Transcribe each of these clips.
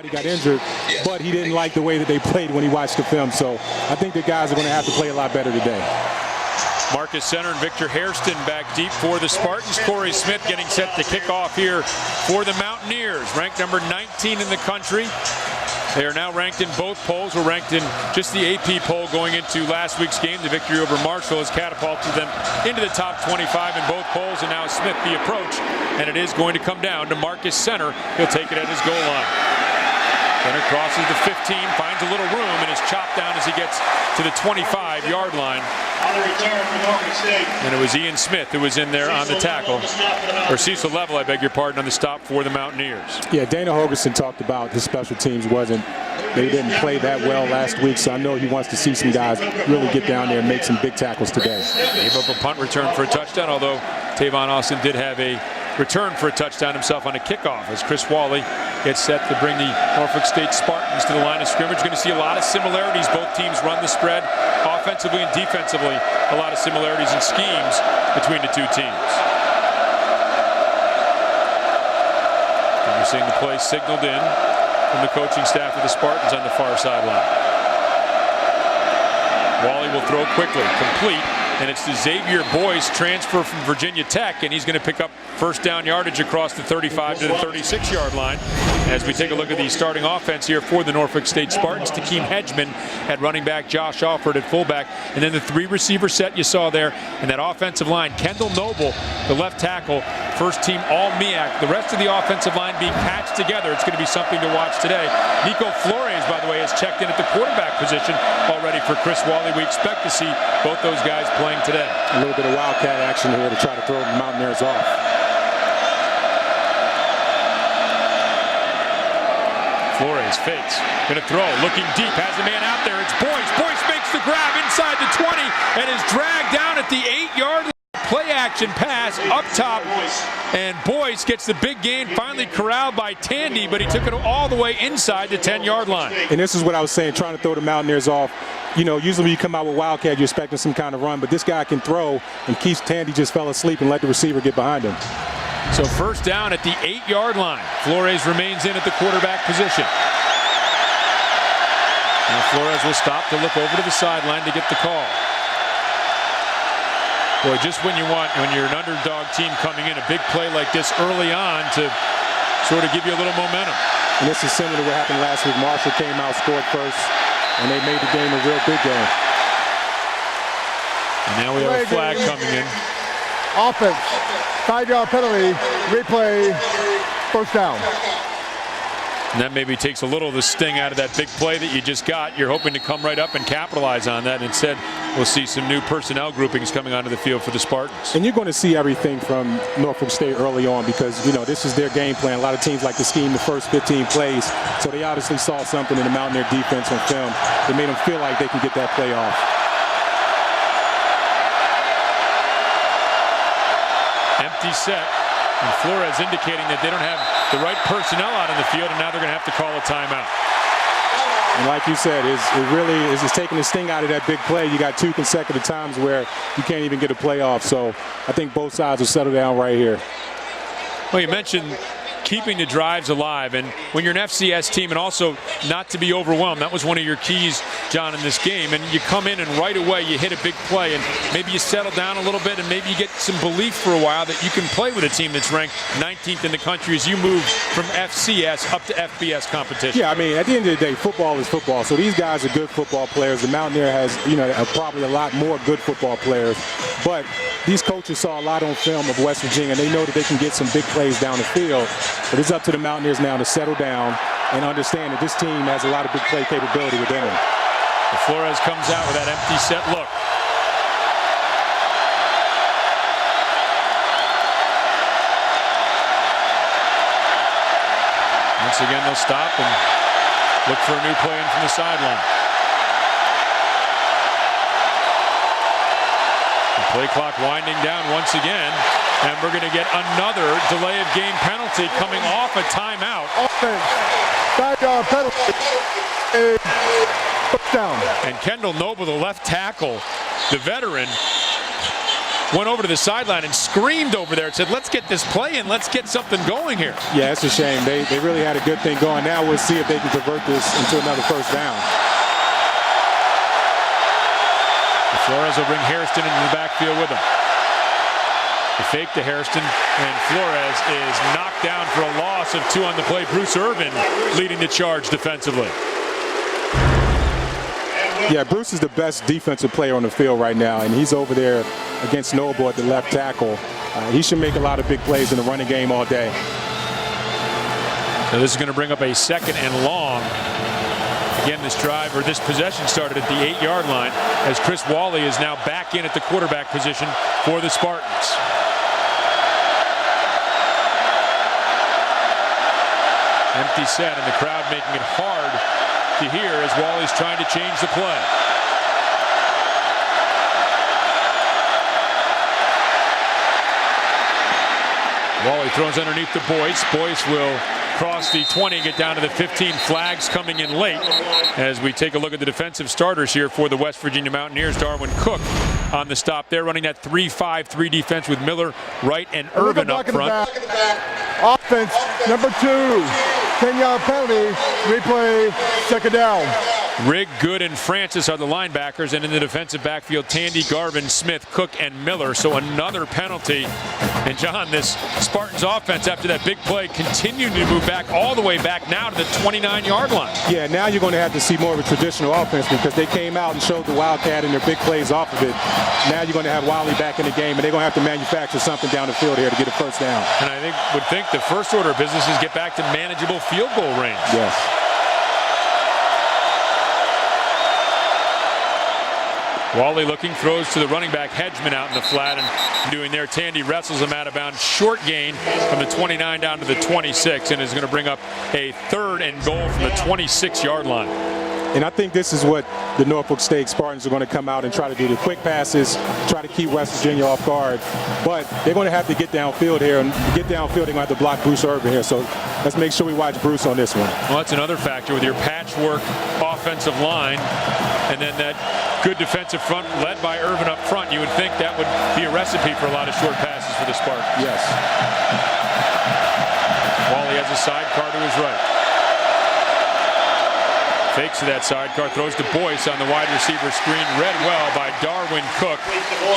He got injured, but he didn't like the way that they played when he watched the film. So I think the guys are going to have to play a lot better today. Marcus Center and Victor Hairston back deep for the Spartans. Corey Smith getting set to kick off here for the Mountaineers, ranked number 19 in the country. They are now ranked in both polls. We're ranked in just the AP poll going into last week's game. The victory over Marshall has catapulted them into the top 25 in both polls, and now Smith the approach, and it is going to come down to Marcus Center. He'll take it at his goal line. Center crosses the 15, finds a little room, and is chopped down as he gets to the 25-yard line. On the return for Norfolk State. And it was Ian Smith who was in there on the tackle, or Cecil Level, I beg your pardon, on the stop for the Mountaineers. Yeah, Dana Hogerson talked about his special teams they didn't play that well last week, so I know he wants to see some guys really get down there and make some big tackles today. Gave up a punt return for a touchdown, although Tavon Austin did have a return for a touchdown himself on a kickoff as Chris Wally gets set to bring the Norfolk State Spartans to the line of scrimmage. Going to see a lot of similarities. Both teams run the spread offensively and defensively. A lot of similarities in schemes between the two teams. And you're seeing the play signaled in from the coaching staff of the Spartans on the far sideline. Wally will throw quickly, complete. And it's the Xavier Boyce transfer from Virginia Tech, and he's going to pick up first down yardage across the 35 to the 36-yard line. As we take a look at the starting offense here for the Norfolk State Spartans, Takeem Hedgeman at running back, Josh Alford at fullback, and then the three-receiver set you saw there, and that offensive line, Kendall Noble, the left tackle, first-team All-MEAC. The rest of the offensive line being patched together. It's going to be something to watch today. Nico Flores, by the way, has checked in at the quarterback position already for Chris Wally. We expect to see both those guys playing today. A little bit of wildcat action here to try to throw the Mountaineers off. Flores fakes, going to throw, looking deep, has a man out there. It's Boyce. Boyce makes the grab inside the 20 and is dragged down at the 8-yard line. Play action pass up top, and Boyce gets the big gain, finally corralled by Tandy, but he took it all the way inside the 10-yard line. And this is what I was saying, trying to throw the Mountaineers off. You know, usually when you come out with wildcat, you're expecting some kind of run, but this guy can throw, and Keith Tandy just fell asleep and let the receiver get behind him. So first down at the 8-yard line. Flores remains in at the quarterback position. Now Flores will stop to look over to the sideline to get the call. Boy, just when you're an underdog team coming in, a big play like this early on to sort of give you a little momentum. And this is similar to what happened last week. Marshall came out, scored first, and they made the game a real big game. And now we have a flag coming in. Offense, 5-yard penalty, replay, first down. And that maybe takes a little of the sting out of that big play that you just got. You're hoping to come right up and capitalize on that. And instead, we'll see some new personnel groupings coming onto the field for the Spartans. And you're going to see everything from Norfolk State early on because, you know, this is their game plan. A lot of teams like to scheme the first 15 plays. So they obviously saw something in the Mountaineer defense on film that made them feel like they can get that play off. Empty set. And Flores indicating that they don't have the right personnel out on the field, and now they're going to have to call a timeout. And like you said, it really is taking the sting out of that big play. You got 2 consecutive times where you can't even get a play off. So I think both sides will settle down right here. Well, you mentioned keeping the drives alive, and when you're an FCS team, and also not to be overwhelmed. That was one of your keys, John, in this game. And you come in and right away you hit a big play, and maybe you settle down a little bit, and maybe you get some belief for a while that you can play with a team that's ranked 19th in the country as you move from FCS up to FBS competition. Yeah, I mean, at the end of the day, football is football. So these guys are good football players. The Mountaineer has, you know, probably a lot more good football players. But these coaches saw a lot on film of West Virginia, and they know that they can get some big plays down the field. But it's up to the Mountaineers now to settle down and understand that this team has a lot of big play capability within them. Flores comes out with that empty set look. Once again, they'll stop and look for a new play in from the sideline. The play clock winding down once again, and we're going to get another delay of game penalty coming off a timeout. Offense, 5-yard penalty, first down. And Kendall Noble, the left tackle, the veteran, went over to the sideline and screamed over there and said, let's get this play and let's get something going here. Yeah, it's a shame. They really had a good thing going. Now we'll see if they can convert this into another first down. Flores will bring Hairston into the backfield with him. The fake to Hairston, and Flores is knocked down for a loss of 2 on the play. Bruce Irvin leading the charge defensively. Yeah, Bruce is the best defensive player on the field right now, and he's over there against Noble at the left tackle. He should make a lot of big plays in the running game all day. So this is going to bring up a 2nd and long. Again, this drive, or this possession, started at the 8-yard line as Chris Wally is now back in at the quarterback position for the Spartans. Empty set, and the crowd making it hard to hear as Wally's trying to change the play. Wally throws underneath to Boyce. Boyce will cross the 20, get down to the 15. Flags coming in late as we take a look at the defensive starters here for the West Virginia Mountaineers. Darwin Cook on the stop there, running that 3-5-3 defense with Miller, Wright, and Irvin up front. Offense, number 2. 10-yard penalty. Replay, 2nd down. Rigg, Good, and Francis are the linebackers, and in the defensive backfield, Tandy, Garvin, Smith, Cook, and Miller. So another penalty. And John, this Spartans offense after that big play continued to move back all the way back now to the 29-yard line. Yeah, now you're going to have to see more of a traditional offense because they came out and showed the Wildcat and their big plays off of it. Now you're going to have Wiley back in the game, and they're going to have to manufacture something down the field here to get a first down. And I would think the first order of business is get back to manageable field goal range. Yes. Wally looking, throws to the running back Hedgeman out in the flat, and doing there, Tandy wrestles him out of bounds. Short gain from the 29 down to the 26, and is going to bring up a 3rd and goal from the 26-yard line. And I think this is what the Norfolk State Spartans are going to come out and try to do. The quick passes, try to keep West Virginia off guard. But they're going to have to get downfield here. And to get downfield, they're going to have to block Bruce Irvin here. So let's make sure we watch Bruce on this one. Well, that's another factor with your patchwork offensive line. And then that good defensive front led by Irvin up front. You would think that would be a recipe for a lot of short passes for the Spartans. Yes. Wally has a sidecar to his right. Fakes to that sidecar, throws to Boyce on the wide receiver screen. Read well by Darwin Cook.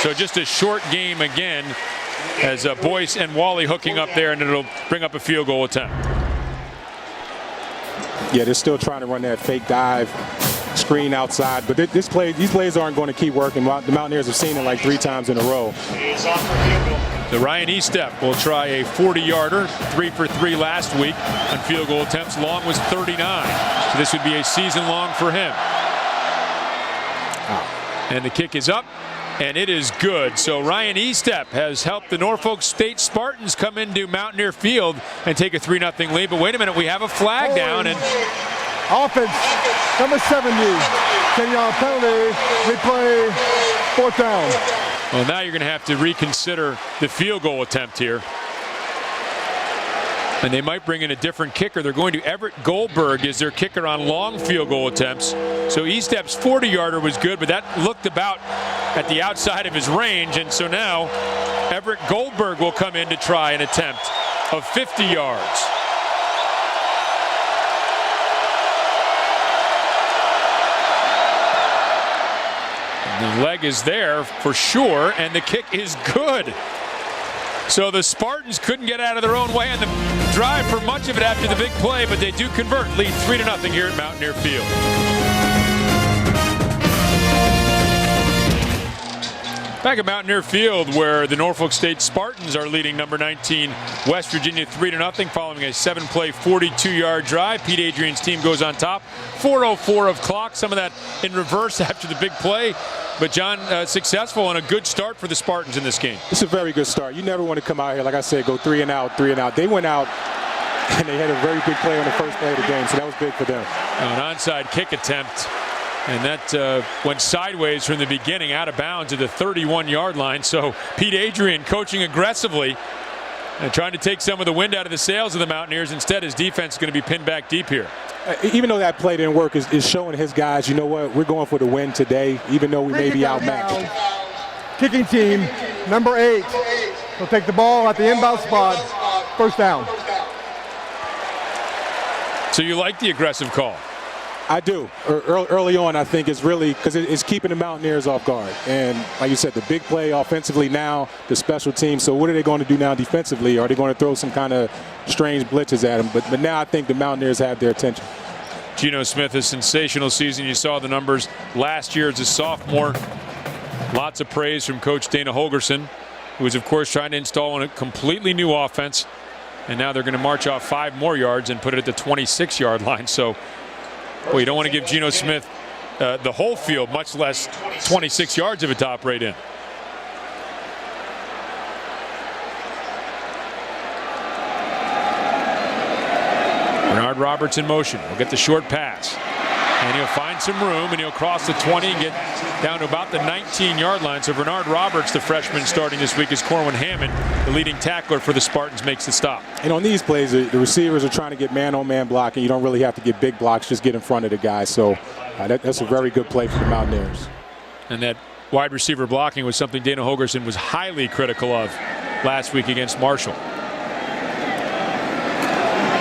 So just a short game again as Boyce and Wally hooking up there, and it'll bring up a field goal attempt. Yeah, they're still trying to run that fake dive screen outside, but these plays aren't going to keep working. The Mountaineers have seen it like 3 times in a row. The Ryan Estep will try a 40-yarder, 3 for 3 last week on field goal attempts. Long was 39, so this would be a season long for him. And the kick is up, and it is good. So Ryan Estep has helped the Norfolk State Spartans come into Mountaineer Field and take a 3-0 lead. But wait a minute, we have a flag down, and offense, number 70, 10-yard penalty, replay, 4th down. Well, now you're going to have to reconsider the field goal attempt here. And they might bring in a different kicker. They're going to Everett Goldberg is their kicker on long field goal attempts. So Estep's 40-yarder was good, but that looked about at the outside of his range. And so now Everett Goldberg will come in to try an attempt of 50 yards. The leg is there for sure, and the kick is good. So the Spartans couldn't get out of their own way on the drive for much of it after the big play, but they do convert, lead 3-0 here at Mountaineer Field. Back at Mountaineer Field, where the Norfolk State Spartans are leading number 19 West Virginia 3-0 following a 7-play 42-yard drive. Pete Adrian's team goes on top. 4:04 of clock, some of that in reverse after the big play. But John, successful and a good start for the Spartans in this game. It's a very good start. You never want to come out here, like I said, go 3 and out, 3 and out. They went out and they had a very big play on the first play of the game, so that was big for them. An onside kick attempt. And that went sideways from the beginning, out of bounds at the 31-yard line. So Pete Adrian coaching aggressively and trying to take some of the wind out of the sails of the Mountaineers. Instead, his defense is going to be pinned back deep here. Even though that play didn't work, is showing his guys, you know what, we're going for the win today, even though we may be outmatched. Kicking team, number 8. He'll take the ball at the inbound spot. First down. So you like the aggressive call? I do. Early on, I think it's really because it's keeping the Mountaineers off guard. And like you said, the big play offensively now, the special teams. So what are they going to do now defensively? Are they going to throw some kind of strange blitzes at them? But now I think the Mountaineers have their attention. Geno Smith, a sensational season. You saw the numbers last year as a sophomore. Lots of praise from Coach Dana Holgorsen, who was, of course, trying to install a completely new offense. And now they're going to march off 5 more yards and put it at the 26-yard line. So, well, you don't want to give Geno Smith the whole field, much less 26 yards of a top rate in. Bernard Roberts in motion. We'll get the short pass. And he'll find some room, and he'll cross the 20 and get down to about the 19-yard line. So Bernard Roberts, the freshman starting this week, is Corwin Hammond, the leading tackler for the Spartans, makes the stop. And on these plays, the receivers are trying to get man-on-man blocking. You don't really have to get big blocks, just get in front of the guy. So that's a very good play for the Mountaineers. And that wide receiver blocking was something Dana Holgorsen was highly critical of last week against Marshall.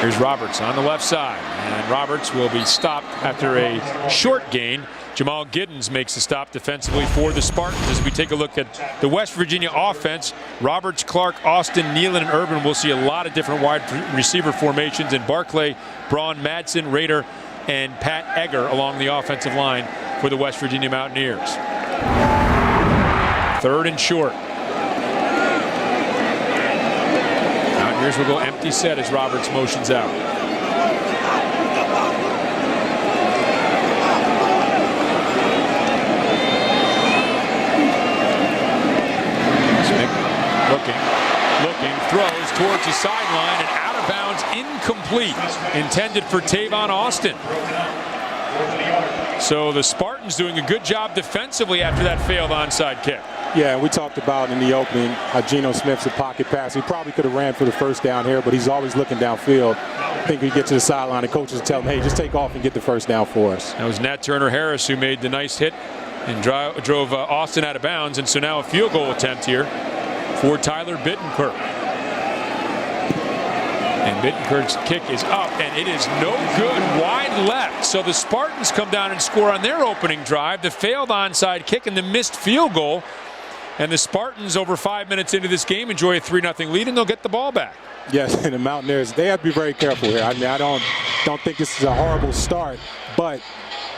Here's Roberts on the left side, and Roberts will be stopped after a short gain. Jamal Giddens makes the stop defensively for the Spartans. As we take a look at the West Virginia offense, Roberts, Clark, Austin, Nealon, and Urban will see a lot of different wide receiver formations in Barclay, Braun, Madsen, Rader, and Pat Egger along the offensive line for the West Virginia Mountaineers. 3rd and short. Mountaineers will go empty set as Roberts motions out. Smith looking, throws towards the sideline and out of bounds, incomplete. Intended for Tavon Austin. So the Spartans doing a good job defensively after that failed onside kick. Yeah, we talked about in the opening how Geno Smith's a pocket passer. He probably could have ran for the first down here, but he's always looking downfield. I think we get to the sideline, the coaches tell him, hey, just take off and get the first down for us. That was Nat Turner Harris who made the nice hit and drove Austin out of bounds. And so now a field goal attempt here for Tyler Bittenkirk. And Bittenkirk's kick is up, and it is no good, wide left. So the Spartans come down and score on their opening drive. The failed onside kick and the missed field goal. And the Spartans, over 5 minutes into this game, enjoy a 3-0 lead, and they'll get the ball back. Yes, and the Mountaineers, they have to be very careful here. I mean, I don't think this is a horrible start, but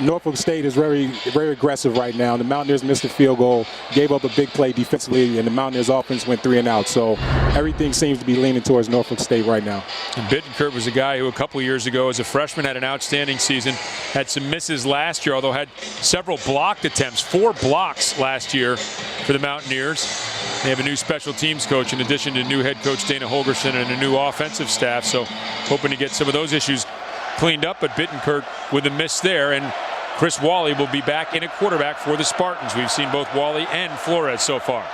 Norfolk State is very, very aggressive right now. The Mountaineers missed a field goal, gave up a big play defensively, and the Mountaineers offense went 3 and out. So everything seems to be leaning towards Norfolk State right now. And Bittenkirk was a guy who a couple of years ago as a freshman had an outstanding season, had some misses last year, although had several blocked attempts, 4 blocks last year for the Mountaineers. They have a new special teams coach in addition to new head coach Dana Holgorsen and a new offensive staff, so hoping to get some of those issues cleaned up, but Bittenkirk with a miss there, and Chris Wally will be back in at quarterback for the Spartans. We've seen both Wally and Flores so far.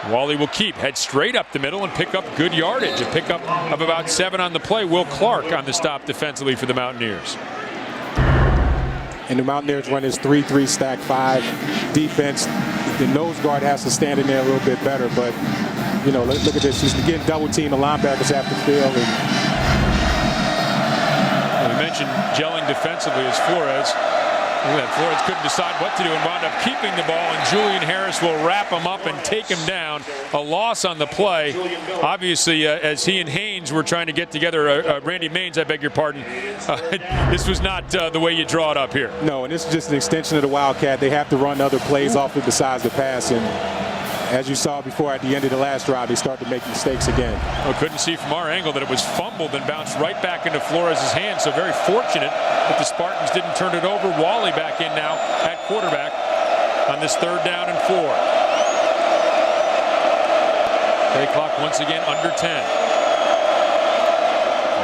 Wally will head straight up the middle and pick up good yardage. A pickup of about 7 on the play. Will Clark on the stop defensively for the Mountaineers. And the Mountaineers run his 3-3 stack 5 defense. The nose guard has to stand in there a little bit better, but you know, look at this. She's getting double teamed. The linebackers have to field. We mentioned gelling defensively as Flores. Look at that. Flores couldn't decide what to do and wound up keeping the ball, and Julian Harris will wrap him up and take him down. A loss on the play. Obviously, as he and Haynes were trying to get together, Randy Maines, I beg your pardon, this was not the way you draw it up here. No, and this is just an extension of the Wildcat. They have to run other plays off it besides the pass, and as you saw before at the end of the last drive, they start to make mistakes again. Well, couldn't see from our angle that it was fumbled and bounced right back into Flores' hands, so very fortunate that the Spartans didn't turn it over. Wally back in now at quarterback on this 3rd down and 4. Play clock once again under 10.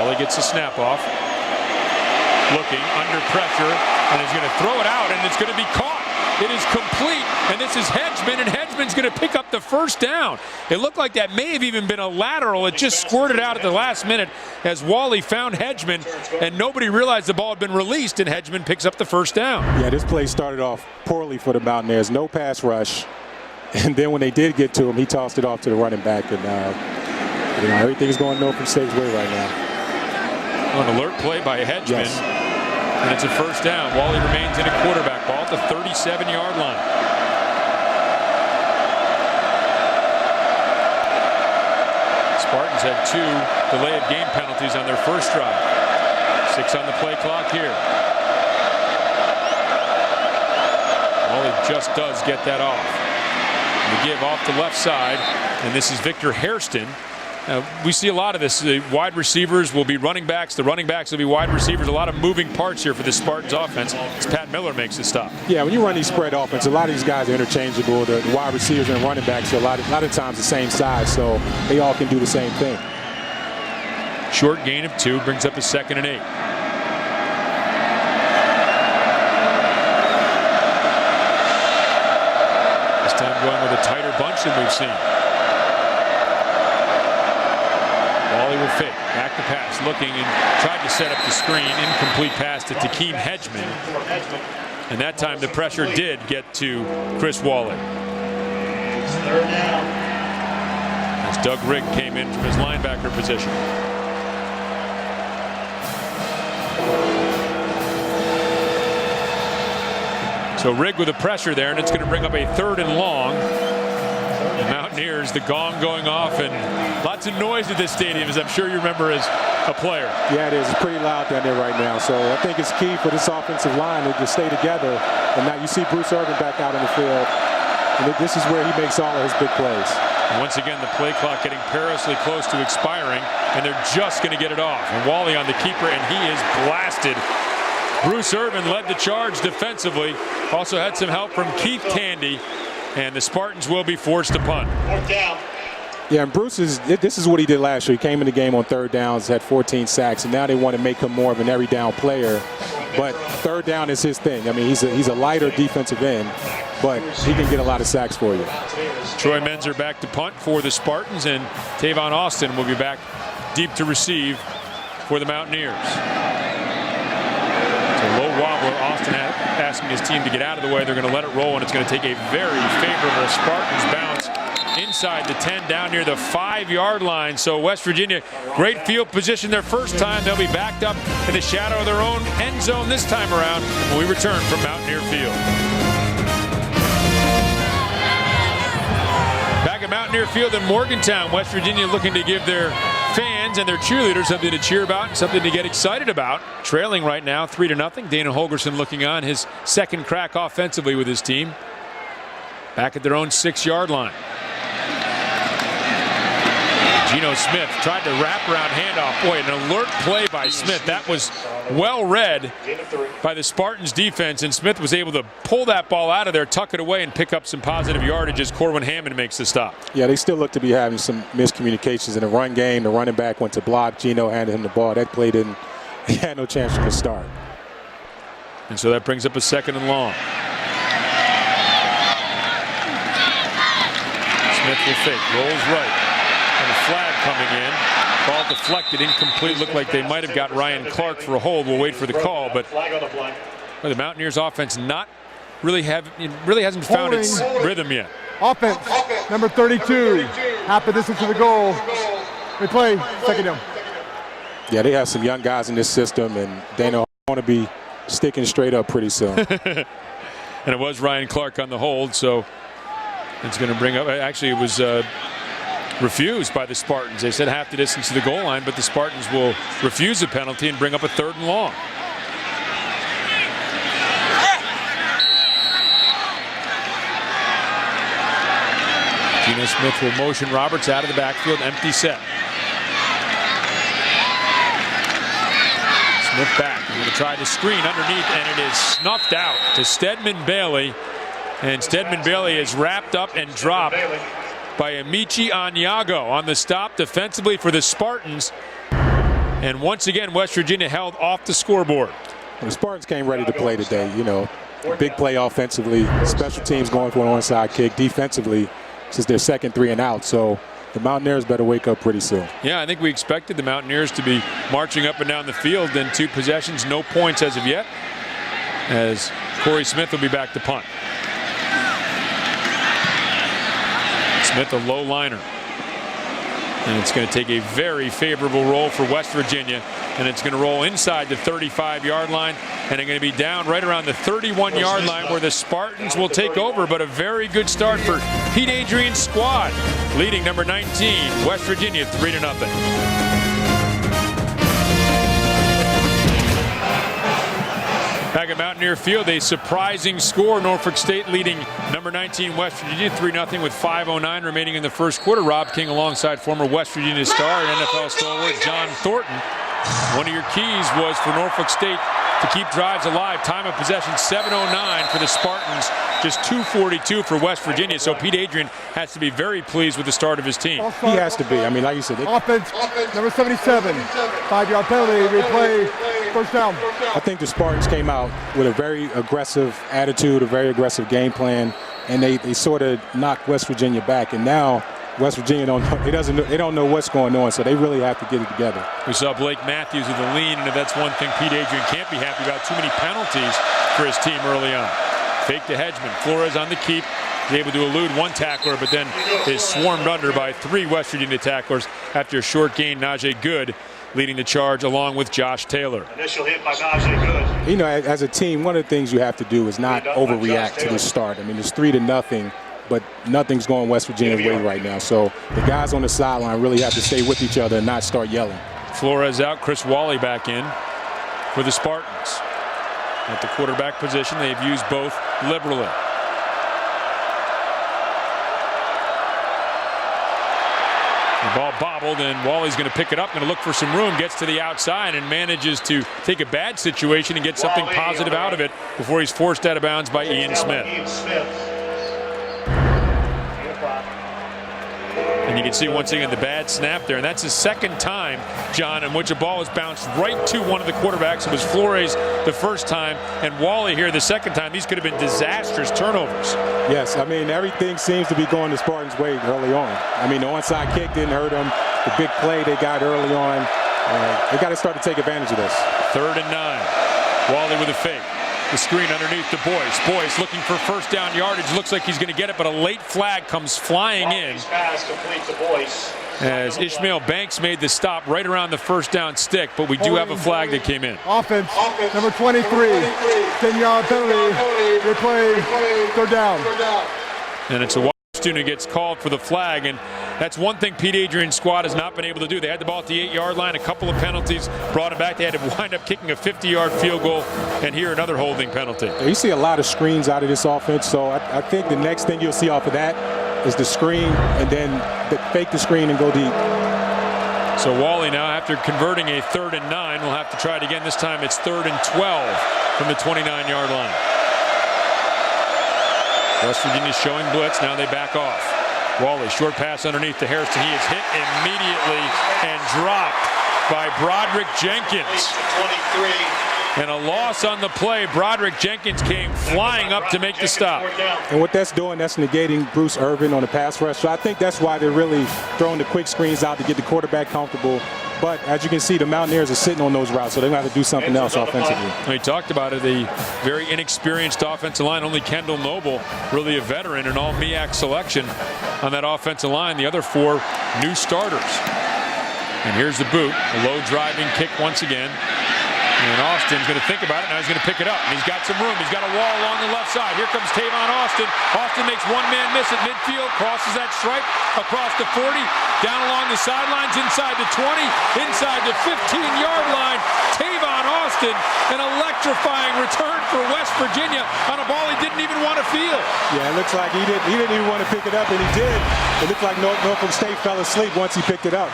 Wally gets a snap off. Looking under pressure, and is going to throw it out, and it's going to be caught. It is complete, and this is Hedgeman, and Hedgeman's going to pick up the 1st down. It looked like that may have even been a lateral. It just squirted out at the last minute as Wally found Hedgeman, and nobody realized the ball had been released, and Hedgeman picks up the 1st down. Yeah, this play started off poorly for the Mountaineers. No pass rush. And then when they did get to him, he tossed it off to the running back. And, everything's going Norfolk State's way right now. An alert play by Hedgeman. Yes. And it's a first down. Wally remains in a quarterback ball at the 37-yard line. Spartans had 2 delay of game penalties on their first drive. 6 on the play clock here. Wally just does get that off. The give off the left side, and this is Victor Hairston. We see a lot of this. The wide receivers will be running backs. The running backs will be wide receivers. A lot of moving parts here for the Spartans offense as Pat Miller makes the stop. Yeah, when you run these spread offense, a lot of these guys are interchangeable. The wide receivers and running backs are a lot of times the same size, so they all can do the same thing. Short gain of 2 brings up a 2nd and 8. This time going with a tighter bunch than we've seen. Wally will fake. Back to pass. Looking and tried to set up the screen. Incomplete pass to Takeem Hedgeman. And that time the pressure did get to Chris Wally. As Doug Rigg came in from his linebacker position. So Rigg with the pressure there, and it's going to bring up a 3rd and long. The Mountaineers, the gong going off, and lots of noise at this stadium, as I'm sure you remember as a player. Yeah, it is. It's pretty loud down there right now. So I think it's key for this offensive line to stay together. And now you see Bruce Irvin back out on the field. And this is where he makes all of his big plays. And once again, the play clock getting perilously close to expiring, and they're just going to get it off. And Wally on the keeper, and he is blasted. Bruce Irvin led the charge defensively. Also had some help from Keith Tandy. And the Spartans will be forced to punt. 4th down. Yeah, and this is what he did last year. He came in the game on 3rd downs, had 14 sacks, and now they want to make him more of an every down player. But 3rd down is his thing. I mean, he's a lighter defensive end, but he can get a lot of sacks for you. Troy Menzer back to punt for the Spartans, and Tavon Austin will be back deep to receive for the Mountaineers. Low wobbler. Austin asking his team to get out of the way. They're going to let it roll, and it's going to take a very favorable Spartans bounce inside the 10 down near the 5-yard line. So West Virginia, great field position their first time. They'll be backed up in the shadow of their own end zone this time around when we return from Mountaineer Field. Back at Mountaineer Field in Morgantown, West Virginia looking to give their fans and their cheerleaders something to cheer about and something to get excited about. Trailing right now 3-0. Dana Holgerson looking on, his 2nd crack offensively with his team. Back at their own 6-yard line. Geno Smith tried to wrap around handoff. Boy, an alert play by Smith. That was well read by the Spartans defense, and Smith was able to pull that ball out of there, tuck it away, and pick up some positive yardage as Corwin Hammond makes the stop. Yeah, they still look to be having some miscommunications in the run game. The running back went to block. Geno handed him the ball. That play didn't, he had no chance from the start. And so that brings up a 2nd and long. Smith will fake, rolls right. And a flag coming in. Ball deflected, incomplete. Looked like they might have got Ryan Clark for a hold. We'll wait for the call, but the Mountaineers offense hasn't found its rhythm yet. Offense, number 32, half the distance to the goal. They play 2nd down. Yeah, they have some young guys in this system, and Dana want to be sticking straight up pretty soon. And it was Ryan Clark on the hold, so it's going to bring up, actually it was refused by the Spartans. They said half the distance to the goal line, but the Spartans will refuse the penalty and bring up a 3rd and long. Geno Smith will motion Roberts out of the backfield, empty set. Smith back, he's going to try to screen underneath, and it is snuffed out to Stedman Bailey. And Stedman Bailey is wrapped up and dropped by Amici Anyago on the stop defensively for the Spartans. And once again, West Virginia held off the scoreboard. The Spartans came ready to play today. You know, big play offensively, special teams going for an onside kick. Defensively, this is their 2nd 3 and out. So the Mountaineers better wake up pretty soon. Yeah, I think we expected the Mountaineers to be marching up and down the field in 2 possessions. No points as of yet, as Corey Smith will be back to punt. Smith, a low liner. And it's going to take a very favorable roll for West Virginia. And it's going to roll inside the 35-yard line. And they're going to be down right around the 31-yard line where the Spartans will take over. But a very good start for Pete Adrian's squad. Leading number 19, West Virginia, 3-0. Back at Mountaineer Field, a surprising score. Norfolk State leading number 19 West Virginia 3-0 with 5:09 remaining in the first quarter. Rob King alongside former West Virginia star and NFL stalwart John Thornton. One of your keys was for Norfolk State to keep drives alive. Time of possession 7:09 for the Spartans, just 2:42 for West Virginia. So Pete Adrian has to be very pleased with the start of his team. He has to be. I mean, like you said, Offense, number 77, 5-yard penalty, replay, first down. I think the Spartans came out with a very aggressive attitude, a very aggressive game plan, and they sort of knocked West Virginia back. And now West Virginia they don't know what's going on, so they really have to get it together. We saw Blake Matthews with a lean, and that's one thing Pete Adrian can't be happy about. Too many penalties for his team early on. Fake to Hedgeman. Flores on the keep. He's able to elude one tackler, but then is swarmed under by 3 West Virginia tacklers after a short gain. Najee Good leading the charge along with Josh Taylor. Initial hit by Najee Good. You know, as a team, one of the things you have to do is not overreact to the start. I mean, it's 3-0, but nothing's going West Virginia's way right now. So the guys on the sideline really have to stay with each other and not start yelling. Flores out, Chris Wally back in for the Spartans. At the quarterback position, they've used both liberally. The ball bobbled, and Wally's going to pick it up, going to look for some room, gets to the outside and manages to take a bad situation and get something positive out of it before he's forced out of bounds by Ian Smith. And you can see once again the bad snap there, and that's the second time, John, in which a ball has bounced right to one of the quarterbacks. It was Flores the first time, and Wally here the second time. These could have been disastrous turnovers. Yes, I mean, everything seems to be going the Spartans' way early on. I mean, the onside kick didn't hurt them. The big play they got early on, they got to start to take advantage of this. 3rd and 9. Wally with a fake. The screen underneath to Boyce. Boyce looking for first down yardage. Looks like he's going to get it, but a late flag comes flying in as Ishmael Banks made the stop right around the first down stick, but we do have a flag that came in. Offense, number 23, 10-yard penalty, replay, 3rd down. And it's a Washington who gets called for the flag, and that's one thing Pete Adrian's squad has not been able to do. They had the ball at the 8-yard line, a couple of penalties, brought it back. They had to wind up kicking a 50-yard field goal, and here another holding penalty. You see a lot of screens out of this offense, so I think the next thing you'll see off of that is the screen, and then fake the screen and go deep. So Wally now, after converting a 3rd and 9, will have to try it again. This time it's 3rd and 12 from the 29-yard line. West Virginia's showing blitz. Now they back off. Wally, short pass underneath to Harrison. He is hit immediately and dropped by Broderick Jenkins. And a loss on the play. Broderick Jenkins came flying up to make the stop. And what that's doing, that's negating Bruce Irvin on the pass rush. So I think that's why they're really throwing the quick screens out to get the quarterback comfortable. But as you can see, the Mountaineers are sitting on those routes, so they're going to have to do something else offensively. We talked about it, the very inexperienced offensive line. Only Kendall Noble, really a veteran, and all MEAC selection on that offensive line. The other 4 new starters. And here's the boot, a low driving kick once again. And Austin's going to think about it. Now he's going to pick it up. And he's got some room. He's got a wall along the left side. Here comes Tavon Austin. Austin makes one-man miss at midfield. Crosses that stripe across the 40. Down along the sidelines. Inside the 20. Inside the 15-yard line. Tavon Austin. An electrifying return for West Virginia on a ball he didn't even want to field. Yeah, it looks like he didn't even want to pick it up, and he did. It looked like Norfolk State fell asleep once he picked it up.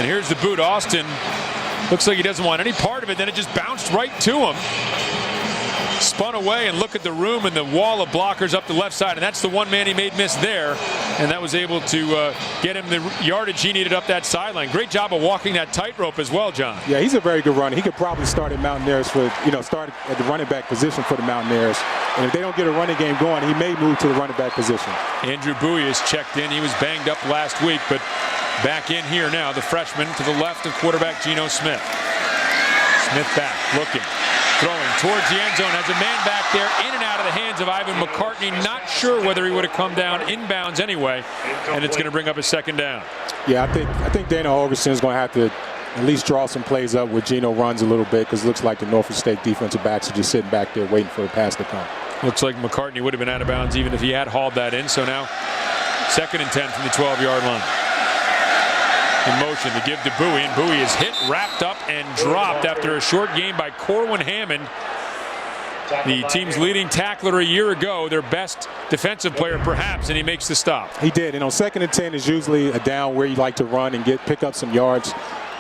And here's the boot. Austin looks like he doesn't want any part of it. Then it just bounced right to him. Spun away, and look at the room and the wall of blockers up the left side. And that's the one man he made miss there. And that was able to get him the yardage he needed up that sideline. Great job of walking that tightrope as well, John. Yeah, he's a very good runner. He could probably start at Mountaineers start at the running back position for the Mountaineers. And if they don't get a running game going, he may move to the running back position. Andrew Bowie is checked in. He was banged up last week, but back in here now, the freshman to the left of quarterback Geno Smith. Smith back, looking. Throwing towards the end zone, has a man back there, in and out of the hands of Ivan McCartney. Not sure whether he would have come down inbounds anyway, and it's going to bring up a second down. Yeah, I think Dana Holgorsen is going to have to at least draw some plays up where Geno runs a little bit, because it looks like the Norfolk State defensive backs are just sitting back there waiting for the pass to come. Looks like McCartney would have been out of bounds even if he had hauled that in. So now 2nd and 10 from the 12-yard line. In motion to give to Bowie, and Bowie is hit, wrapped up, and dropped after a short gain by Corwin Hammond, the team's leading tackler a year ago, their best defensive player perhaps, and he makes the stop. He did, and on 2nd and 10 is usually a down where you like to run and pick up some yards.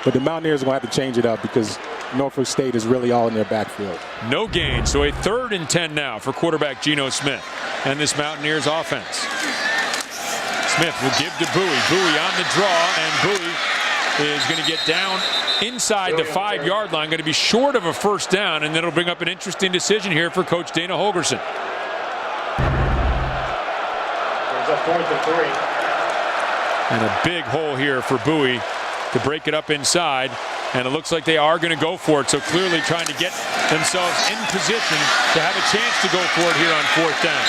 But the Mountaineers are going to have to change it up because Norfolk State is really all in their backfield. No gain, so a 3rd and 10 now for quarterback Geno Smith and this Mountaineers offense. Smith will give to Bowie. Bowie on the draw, and Bowie is going to get down inside the 5-yard line. Going to be short of a first down, and that'll bring up an interesting decision here for Coach Dana Holgorsen. And a big hole here for Bowie to break it up inside, and it looks like they are going to go for it. So clearly trying to get themselves in position to have a chance to go for it here on 4th down.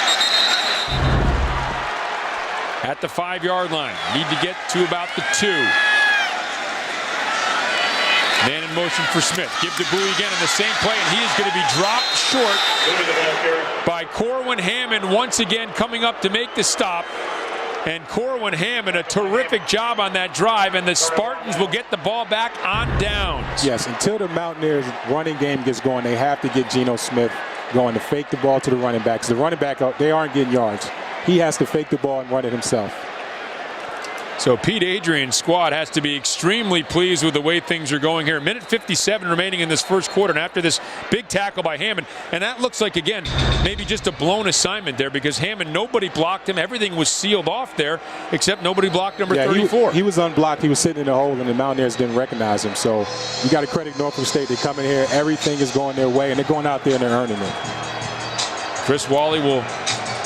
At the 5-yard line, need to get to about the 2. Man in motion for Smith. Give to Bowie again in the same play, and he is going to be dropped short by Corwin Hammond once again coming up to make the stop. And Corwin Hammond, a terrific job on that drive, and the Spartans will get the ball back on downs. Yes, until the Mountaineers running game gets going, they have to get Geno Smith going to fake the ball to the running backs. The running back, they aren't getting yards. He has to fake the ball and run it himself. So Pete Adrian's squad has to be extremely pleased with the way things are going here. 1:57 remaining in this first quarter, and after this big tackle by Hammond, and that looks like, again, maybe just a blown assignment there, because Hammond, nobody blocked him. Everything was sealed off there, except nobody blocked number 34. He was unblocked. He was sitting in the hole, and the Mountaineers didn't recognize him. So you got to credit Norfolk State. They come in here, everything is going their way, and they're going out there and they're earning it. Chris Wally will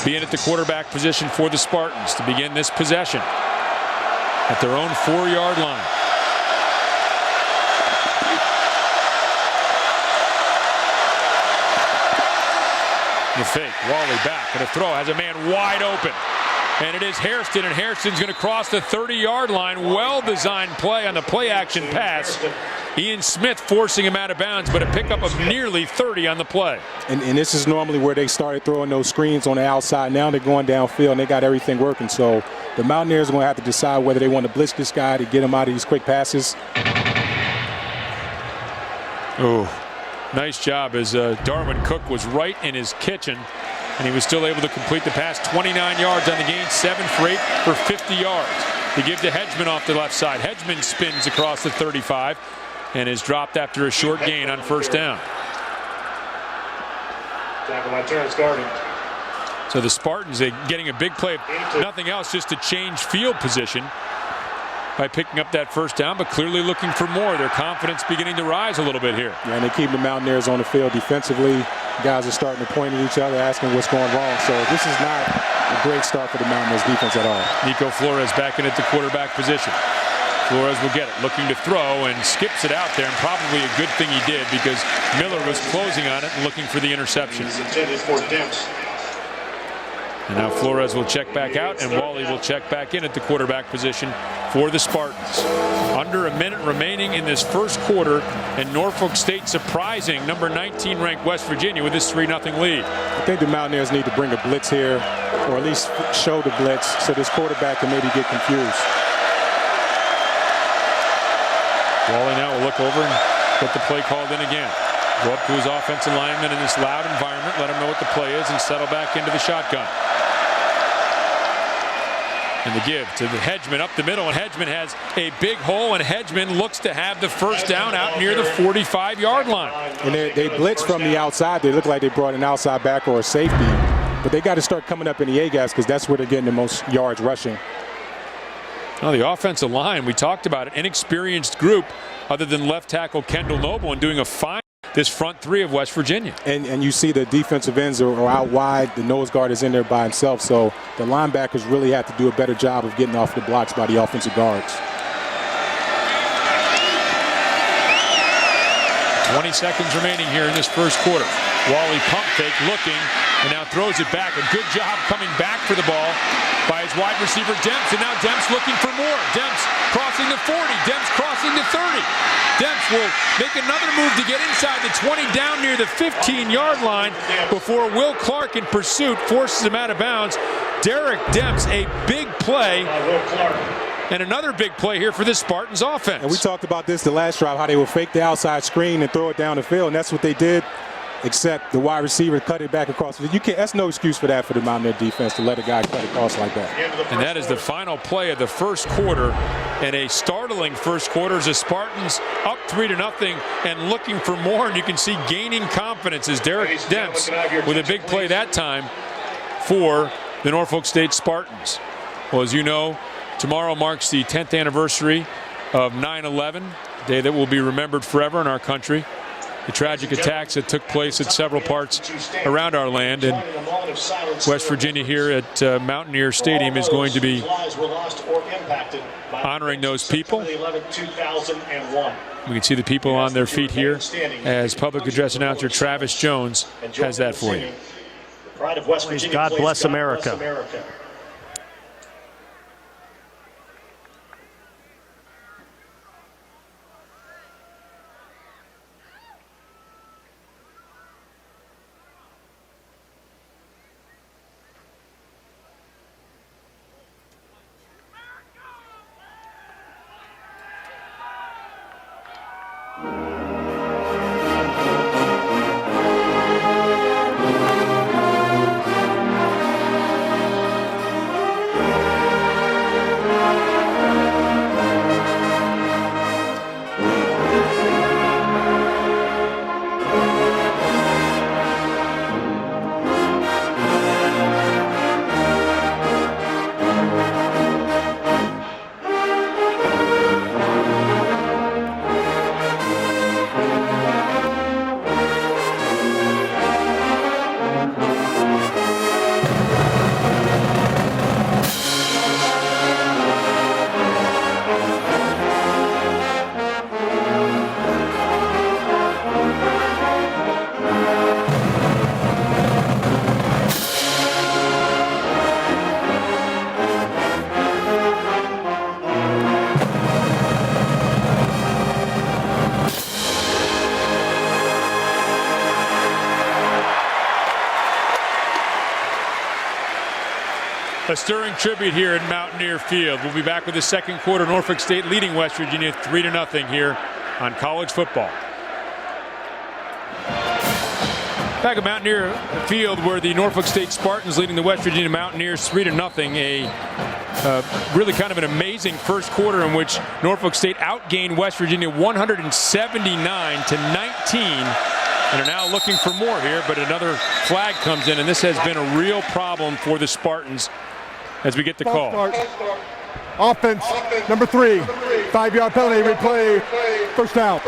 be in at the quarterback position for the Spartans to begin this possession at their own 4-yard line. The fake, Wally back, and a throw has a man wide open. And it is Hairston, and Hairston's going to cross the 30-yard line. Well-designed play on the play-action pass. Ian Smith forcing him out of bounds, but a pickup of nearly 30 on the play. And this is normally where they started throwing those screens on the outside. Now they're going downfield, and they got everything working. So the Mountaineers are going to have to decide whether they want to blitz this guy to get him out of these quick passes. Oh, nice job as Darwin Cook was right in his kitchen, and he was still able to complete the pass. 29 yards on the gain, 7 for 8 for 50 yards. To give to Hedgeman off the left side. Hedgeman spins across the 35 and is dropped after a short gain on first down. Tackle by turn starting. So the Spartans are getting a big play, if nothing else, just to change field position by picking up that first down, but clearly looking for more. Their confidence beginning to rise a little bit here. Yeah, and they keep the Mountaineers on the field defensively. Guys are starting to point at each other, asking what's going wrong. So this is not a great start for the Mountaineers defense at all. Nico Flores back in at the quarterback position. Flores will get it, looking to throw, and skips it out there, and probably a good thing he did, because Miller was closing on it and looking for the interception. And now Flores will check back out, and Wally will check back in at the quarterback position for the Spartans. Under a minute remaining in this first quarter, and Norfolk State surprising number 19 ranked West Virginia with this 3-0 lead. I think the Mountaineers need to bring a blitz here, or at least show the blitz, so this quarterback can maybe get confused. Wally now will look over and get the play called in again. Go up to his offensive lineman in this loud environment, let him know what the play is, and settle back into the shotgun. And the give to the Hedgeman up the middle, and Hedgeman has a big hole, and Hedgeman looks to have the first down out near the 45-yard line. And they blitz from the outside. They look like they brought an outside back or a safety, but they got to start coming up in the A-gaps, because that's where they're getting the most yards rushing. Well, the offensive line, we talked about it, inexperienced group other than left tackle Kendall Noble, and doing a fine this front three of West Virginia. And you see the defensive ends are out wide. The nose guard is in there by himself. So the linebackers really have to do a better job of getting off the blocks by the offensive guards. 20 seconds remaining here in this first quarter. Wally pump fake looking and now throws it back. A good job coming back for the ball by his wide receiver Demps, and now Demps looking for more. Demps crossing the 40, Demps crossing the 30. Demps will make another move to get inside the 20, down near the 15-yard line before Will Clark in pursuit forces him out of bounds. Derek Demps, a big play. And another big play here for this Spartans offense. And we talked about this the last drive, how they would fake the outside screen and throw it down the field, and that's what they did, except the wide receiver cut it back across. You can't, that's no excuse for that for the Mountaineer defense to let a guy cut across like that. And that is the final play of the first quarter, and a startling first quarter as the Spartans up 3-0 and looking for more, and you can see gaining confidence as Derek Demps with a big play that time for the Norfolk State Spartans. Well, as you know, tomorrow marks the 10th anniversary of 9/11, a day that will be remembered forever in our country. The tragic attacks that took place at several parts around our land, and West Virginia here at Mountaineer Stadium is going to be honoring those people. We can see the people on their feet here as public address announcer Travis Jones has that for you. God bless America. A stirring tribute here at Mountaineer Field. We'll be back with the second quarter. Norfolk State leading West Virginia 3-0 here on college football. Back at Mountaineer Field, where the Norfolk State Spartans leading the West Virginia Mountaineers 3-0. Really kind of an amazing first quarter in which Norfolk State outgained West Virginia 179-19. And are now looking for more here, but another flag comes in, and this has been a real problem for the Spartans as we get the call. Offense, number 3, 5-yard penalty, replay, first down.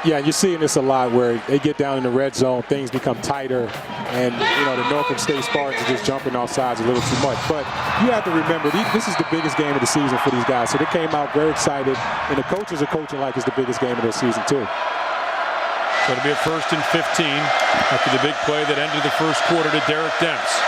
Yeah, you're seeing this a lot where they get down in the red zone, things become tighter, and the Norfolk State Spartans are just jumping off sides a little too much. But you have to remember, this is the biggest game of the season for these guys, so they came out very excited, and the coaches are coaching like it's the biggest game of their season too. So it'll be a 1st and 15 after the big play that ended the first quarter to Derek Demps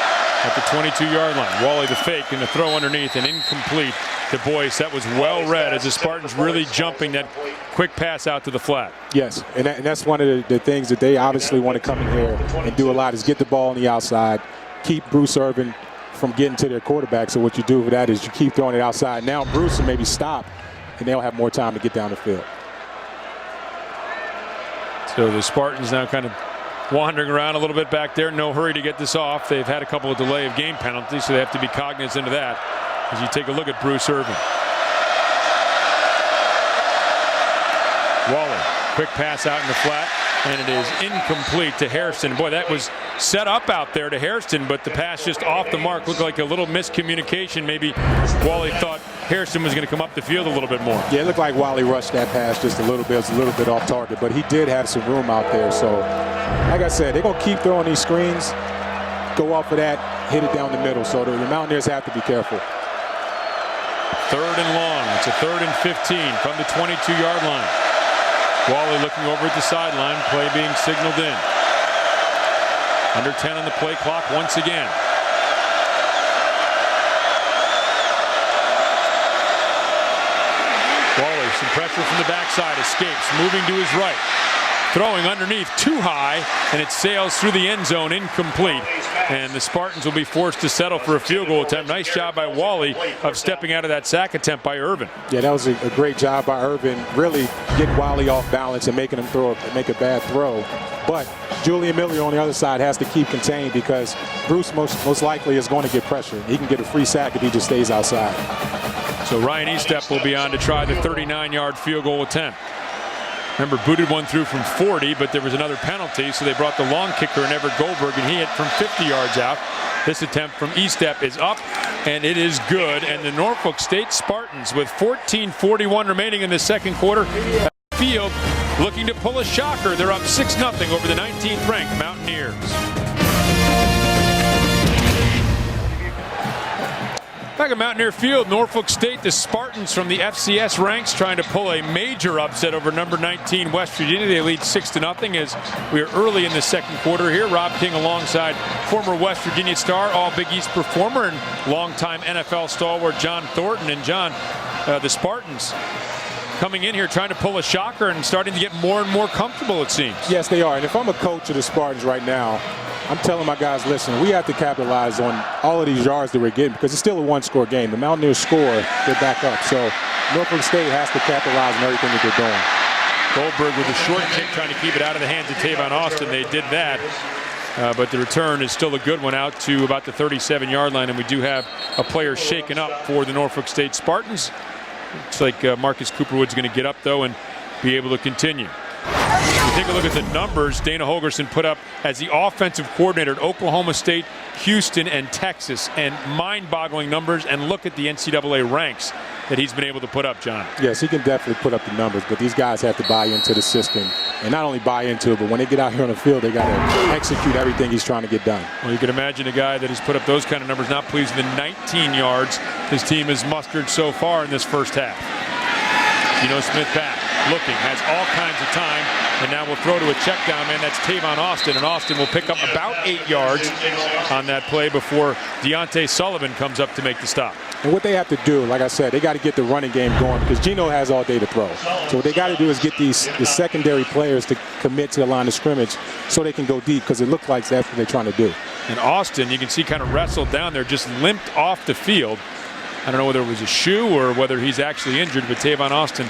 at the 22-yard line. Wally the fake and the throw underneath and incomplete to Boyce. That was well read as the Spartans really jumping that quick pass out to the flat. Yes, and that's one of the things that they obviously want to come in here and do a lot is get the ball on the outside, keep Bruce Irvin from getting to their quarterback. So what you do with that is you keep throwing it outside. Now Bruce will maybe stop, and they'll have more time to get down the field. So the Spartans now kind of wandering around a little bit back there. No hurry to get this off. They've had a couple of delay of game penalties, so they have to be cognizant of that as you take a look at Bruce Irvin. Waller, quick pass out in the flat, and it is incomplete to Hairston. Boy, that was set up out there to Hairston, but the pass just off the mark. Looked like a little miscommunication. Maybe Wally thought Hairston was going to come up the field a little bit more. Yeah, it looked like Wally rushed that pass just a little bit. It was a little bit off target, but he did have some room out there. So, like I said, they're going to keep throwing these screens, go off of that, hit it down the middle. So the Mountaineers have to be careful. 3rd and long. It's a 3rd and 15 from the 22-yard line. Wally looking over at the sideline, play being signaled in. Under 10 on the play clock once again. Waller, some pressure from the backside, escapes, moving to his right. Throwing underneath too high, and it sails through the end zone, incomplete. And the Spartans will be forced to settle for a field goal attempt. Nice job by Wally of stepping out of that sack attempt by Irvin. Yeah, that was a great job by Irvin, really getting Wally off balance and making him make a bad throw. But Julian Miller on the other side has to keep contained because Bruce most likely is going to get pressure. He can get a free sack if he just stays outside. So Ryan Estep will be on to try the 39-yard field goal attempt. Remember, booted one through from 40, but there was another penalty, so they brought the long kicker in Everett Goldberg, and he hit from 50 yards out. This attempt from Estep is up, and it is good. And the Norfolk State Spartans, with 14:41 remaining in the second quarter, field looking to pull a shocker. They're up 6-0 over the 19th-ranked Mountaineers. Back at Mountaineer Field, Norfolk State, the Spartans from the FCS ranks trying to pull a major upset over number 19 West Virginia. They lead 6-0 as we are early in the second quarter here. Rob King alongside former West Virginia star, all Big East performer, and longtime NFL stalwart John Thornton. And John, the Spartans coming in here trying to pull a shocker and starting to get more and more comfortable, it seems. Yes, they are. And if I'm a coach of the Spartans right now, I'm telling my guys, listen, we have to capitalize on all of these yards that we're getting because it's still a one-score game. The Mountaineers score, they're back up. So Norfolk State has to capitalize on everything that they're doing. Goldberg with a short kick trying to keep it out of the hands of Tavon Austin. They did that, but the return is still a good one out to about the 37-yard line, and we do have a player shaken up for the Norfolk State Spartans. Looks like Marcus Cooperwood's going to get up, though, and be able to continue. If you take a look at the numbers Dana Holgerson put up as the offensive coordinator at Oklahoma State, Houston, and Texas, and mind-boggling numbers, and look at the NCAA ranks that he's been able to put up, John. Yes, he can definitely put up the numbers, but these guys have to buy into the system. And not only buy into it, but when they get out here on the field, they got to execute everything he's trying to get done. Well, you can imagine a guy that has put up those kind of numbers, not pleased with the 19 yards his team has mustered so far in this first half. Geno Smith back, looking, has all kinds of time, and now we'll throw to a check down man. That's Tavon Austin, and Austin will pick up about 8 yards on that play before Deontay Sullivan comes up to make the stop. And what they have to do, like I said, they got to get the running game going because Geno has all day to throw. So what they got to do is get the secondary players to commit to the line of scrimmage so they can go deep because it looks like that's what they're trying to do. And Austin, you can see, kind of wrestled down there, just limped off the field. I don't know whether it was a shoe or whether he's actually injured, but Tavon Austin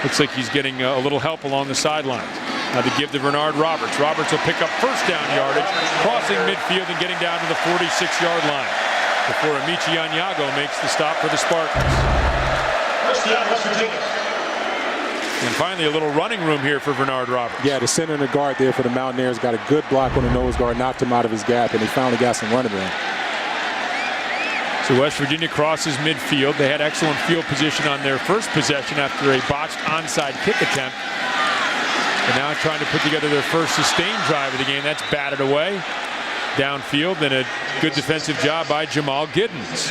looks like he's getting a little help along the sidelines. Now to give to Bernard Roberts. Roberts will pick up first down yardage, crossing midfield and getting down to the 46-yard line before Amici Anyago makes the stop for the Spartans. And finally, a little running room here for Bernard Roberts. Yeah, the center and the guard there for the Mountaineers got a good block on the nose guard, knocked him out of his gap, and he finally got some running room. So West Virginia crosses midfield. They had excellent field position on their first possession after a botched onside kick attempt. And now trying to put together their first sustained drive of the game. That's batted away downfield, and a good defensive job by Jamal Giddens.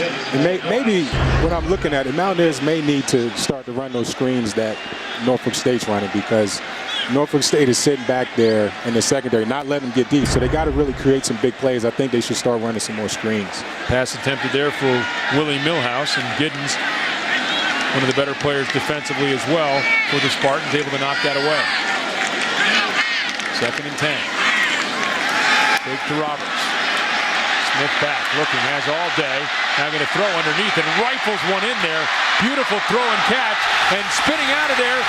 Maybe when I'm looking at it, Mountaineers may need to start to run those screens that Norfolk State's running because Norfolk State is sitting back there in the secondary, not letting them get deep. So they got to really create some big plays. I think they should start running some more screens. Pass attempted there for Willie Millhouse, and Giddens, one of the better players defensively as well for the Spartans, able to knock that away. 2nd and 10. Fake to Roberts. Smith back, looking, has all day. Now going to throw underneath and rifles one in there. Beautiful throw and catch, and spinning out of there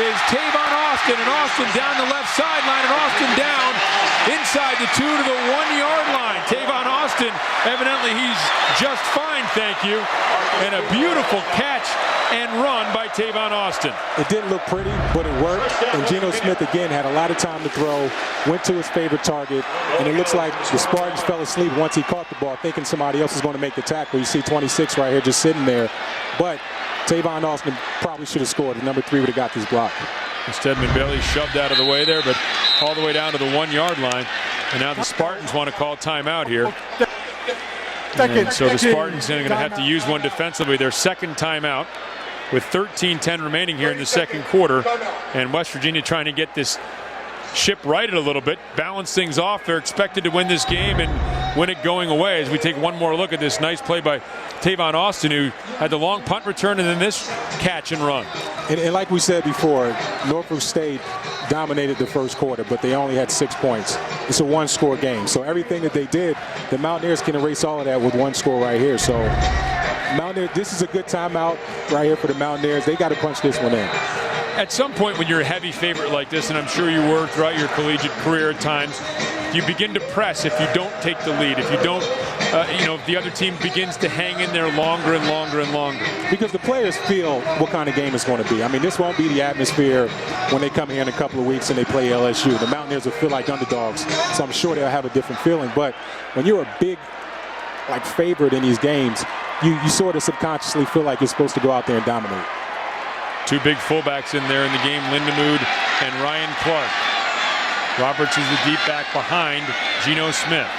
is Tavon Austin, and Austin down the left sideline, and Austin down inside the 2 to the 1-yard line. Tavon Austin, evidently he's just fine, thank you. And a beautiful catch and run by Tavon Austin. It didn't look pretty, but it worked. And Geno Smith again had a lot of time to throw, went to his favorite target, and it looks like the Spartans fell asleep once he caught the ball, thinking somebody else was going to make the tackle. You see 26 right here just sitting there. But Tavon Austin probably should have scored. The number 3 would have got this block. Stedman Bailey shoved out of the way there, but all the way down to the 1-yard line. And now the Spartans want to call timeout here. And so the Spartans are going to have to use one defensively. Their second timeout. with 13:10 remaining here in the second quarter. And West Virginia trying to get this ship righted a little bit, balance things off. They're expected to win this game and win it going away. As we take one more look at this nice play by Tavon Austin, who had the long punt return and then this catch and run. And like we said before, Norfolk State dominated the first quarter, but they only had 6 points. It's a one-score game. So everything that they did, the Mountaineers can erase all of that with one score right here. So Mountaineers, this is a good timeout right here for the Mountaineers. They got to punch this one in. At some point when you're a heavy favorite like this, and I'm sure you were throughout your collegiate career at times, you begin to press if you don't take the lead, if you don't, if the other team begins to hang in there longer and longer and longer. Because the players feel what kind of game it's going to be. I mean, this won't be the atmosphere when they come here in a couple of weeks and they play LSU. The Mountaineers will feel like underdogs, so I'm sure they'll have a different feeling. But when you're a big, favorite in these games, you sort of subconsciously feel like you're supposed to go out there and dominate. Two big fullbacks in there in the game, Lindemood and Ryan Clark. Roberts is the deep back behind Geno Smith.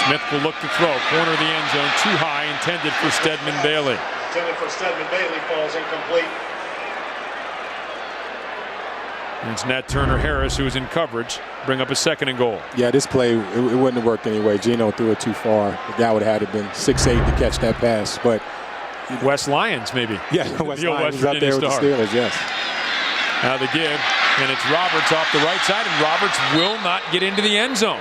Smith will look to throw, corner of the end zone, too high, intended for Stedman Bailey. Intended for Stedman Bailey, falls incomplete. And it's Nat Turner-Harris who is in coverage. Bring up a 2nd and goal. Yeah, this play, it wouldn't have worked anyway. Geno threw it too far. The guy would have had to been 6'8" to catch that pass. But West Lions, maybe. Yeah, West Lions was up there with the Steelers, yes. Now the give, and it's Roberts off the right side, and Roberts will not get into the end zone.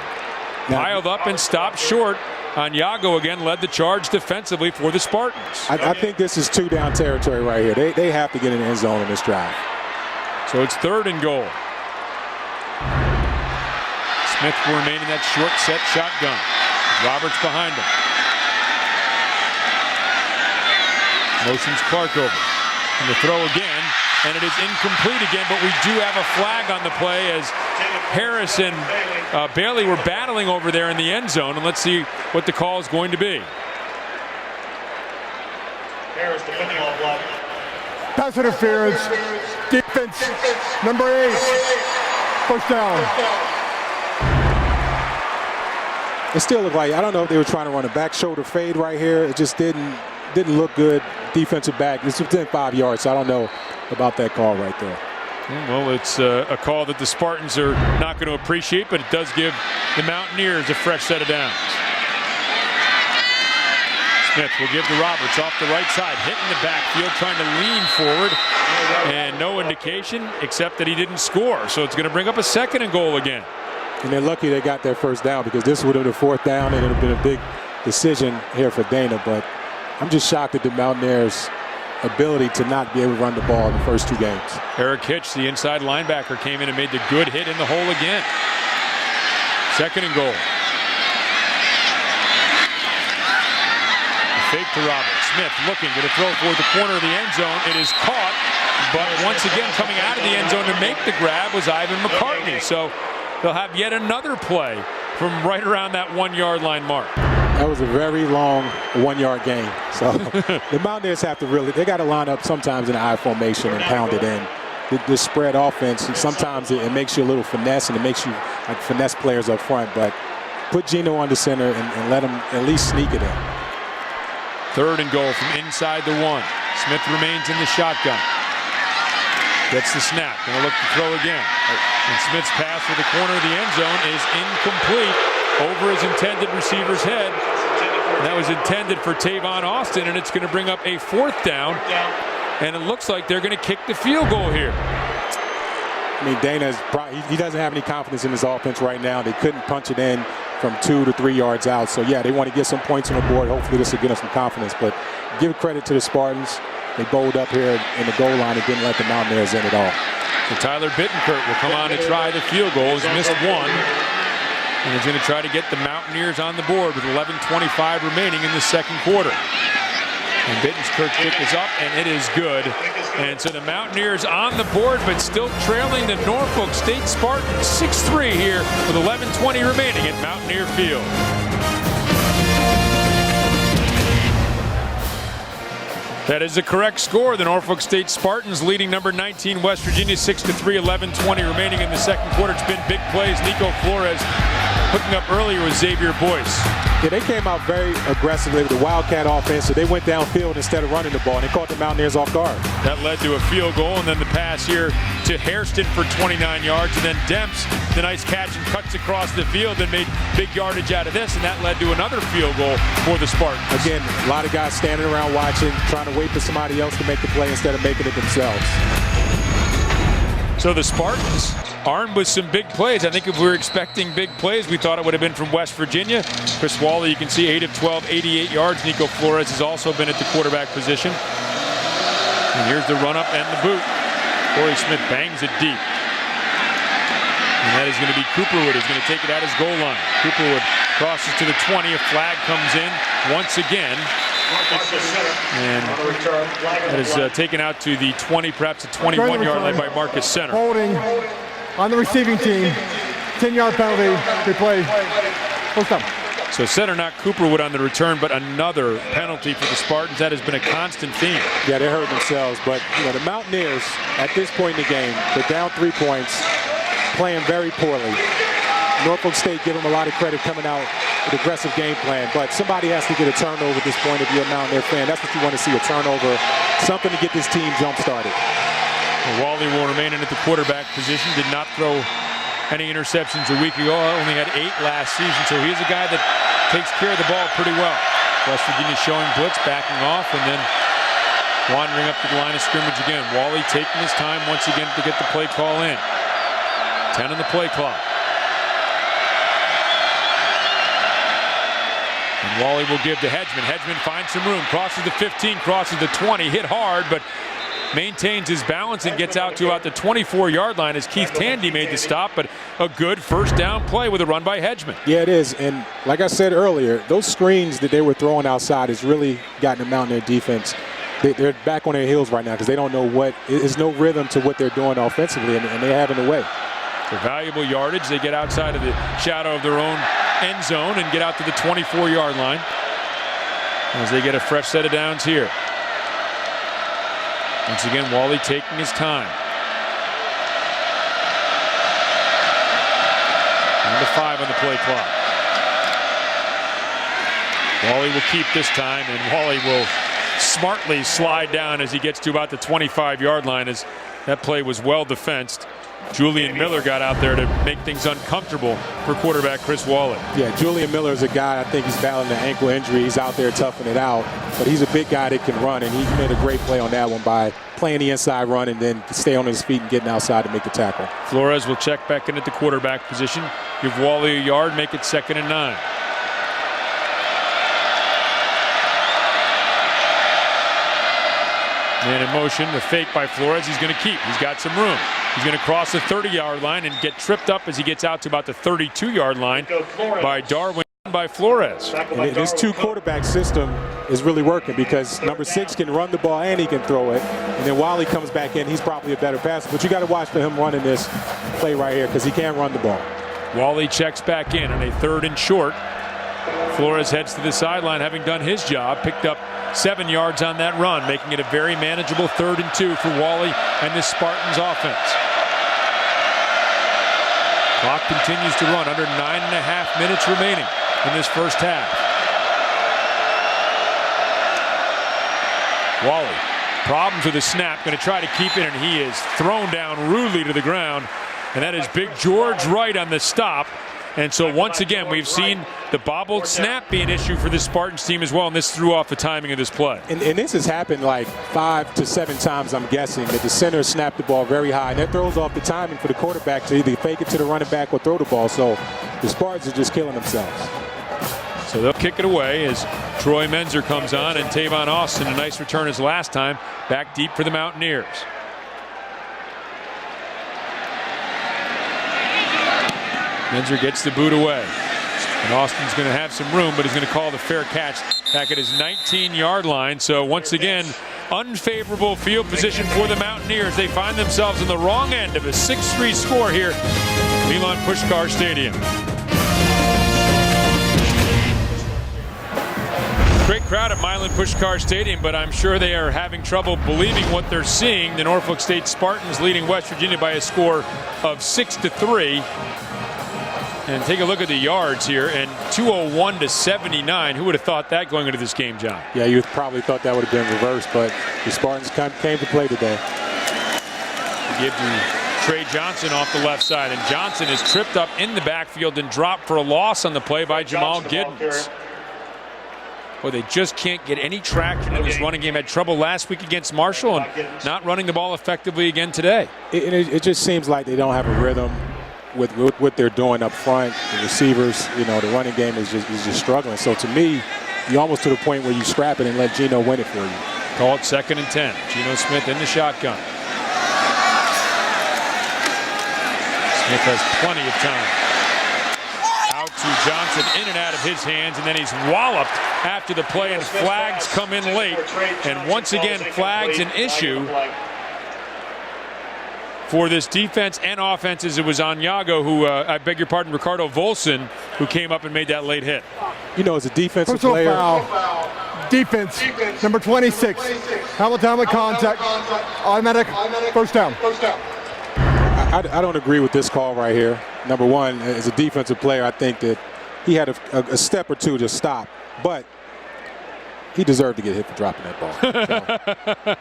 Piled up and stopped short. Onyago again led the charge defensively for the Spartans. I think this is 2-down territory right here. They have to get in the end zone in this drive. So it's 3rd and goal. Smith will remain in that short set shotgun. Roberts behind him. Motions Clark over. And the throw again, and it is incomplete again, but we do have a flag on the play as Harris and Bailey were battling over there in the end zone, and let's see what the call is going to be. Harris defending all block. Pass interference. Defense. Number 8. First down. It still looked like, I don't know if they were trying to run a back shoulder fade right here. It just didn't look good. Defensive back. It's within 5 yards, so I don't know about that call right there. Well, it's a call that the Spartans are not going to appreciate, but it does give the Mountaineers a fresh set of downs. Smith will give to Roberts off the right side, hitting the backfield, trying to lean forward, and no indication except that he didn't score. So it's going to bring up a 2nd and goal again. And they're lucky they got their first down, because this would have been a 4th down and it would have been a big decision here for Dana. But I'm just shocked at the Mountaineers' ability to not be able to run the ball in the first 2 games. Eric Hitch, the inside linebacker, came in and made the good hit in the hole again. 2nd and goal. Fake to Roberts. Smith looking to throw for the corner of the end zone. It is caught, but once again coming out of the end zone to make the grab was Ivan McCartney. So they'll have yet another play from right around that 1-yard line mark. That was a very long 1-yard gain. So the Mountaineers have to they got to line up sometimes in the I formation and pound it in. This spread offense, sometimes it makes you a little finesse, and it makes you like finesse players up front. But put Geno on the center and let him at least sneak it in. 3rd and goal from inside the 1. Smith remains in the shotgun. Gets the snap. Going to look to throw again. And Smith's pass for the corner of the end zone is incomplete over his intended receiver's head. And that was intended for Tavon Austin, and it's going to bring up a 4th down. And it looks like they're going to kick the field goal here. I mean, he doesn't have any confidence in his offense right now. They couldn't punch it in from 2 to 3 yards out. So, yeah, they want to get some points on the board. Hopefully this will get them some confidence. But give credit to the Spartans. They bowled up here in the goal line and didn't let the Mountaineers in at all. So Tyler Bittencourt will come on to try the field goal. He's missed 1. And he's going to try to get the Mountaineers on the board with 11:25 remaining in the second quarter. And Bittencourt's kick is up, and it is good. And so the Mountaineers on the board, but still trailing the Norfolk State Spartans 6-3 here with 11:20 remaining at Mountaineer Field. That is the correct score. The Norfolk State Spartans leading number 19 West Virginia 6-3, 11:20 remaining in the second quarter. It's been big plays. Nico Flores hooking up earlier with Xavier Boyce. Yeah, they came out very aggressively with the Wildcat offense, so they went downfield instead of running the ball, and they caught the Mountaineers off guard. That led to a field goal, and then the pass here to Hairston for 29 yards, and then Demps, the nice catch and cuts across the field and made big yardage out of this, and that led to another field goal for the Spartans. Again, a lot of guys standing around watching, trying to wait for somebody else to make the play instead of making it themselves. So the Spartans armed with some big plays. I think if we were expecting big plays, we thought it would have been from West Virginia. Chris Wally, you can see 8 of 12, 88 yards. Nico Flores has also been at the quarterback position. And here's the run up and the boot. Corey Smith bangs it deep. And that is going to be Cooperwood who's going to take it at his goal line. Cooperwood crosses to the 20. A flag comes in once again. And that is taken out to the 20, perhaps a 21-yard line by Marcus Center. Holding on the receiving team. 10-yard penalty. Replay. First down. So Center not Cooperwood on the return, but another penalty for the Spartans. That has been a constant theme. Yeah, they're hurting themselves. But the Mountaineers, at this point in the game, they're down 3 points, playing very poorly. Norfolk State give them a lot of credit coming out with aggressive game plan, but somebody has to get a turnover at this point if you're a Mountaineer fan. That's what you want to see, a turnover, something to get this team jump-started. Wally will remain in at the quarterback position. Did not throw any interceptions a week ago. Only had 8 last season, so he's a guy that takes care of the ball pretty well. West Virginia showing blitz, backing off, and then wandering up to the line of scrimmage again. Wally taking his time once again to get the play call in. 10 on the play clock. And Wally will give to Hedgeman. Hedgeman finds some room, crosses the 15, crosses the 20, hit hard, but maintains his balance and gets out to about the 24-yard line as Keith Tandy made the stop, but a good first down play with a run by Hedgeman. Yeah, it is. And like I said earlier, those screens that they were throwing outside has really gotten the Mountaineer defense. They're back on their heels right now because they don't know there's no rhythm to what they're doing offensively, and they're having a way. For valuable yardage, they get outside of the shadow of their own end zone and get out to the 24-yard line as they get a fresh set of downs here. Once again, Wally taking his time. Down to 5 on the play clock. Wally will keep this time, and Wally will smartly slide down as he gets to about the 25-yard line, as that play was well defensed. Julian Miller got out there to make things uncomfortable for quarterback Chris Wally. Yeah, Julian Miller is a guy, I think he's battling an ankle injury. He's out there toughing it out, but he's a big guy that can run, and he made a great play on that one by playing the inside run and then stay on his feet and getting outside to make the tackle. Flores will check back in at the quarterback position, give Wally a yard, make it 2nd and 9. Man in motion, the fake by Flores, he's going to keep. He's got some room. He's going to cross the 30-yard line and get tripped up as he gets out to about the 32-yard line by Darwin, by Flores. And this 2-quarterback system is really working because number 6 can run the ball and he can throw it. And then while he comes back in, he's probably a better passer. But you got to watch for him running this play right here because he can run the ball. Wally checks back in on a 3rd and short. Flores heads to the sideline, having done his job, picked up 7 yards on that run, making it a very manageable 3rd and 2 for Wally and the Spartans offense. Clock continues to run, under 9.5 minutes remaining in this first half. Wally, problems with the snap, going to try to keep it, and he is thrown down rudely to the ground, and that is Big George Wright on the stop. And so once again, we've seen the bobbled snap be an issue for the Spartans team as well, and this threw off the timing of this play. And this has happened like 5 to 7 times, I'm guessing, that the center snapped the ball very high, and that throws off the timing for the quarterback to either fake it to the running back or throw the ball. So the Spartans are just killing themselves. So they'll kick it away as Troy Menzer comes on, and Tavon Austin, a nice return as last time, back deep for the Mountaineers. Menzer gets the boot away. And Austin's going to have some room, but he's going to call the fair catch back at his 19-yard line. So once again, unfavorable field position for the Mountaineers. They find themselves in the wrong end of a 6-3 score here at Milan Puskar Stadium. Great crowd at Milan Puskar Stadium, but I'm sure they are having trouble believing what they're seeing. The Norfolk State Spartans leading West Virginia by a score of 6-3. And take a look at the yards here, and 201 to 79. Who would have thought that going into this game, John? Yeah, you probably thought that would have been reversed, but the Spartans came to play today. Give to Trey Johnson off the left side, and Johnson is tripped up in the backfield and dropped for a loss on the play by Jamal Giddens. Well, they just can't get any traction in this running game. Had trouble last week against Marshall and not running the ball effectively again today. It just seems like they don't have a rhythm with what they're doing up front. The receivers, the running game is just struggling. So to me, you're almost to the point where you scrap it and let Geno win it for you. Call it 2nd and 10. Geno Smith in the shotgun. Smith has plenty of time. Out to Johnson, in and out of his hands, and then he's walloped after the play, and flags come in late. And once again, flags an issue for this defense and offense, as it was Onyago who, I beg your pardon, Ricardo Volson, who came up and made that late hit. As a defensive Personal player. Foul. Defense, number 26. Hamilton with contact. Automatic first down. I don't agree with this call right here. Number one, as a defensive player, I think that he had a step or two to stop, but he deserved to get hit for dropping that ball.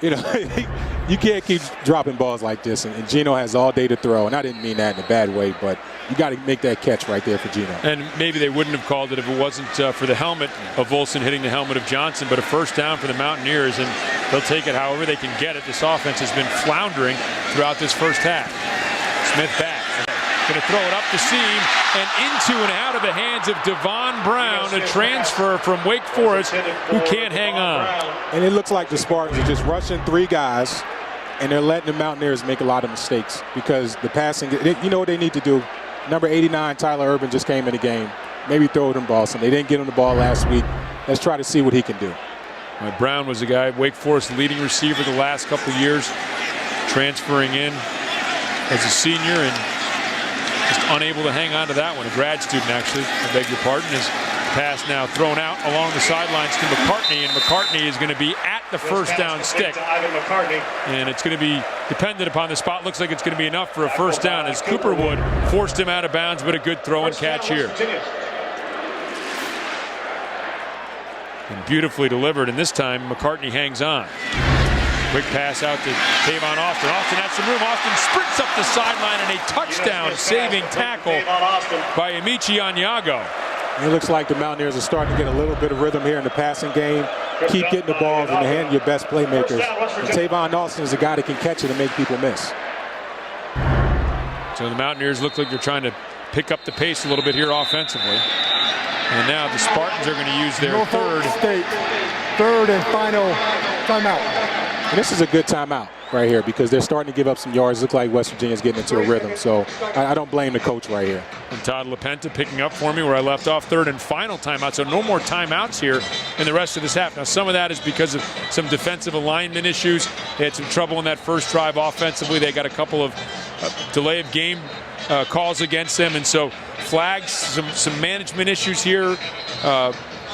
So, you can't keep dropping balls like this, and Geno has all day to throw, and I didn't mean that in a bad way, but you got to make that catch right there for Geno. And maybe they wouldn't have called it if it wasn't for the helmet of Volson hitting the helmet of Johnson, but a first down for the Mountaineers, and they'll take it however they can get it. This offense has been floundering throughout this first half. Smith back. Going to throw it up the seam and into and out of the hands of Devon Brown, a transfer from Wake Forest, who can't hang on. And it looks like the Spartans are just rushing 3 guys, and they're letting the Mountaineers make a lot of mistakes because the passing, you know what they need to do? Number 89, Tyler Urban, just came in the game. Maybe throw it in Boston. They didn't get him the ball last week. Let's try to see what he can do. Brown was a guy, Wake Forest leading receiver the last couple of years, transferring in as a senior and just unable to hang on to that one. A grad student, actually, I beg your pardon. His pass now thrown out along the sidelines to McCartney, and McCartney is going to be at the first down stick. And it's going to be dependent upon the spot. Looks like it's going to be enough for a first down as Cooperwood forced him out of bounds, but a good throw and catch here. And beautifully delivered, and this time McCartney hangs on. Quick pass out to Tavon Austin. Austin has some room. Austin sprints up the sideline, and a touchdown-saving tackle by Amici Onyago. It looks like the Mountaineers are starting to get a little bit of rhythm here in the passing game. Keep getting the balls in the hand of your best playmakers. And Tavon Austin is a guy that can catch it and make people miss. So the Mountaineers look like they're trying to pick up the pace a little bit here offensively. And now the Spartans are going to use their Norfolk State, third and final timeout. And this is a good timeout right here because they're starting to give up some yards. Look like West Virginia's getting into a rhythm. So I don't blame the coach right here. And Todd LaPenta picking up for me where I left off, third and final timeout. So no more timeouts here in the rest of this half. Now some of that is because of some defensive alignment issues. They had some trouble in that first drive offensively. They got a couple of delay of game calls against them. And so flags, some management issues here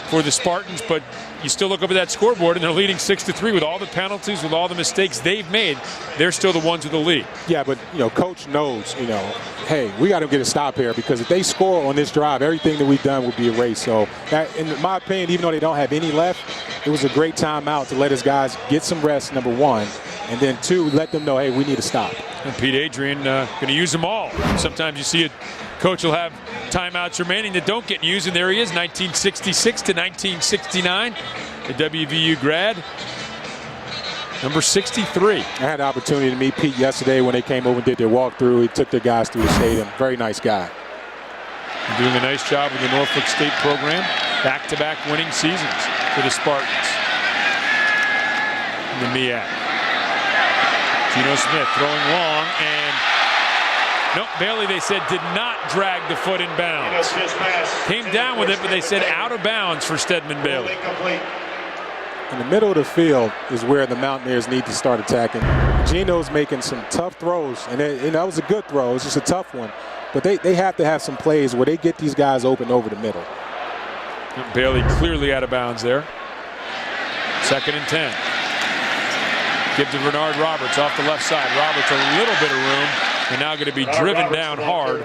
for the Spartans, but you still look up at that scoreboard and they're leading 6-3 with all the penalties, with all the mistakes they've made. They're still the ones with the lead. Yeah, but coach knows, hey, we got to get a stop here because if they score on this drive, everything that we've done will be erased. So that, in my opinion, even though they don't have any left, it was a great timeout to let his guys get some rest, number one, and then two, let them know, hey, we need to stop. And Pete Adrian going to use them all. Sometimes you see a coach will have timeouts remaining that don't get used, and there he is, 1966 to 1969, the WVU grad, number 63. I had the opportunity to meet Pete yesterday when they came over and did their walkthrough. He took their guys through the stadium. Very nice guy. Doing a nice job with the Norfolk State program. Back-to-back winning seasons for the Spartans. And the MEAC. Geno Smith throwing long, and nope, Bailey, they said, did not drag the foot in bounds. Came down with it, but they said out of bounds for Stedman Bailey. In the middle of the field is where the Mountaineers need to start attacking. Geno's making some tough throws, and that was a good throw. It's just a tough one. But they have to have some plays where they get these guys open over the middle. Bailey clearly out of bounds there. 2nd and 10. Give to Bernard Roberts off the left side. Roberts a little bit of room, and now going to be driven down hard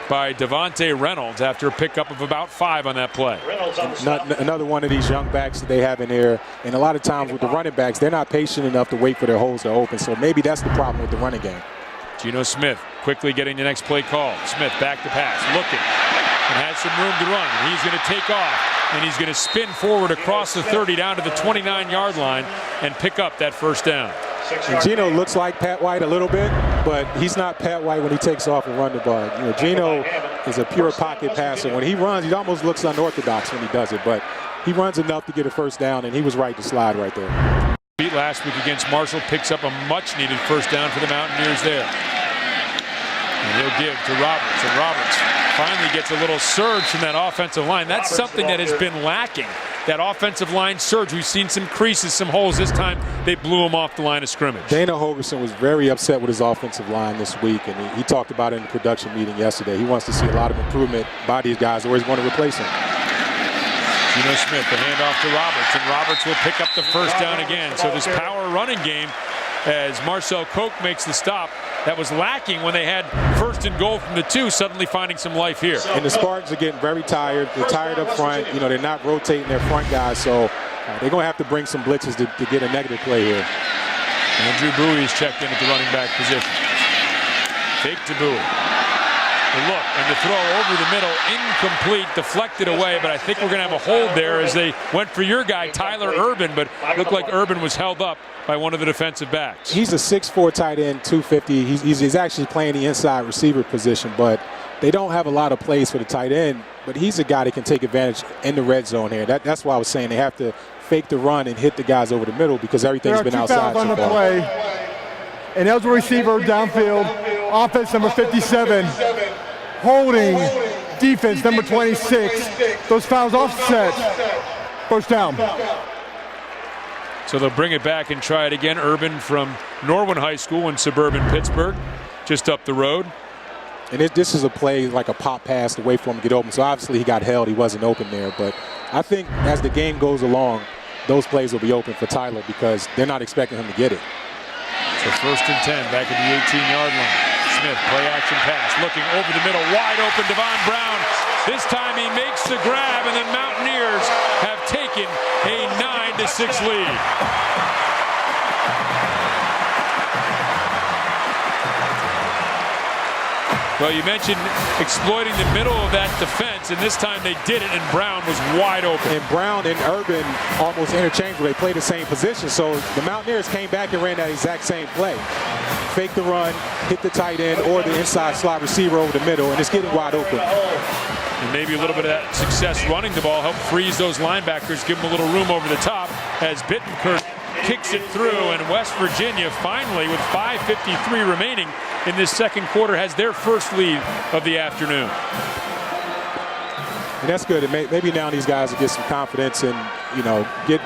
by Devontae Reynolds after a pickup of about 5 on that play. Another one of these young backs that they have in here. And a lot of times with the running backs, they're not patient enough to wait for their holes to open. So maybe that's the problem with the running game. Geno Smith quickly getting the next play called. Smith back to pass, looking, and has some room to run. He's going to take off, and he's going to spin forward across the 30 down to the 29-yard line and pick up that first down. And Geno looks like Pat White a little bit, but he's not Pat White when he takes off and run the ball. You know, Geno is a pure pocket passer. When he runs, he almost looks unorthodox when he does it, but he runs enough to get a first down, and he was right to slide right there. Beat last week against Marshall, picks up a much-needed first down for the Mountaineers there. And he'll give to Roberts, and Roberts finally gets a little surge from that offensive line. That's something that has been lacking, that offensive line surge. We've seen some creases, some holes. This time they blew him off the line of scrimmage. Dana Holgorsen was very upset with his offensive line this week, and he talked about it in the production meeting yesterday. He wants to see a lot of improvement by these guys, or he's going to replace him. Geno Smith, the handoff to Roberts, and Roberts will pick up the first down again. So this power running game, as Marcel Koch makes the stop, that was lacking when they had first and goal from the 2, suddenly finding some life here. And the Spartans are getting very tired. They're tired up front. You know, they're not rotating their front guys, so they're going to have to bring some blitzes to get a negative play here. Andrew Bowie is checked in at the running back position. Fake to Bowie. The look and the throw over the middle, incomplete, deflected away, but I think we're going to have a hold there as they went for your guy, Tyler Urban, but looked like Urban was held up by one of the defensive backs. He's a 6'4" tight end, 250. He's actually playing the inside receiver position, but they don't have a lot of plays for the tight end, but he's a guy that can take advantage in the red zone here. That's why I was saying they have to fake the run and hit the guys over the middle because everything's been outside so far. On the play, and eligible receiver downfield, offense number 57. Holding defense number 26. Those fouls offset. First down. So they'll bring it back and try it again. Urban from Norwin High School in suburban Pittsburgh, just up the road. And this is a play like a pop pass, away for him to get open. So obviously he got held. He wasn't open there. But I think as the game goes along, those plays will be open for Tyler because they're not expecting him to get it. So first and 10 back at the 18-yard line. Smith, play action pass, looking over the middle, wide open, Devon Brown. This time he makes the grab, and the Mountaineers have taken a 9-6 lead. Well, you mentioned exploiting the middle of that defense, and this time they did it, and Brown was wide open. And Brown and Urban almost interchangeable. They play the same position, so the Mountaineers came back and ran that exact same play. Fake the run, hit the tight end or the inside slot receiver over the middle, and it's getting wide open. And maybe a little bit of that success running the ball helped freeze those linebackers, give them a little room over the top as Bittencourt kicks it through, and West Virginia finally, with 5:53 remaining in this second quarter, has their first lead of the afternoon. And that's good. And maybe now these guys will get some confidence and, you know, get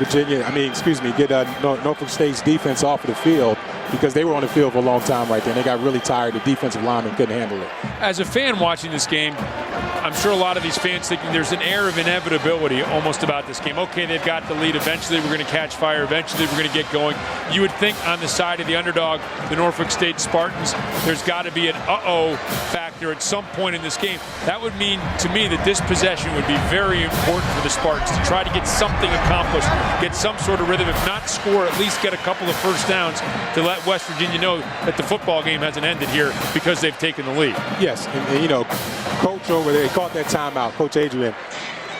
Norfolk State's defense off of the field because they were on the field for a long time right there. And they got really tired. The defensive linemen couldn't handle it. As a fan watching this game, I'm sure a lot of these fans thinking there's an air of inevitability almost about this game. Okay, they've got the lead. Eventually, we're going to catch fire. Eventually, we're going to get going. You would think on the side of the underdog, the Norfolk State Spartans, there's got to be an uh-oh factor at some point in this game. That would mean to me that this possession would be very important for the Spartans to try to get something accomplished, get some sort of rhythm. If not score, at least get a couple of first downs to let West Virginia know that the football game hasn't ended here because they've taken the lead. Yes, and you know, Coach over there, he caught that timeout, Coach Adrian.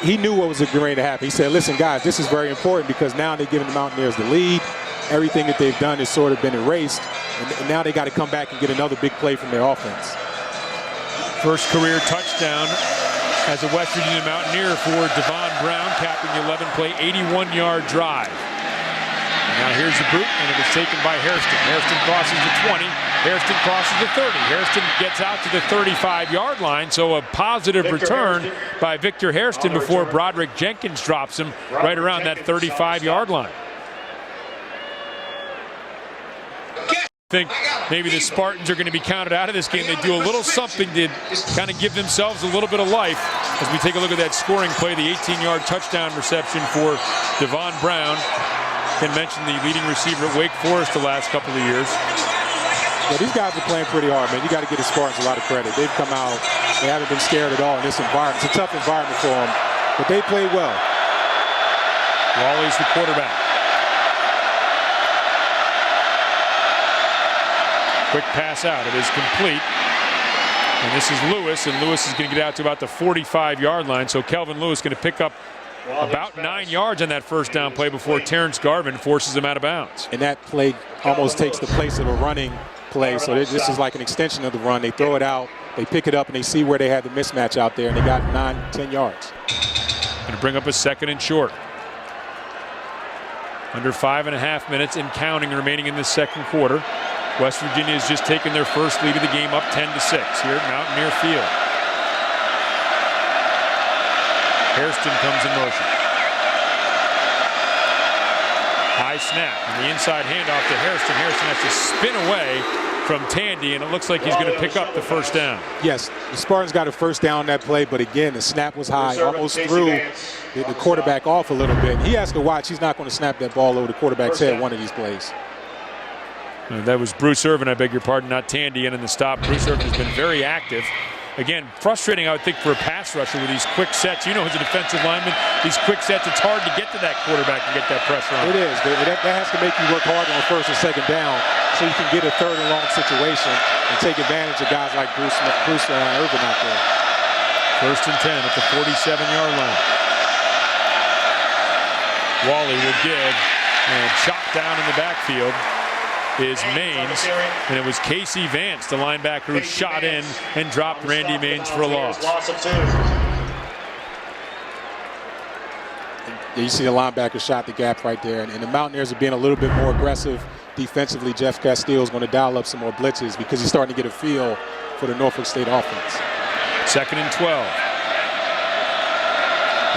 He knew what was going to happen. He said, listen, guys, this is very important because now they're giving the Mountaineers the lead. Everything that they've done has sort of been erased, and now they got to come back and get another big play from their offense. First career touchdown as a West Virginia Mountaineer for Devon Brown, capping the 11-play, 81-yard drive. Now here's the boot, and it is taken by Hairston. Hairston crosses the 20. Hairston crosses the 30. Hairston gets out to the 35-yard line, so a positive return by Victor Hairston before Broderick Jenkins drops him right around that 35-yard line. I think maybe the Spartans are going to be counted out of this game. They do a little something to kind of give themselves a little bit of life as we take a look at that scoring play, the 18-yard touchdown reception for Devon Brown. Ken mentioned the leading receiver at Wake Forest the last couple of years. Yeah, these guys are playing pretty hard, man. You got to give the Spartans a lot of credit. They've come out. They haven't been scared at all in this environment. It's a tough environment for them, but they played well. Wally's the quarterback. Quick pass out. It is complete. And this is Lewis, and Lewis is going to get out to about the 45-yard line. So Kelvin Lewis going to pick up about 9 yards on that first down play before Terrence Garvin forces him out of bounds. And that play almost takes the place of a running play. So this is like an extension of the run. They throw it out, they pick it up, and they see where they had the mismatch out there, and they got 9-10 yards. Going to bring up a 2nd and short. Under 5.5 minutes and counting remaining in this second quarter. West Virginia has just taken their first lead of the game up 10-6 here at Mountaineer Field. Hairston comes in motion. High snap and the inside handoff to Hairston. Hairston has to spin away from Tandy, and it looks like he's going to pick up the first down. Yes, the Spartans got a first down on that play, but again, the snap was high, almost threw the quarterback off a little bit. He has to watch. He's not going to snap that ball over the quarterback's head one of these plays. That was Bruce Irvin, I beg your pardon, not Tandy, in the stop. Bruce Irvin has been very active. Again, frustrating, I would think, for a pass rusher with these quick sets. You know, as a defensive lineman, these quick sets, it's hard to get to that quarterback and get that pressure on. It is. That has to make you work hard on first and second down so you can get a 3rd and long situation and take advantage of guys like Bruce Irvin out there. 1st and 10 at the 47-yard line. Wally will give, and chopped down in the backfield is Maines, and it was Casey Vance, the linebacker, who shot in and dropped Randy Maines for a loss. You see the linebacker shot the gap right there, and the Mountaineers are being a little bit more aggressive defensively. Jeff Castillo is going to dial up some more blitzes because he's starting to get a feel for the Norfolk State offense. 2nd and 12.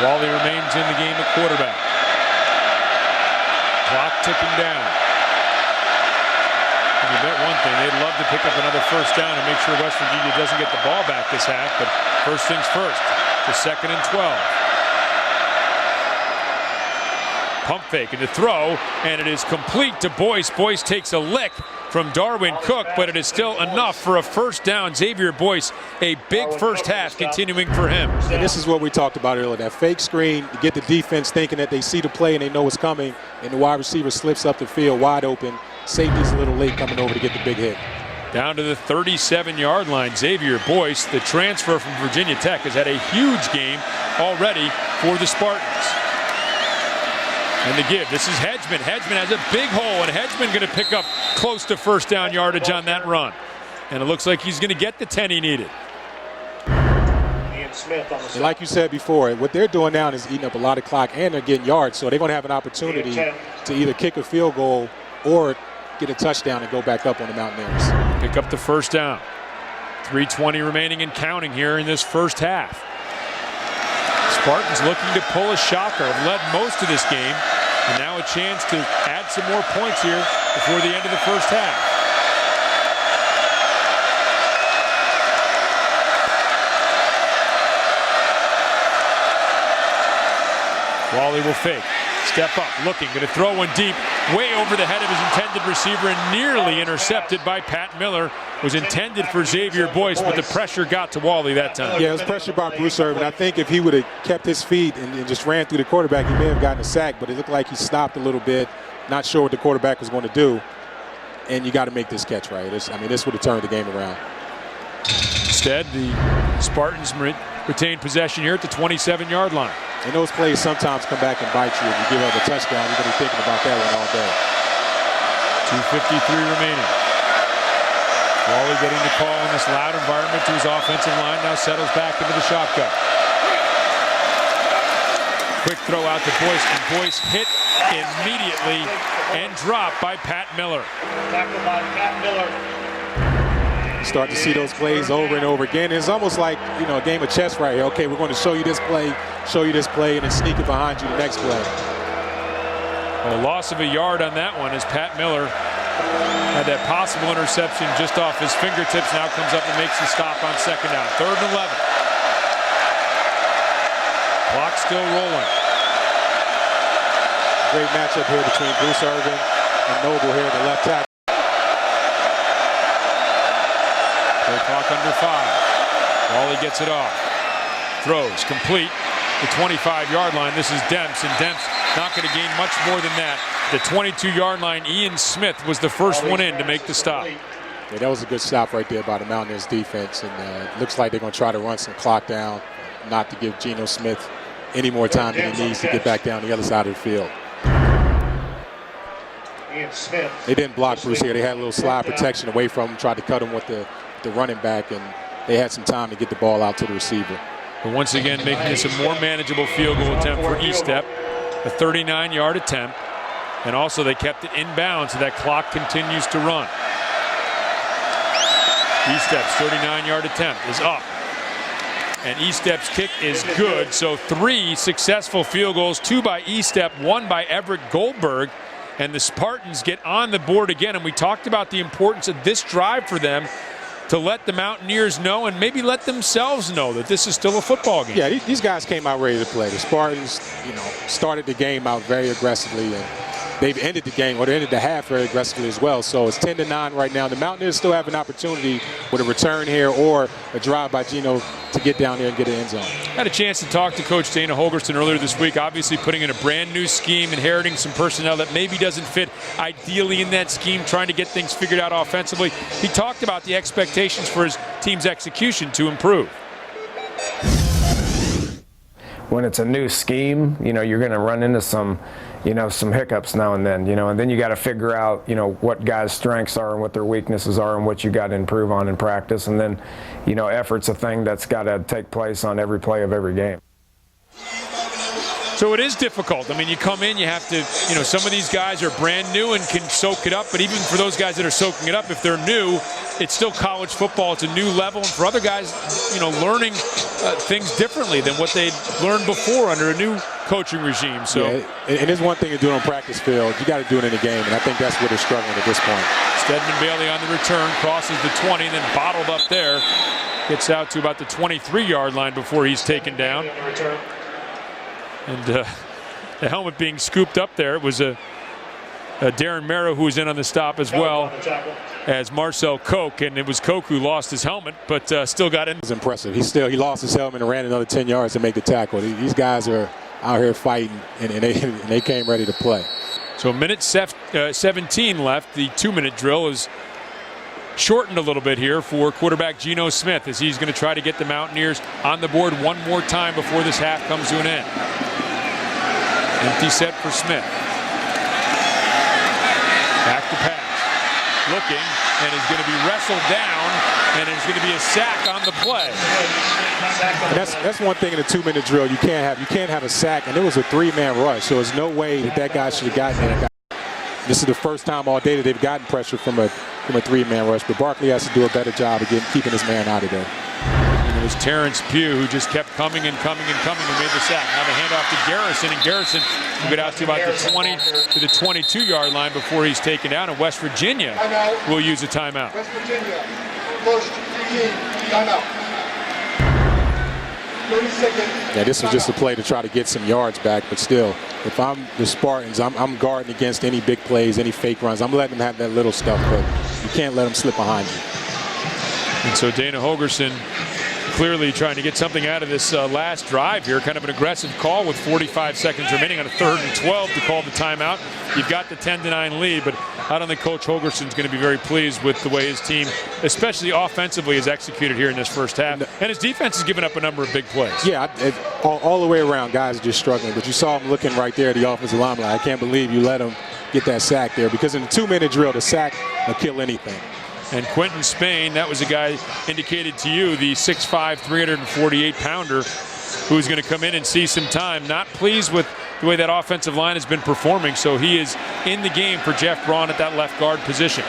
Wally remains in the game at quarterback. Clock ticking down. You bet one thing, they'd love to pick up another first down and make sure West Virginia doesn't get the ball back this half, but first things first, to 2nd and 12. Pump fake and to throw, and it is complete to Boyce. Boyce takes a lick from Darwin Cook, but it is still enough for a first down. Xavier Boyce, a big first half continuing for him. And this is what we talked about earlier, that fake screen to get the defense thinking that they see the play and they know what's coming, and the wide receiver slips up the field wide open. Safety's a little late coming over to get the big hit. Down to the 37-yard line, Xavier Boyce, the transfer from Virginia Tech, has had a huge game already for the Spartans. And the give, this is Hedgeman. Hedgeman has a big hole, and Hedgeman going to pick up close to first down yardage on that run. And it looks like he's going to get the 10 he needed. And like you said before, what they're doing now is eating up a lot of clock, and they're getting yards, so they're going to have an opportunity to either kick a field goal or get a touchdown and go back up on the Mountaineers. Pick up the first down. 3:20 remaining and counting here in this first half. Spartans looking to pull a shocker. Have led most of this game, and now a chance to add some more points here before the end of the first half. Wally will fake. Step up, looking, going to throw one deep, way over the head of his intended receiver and nearly intercepted by Pat Miller. Was intended for Xavier Boyce, but the pressure got to Wally that time. Yeah, it was pressure by Bruce Irvin. I think if he would have kept his feet and just ran through the quarterback, he may have gotten a sack, but it looked like he stopped a little bit, not sure what the quarterback was going to do. And you got to make this catch right. This would have turned the game around. Instead, the Spartans retain possession here at the 27-yard line. And those plays sometimes come back and bite you. If you give up a touchdown, you're going to be thinking about that one all day. 2:53 remaining. Wally getting the call in this loud environment to his offensive line. Now settles back into the shotgun. Quick throw out to Boyce, and Boyce hit immediately and dropped by Pat Miller. Tackled by Pat Miller. You start to see those plays over and over again. It's almost like, you know, a game of chess right here. Okay, we're going to show you this play, and then sneak it behind you the next play. A loss of a yard on that one as Pat Miller had that possible interception just off his fingertips. Now comes up and makes the stop on second down. 3rd and 11. Clock still rolling. Great matchup here between Bruce Irvin and Noble here at the left tackle. Play clock under 5. Wally gets it off. Throws complete. The 25-yard line. This is Demps, and Demps not going to gain much more than that. The 22-yard line, Ian Smith was the first one in to make the stop. Yeah, that was a good stop right there by the Mountaineers defense, and it looks like they're going to try to run some clock down, not to give Geno Smith any more time than he needs to get back down the other side of the field. They didn't block Bruce here. They had a little slide protection away from him, tried to cut him with the running back, and they had some time to get the ball out to the receiver. But once again, making this a more manageable field goal attempt for Estep, a 39-yard attempt, and also they kept it inbounds, so that clock continues to run. Estep's 39-yard attempt is up, and Estep's kick is good. So 3 successful field goals, 2 by Estep, 1 by Everett Goldberg, and the Spartans get on the board again. And we talked about the importance of this drive for them, to let the Mountaineers know and maybe let themselves know that this is still a football game. Yeah, these guys came out ready to play. The Spartans, started the game out very aggressively, and they've ended the game, or they ended the half very aggressively as well. So it's 10-9 right now. The Mountaineers still have an opportunity with a return here or a drive by Geno to get down there and get an end zone. Had a chance to talk to Coach Dana Holgorsen earlier this week, obviously putting in a brand new scheme, inheriting some personnel that maybe doesn't fit ideally in that scheme, trying to get things figured out offensively. He talked about the expectations for his team's execution to improve. When it's a new scheme, you're going to run into some hiccups now and then, and then you got to figure out, what guys' strengths are and what their weaknesses are and what you got to improve on in practice. And then, effort's a thing that's got to take place on every play of every game. So it is difficult. I mean, you come in, you have to, some of these guys are brand new and can soak it up. But even for those guys that are soaking it up, if they're new, it's still college football. It's a new level. And for other guys, learning things differently than what they'd learned before under a new coaching regime. So, yeah, and there's one thing to do on practice field. You got to do it in the game, and I think that's where they're struggling at this point. Stedman Bailey on the return, crosses the 20, and then bottled up there. Gets out to about the 23-yard line before he's taken down. And the helmet being scooped up there. It was a Darren Merrow who was in on the stop as well as Marcel Koch, and it was Koch who lost his helmet, but still got in. It was impressive. He lost his helmet and ran another 10 yards to make the tackle. These guys are out here fighting, and they came ready to play. So a minute 17 left. The 2-minute drill is shortened a little bit here for quarterback Geno Smith, as he's going to try to get the Mountaineers on the board one more time before this half comes to an end. Empty set for Smith. Back to pass. Looking, and is going to be wrestled down, and there's going to be a sack on the play. And that's one thing in a 2-minute drill you can't have a sack, and it was a 3-man rush, so there's no way that guy should have gotten there. This is the first time all day that they've gotten pressure from a 3-man rush, but Barkley has to do a better job of keeping his man out of there. And it was Terrence Pugh who just kept coming and coming and coming and made the sack. Now the handoff to Garrison, and Garrison will get out to about the 20 to the 22-yard line before he's taken down, and West Virginia will use a timeout. West Virginia, first team, timeout. 30 seconds. Yeah, this was just a play to try to get some yards back, but still, if I'm the Spartans, I'm guarding against any big plays, any fake runs. I'm letting them have that little stuff, but you can't let them slip behind you. And so Dana Holgorsen clearly trying to get something out of this last drive here. Kind of an aggressive call with 45 seconds remaining on a 3rd and 12 to call the timeout. You've got the 10-9 lead, but I don't think Coach Holgorsen's going to be very pleased with the way his team, especially offensively, is executed here in this first half. And his defense has given up a number of big plays. Yeah, all the way around, guys are just struggling. But you saw him looking right there at the offensive line. I can't believe you let him get that sack there, because in a 2-minute drill, the sack will kill anything. And Quentin Spain, that was a guy indicated to you, the 6'5", 348-pounder, who's going to come in and see some time. Not pleased with the way that offensive line has been performing, so he is in the game for Jeff Braun at that left guard position.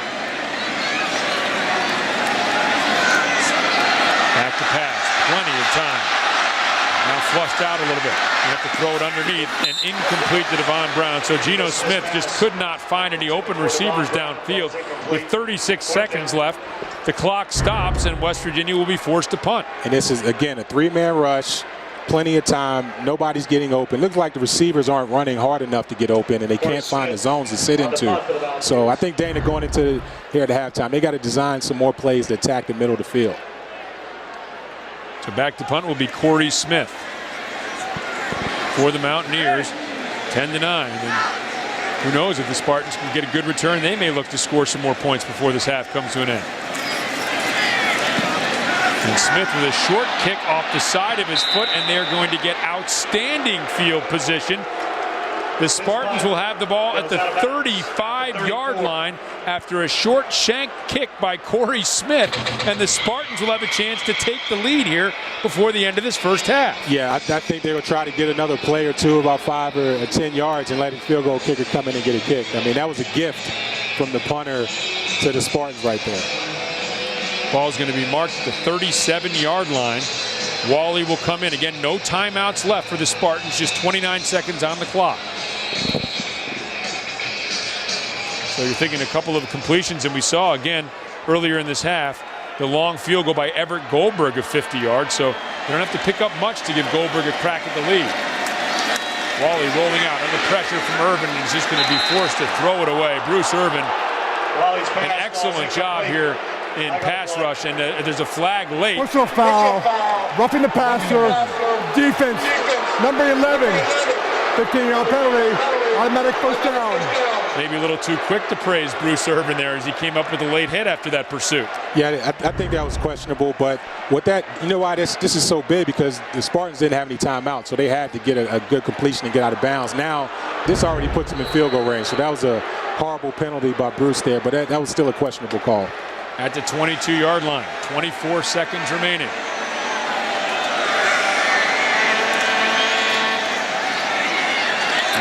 Back to pass, plenty of time. Now flushed out a little bit. You have to throw it underneath, and incomplete to Devon Brown. So Geno Smith just could not find any open receivers downfield. With 36 seconds left, the clock stops, and West Virginia will be forced to punt. And this is, again, a 3-man rush. plenty of time. Nobody's getting open. Looks like the receivers aren't running hard enough to get open, and they can't find the zones to sit into. So I think Dana going into here at halftime, they got to design some more plays to attack the middle of the field. So back to punt will be Corey Smith for the Mountaineers, 10-9. And who knows if the Spartans can get a good return, they may look to score some more points before this half comes to an end. And Smith with a short kick off the side of his foot, and they're going to get outstanding field position. The Spartans will have the ball at the 35-yard line after a short shank kick by Corey Smith, and the Spartans will have a chance to take the lead here before the end of this first half. Yeah, I think they will try to get another play or two, about 5 or 10 yards, and let the field goal kicker come in and get a kick. I mean, that was a gift from the punter to the Spartans right there. Ball's going to be marked at the 37-yard line. Wally will come in. Again, no timeouts left for the Spartans, just 29 seconds on the clock. So you're thinking a couple of completions, and we saw again earlier in this half the long field goal by Everett Goldberg of 50 yards. So they don't have to pick up much to give Goldberg a crack at the lead. Wally rolling out under pressure from Irvin, and he's just going to be forced to throw it away. Bruce Irvin, an excellent job here in pass rush, and there's a flag late. Personal foul, roughing the passer, defense, number 11, 15-yard penalty, automatic first down. Maybe a little too quick to praise Bruce Irvin there as he came up with a late hit after that pursuit. Yeah, I think that was questionable, but with that, you know why this is so big? Because the Spartans didn't have any timeout, so they had to get a good completion and get out of bounds. Now, this already puts them in field goal range, so that was a horrible penalty by Bruce there, but that was still a questionable call. At the 22-yard line, 24 seconds remaining.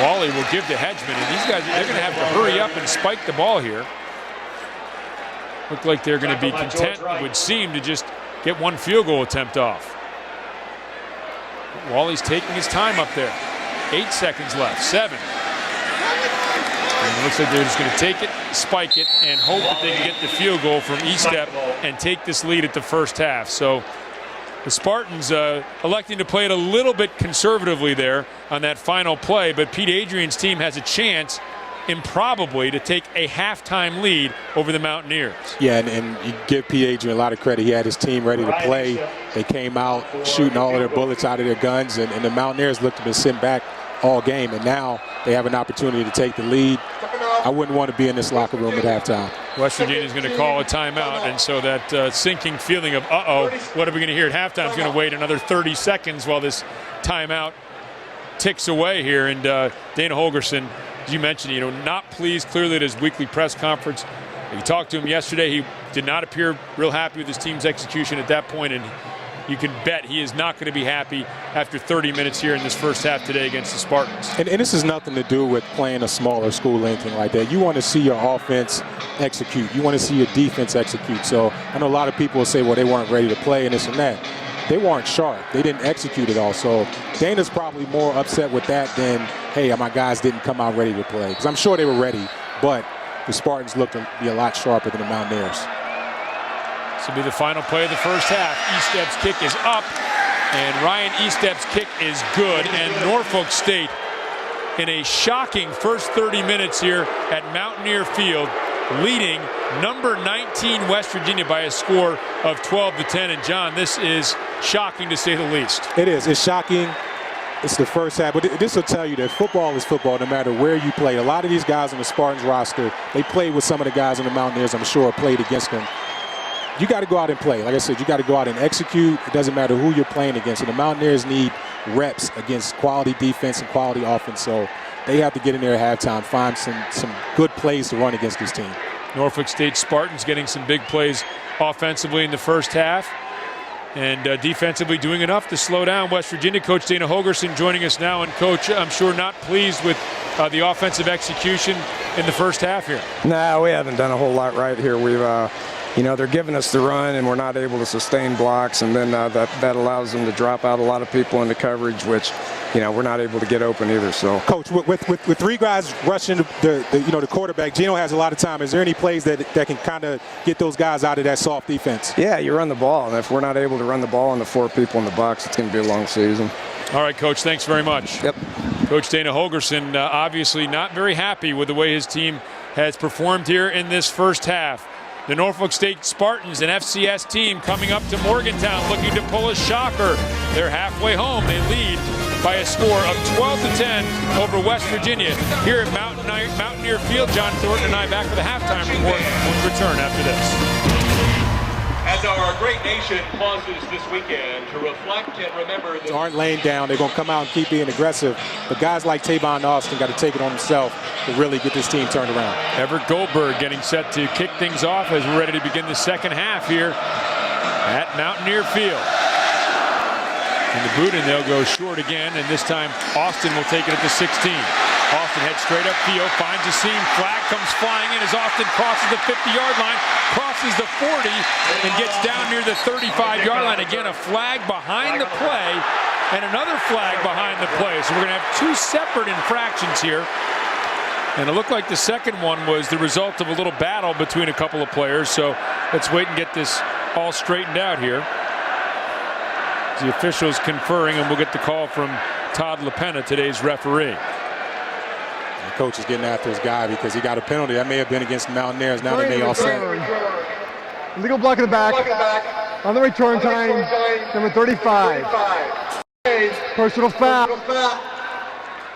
Wally will give to Hedgeman, and these guys, they're going to have to hurry up and spike the ball here. Look like they're going to be content, it would seem, to just get one field goal attempt off. Wally's taking his time up there. 8 seconds left, 7. And it looks like they're just going to take it, spike it, and hope that they can get the field goal from E-step and take this lead at the first half. So the Spartans electing to play it a little bit conservatively there on that final play, but Pete Adrian's team has a chance, improbably, to take a halftime lead over the Mountaineers. Yeah, and you give Pete Adrian a lot of credit. He had his team ready to play. They came out shooting all of their bullets out of their guns, and the Mountaineers looked to be sitting back all game, and now they have an opportunity to take the lead. I wouldn't want to be in this locker room at halftime. West Virginia's going to call a timeout, and so that sinking feeling of, uh-oh, what are we going to hear at halftime is going to wait another 30 seconds while this timeout ticks away here. And Dana Holgorsen, as you mentioned, not pleased clearly at his weekly press conference. You talked to him yesterday. He did not appear real happy with his team's execution at that point, and you can bet he is not going to be happy after 30 minutes here in this first half today against the Spartans. And this has nothing to do with playing a smaller school or anything like that. You want to see your offense execute. You want to see your defense execute. So I know a lot of people will say, well, they weren't ready to play and this and that. They weren't sharp. They didn't execute it all. So Dana's probably more upset with that than, hey, my guys didn't come out ready to play. Because I'm sure they were ready, but the Spartans looked to be a lot sharper than the Mountaineers. This will be the final play of the first half. E-step's kick is up, and Ryan E-step's kick is good. And Norfolk State, in a shocking first 30 minutes here at Mountaineer Field, leading number 19 West Virginia by a score of 12-10. And John, this is shocking to say the least. It is. It's shocking. It's the first half, but this will tell you that football is football no matter where you play. A lot of these guys on the Spartans roster, they played with some of the guys on the Mountaineers, I'm sure, played against them. You got to go out and play. Like I said, you got to go out and execute. It doesn't matter who you're playing against. And the Mountaineers need reps against quality defense and quality offense. So they have to get in there at halftime, find some good plays to run against this team. Norfolk State Spartans getting some big plays offensively in the first half, and defensively doing enough to slow down West Virginia. Coach Dana Holgorsen joining us now. And Coach, I'm sure not pleased with the offensive execution in the first half here. No, we haven't done a whole lot right here. We've they're giving us the run, and we're not able to sustain blocks, and then that allows them to drop out a lot of people into coverage, which we're not able to get open either. So, Coach, with 3 guys rushing the quarterback, Gino has a lot of time. Is there any plays that can kind of get those guys out of that soft defense? yeah, you run the ball, and if we're not able to run the ball on the 4 people in the box, it's going to be a long season. All right, Coach, thanks very much. Yep. Coach Dana Holgerson obviously not very happy with the way his team has performed here in this first half. The Norfolk State Spartans, an FCS team, coming up to Morgantown looking to pull a shocker. They're halfway home. They lead by a score of 12-10 over West Virginia. Here at Mountaineer Field, John Thornton and I back for the halftime report. We'll return after this. As our great nation pauses this weekend to reflect and remember the Aren't laying down. They're going to come out and keep being aggressive. But guys like Tavon Austin got to take it on himself to really get this team turned around. Everett Goldberg getting set to kick things off as we're ready to begin the second half here at Mountaineer Field. In the boot, and they'll go short again, and this time Austin will take it at the 16. Austin heads straight up field, finds a seam, flag comes flying in as Austin crosses the 50-yard line, crosses the 40, and gets down near the 35-yard line. Again, a flag behind the play, and another flag behind the play. So we're going to have 2 separate infractions here. And it looked like the second one was the result of a little battle between a couple of players. So let's wait and get this all straightened out here. The officials conferring, and we'll get the call from Todd LaPenna, today's referee. The coach is getting after his guy because he got a penalty. That may have been against the Mountaineers. Now they may all set. Legal block in the back. On the return time, number 35. Personal foul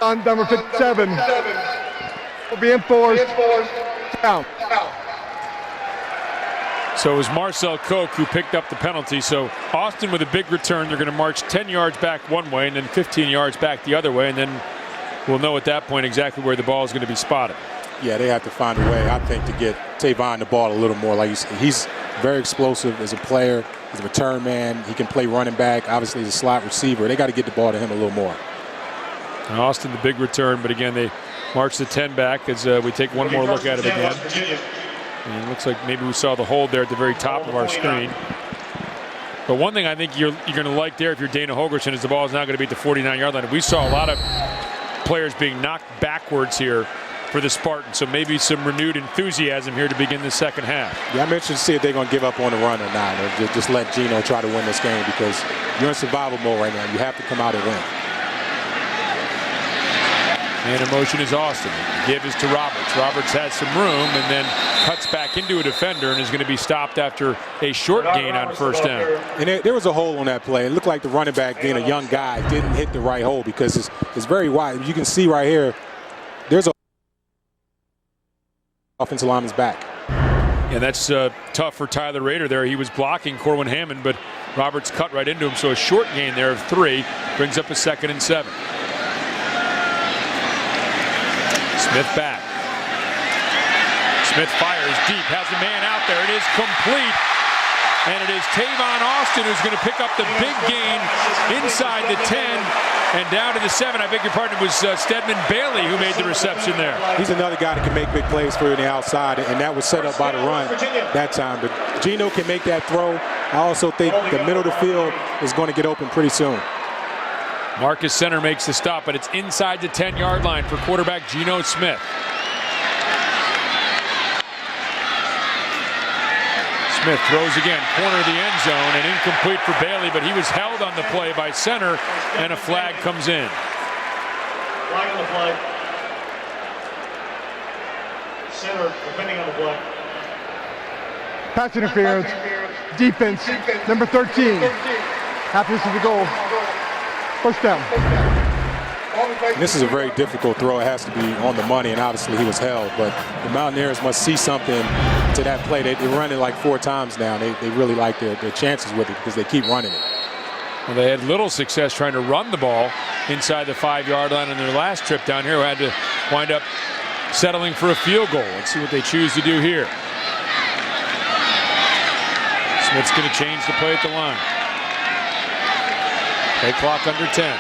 on number 57. Will be enforced. Down. So it was Marcel Koch who picked up the penalty. So Austin with a big return. They're going to march 10 yards back one way and then 15 yards back the other way. And then we'll know at that point exactly where the ball is going to be spotted. Yeah, they have to find a way, I think, to get Tavon the ball a little more. Like you said, he's very explosive as a player. He's a return man. He can play running back. Obviously, he's a slot receiver. They got to get the ball to him a little more. And Austin, the big return. But again, they march the 10 back as we take one more look at it again. And it looks like maybe we saw the hold there at the very top of our screen. But one thing I think you're going to like there if you're Dana Holgerson is the ball is now going to be at the 49-yard line. We saw a lot of players being knocked backwards here for the Spartans. So maybe some renewed enthusiasm here to begin the second half. Yeah, I'm interested to see if they're going to give up on the run or not, or just let Gino try to win this game because you're in survival mode right now. You have to come out and win. And in motion is Austin. The give is to Roberts. Roberts has some room and then cuts back into a defender and is going to be stopped after a short gain on first down. And there was a hole on that play. It looked like the running back, being a young guy, didn't hit the right hole because it's very wide. You can see right here, there's a offensive lineman's back. And that's tough for Tyler Rader there. He was blocking Corwin Hammond, but Roberts cut right into him. So a short gain there of 3 brings up a 2nd and 7. Smith back. Smith fires deep, has a man out there. It is complete. And it is Tavon Austin who's going to pick up the big gain inside the 10 and down to the 7. I beg your pardon, it was Stedman Bailey who made the reception there. He's another guy that can make big plays for you on the outside, and that was set up by the run that time. But Gino can make that throw. I also think the middle of the field is going to get open pretty soon. Marcus Center makes the stop, but it's inside the 10-yard line for quarterback Geno Smith. Smith throws again, corner of the end zone, and incomplete for Bailey, but he was held on the play by Center, and a flag comes in. Flag on the play. Center, depending on the play. Pass interference. Defense, number 13. Half distance to goal. First down. And this is a very difficult throw. It has to be on the money, and obviously he was held. But the Mountaineers must see something to that play. They run it like 4 times now. They really like their chances with it because they keep running it. Well, they had little success trying to run the ball inside the 5-yard line on their last trip down here. Who had to wind up settling for a field goal. Let's see what they choose to do here. Smith's going to change the play at the line. Play clock under 10.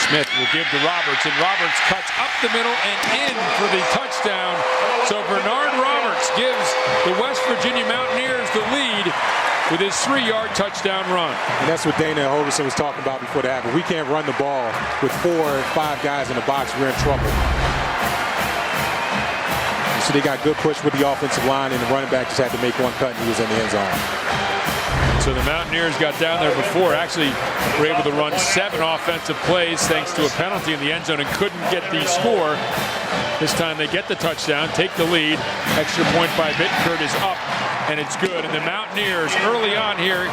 Smith will give to Roberts, and Roberts cuts up the middle and in for the touchdown. So Bernard Roberts gives the West Virginia Mountaineers extends the lead with his 3-yard touchdown run. And that's what Dana Holgerson was talking about before the half. If we can't run the ball with 4 or 5 guys in the box, we're in trouble. So they got good push with the offensive line, and the running back just had to make one cut, and he was in the end zone. So the Mountaineers got down there before. Actually, were able to run 7 offensive plays thanks to a penalty in the end zone and couldn't get the score. This time they get the touchdown, take the lead. Extra point by Bittkurt is up, and it's good. And the Mountaineers early on here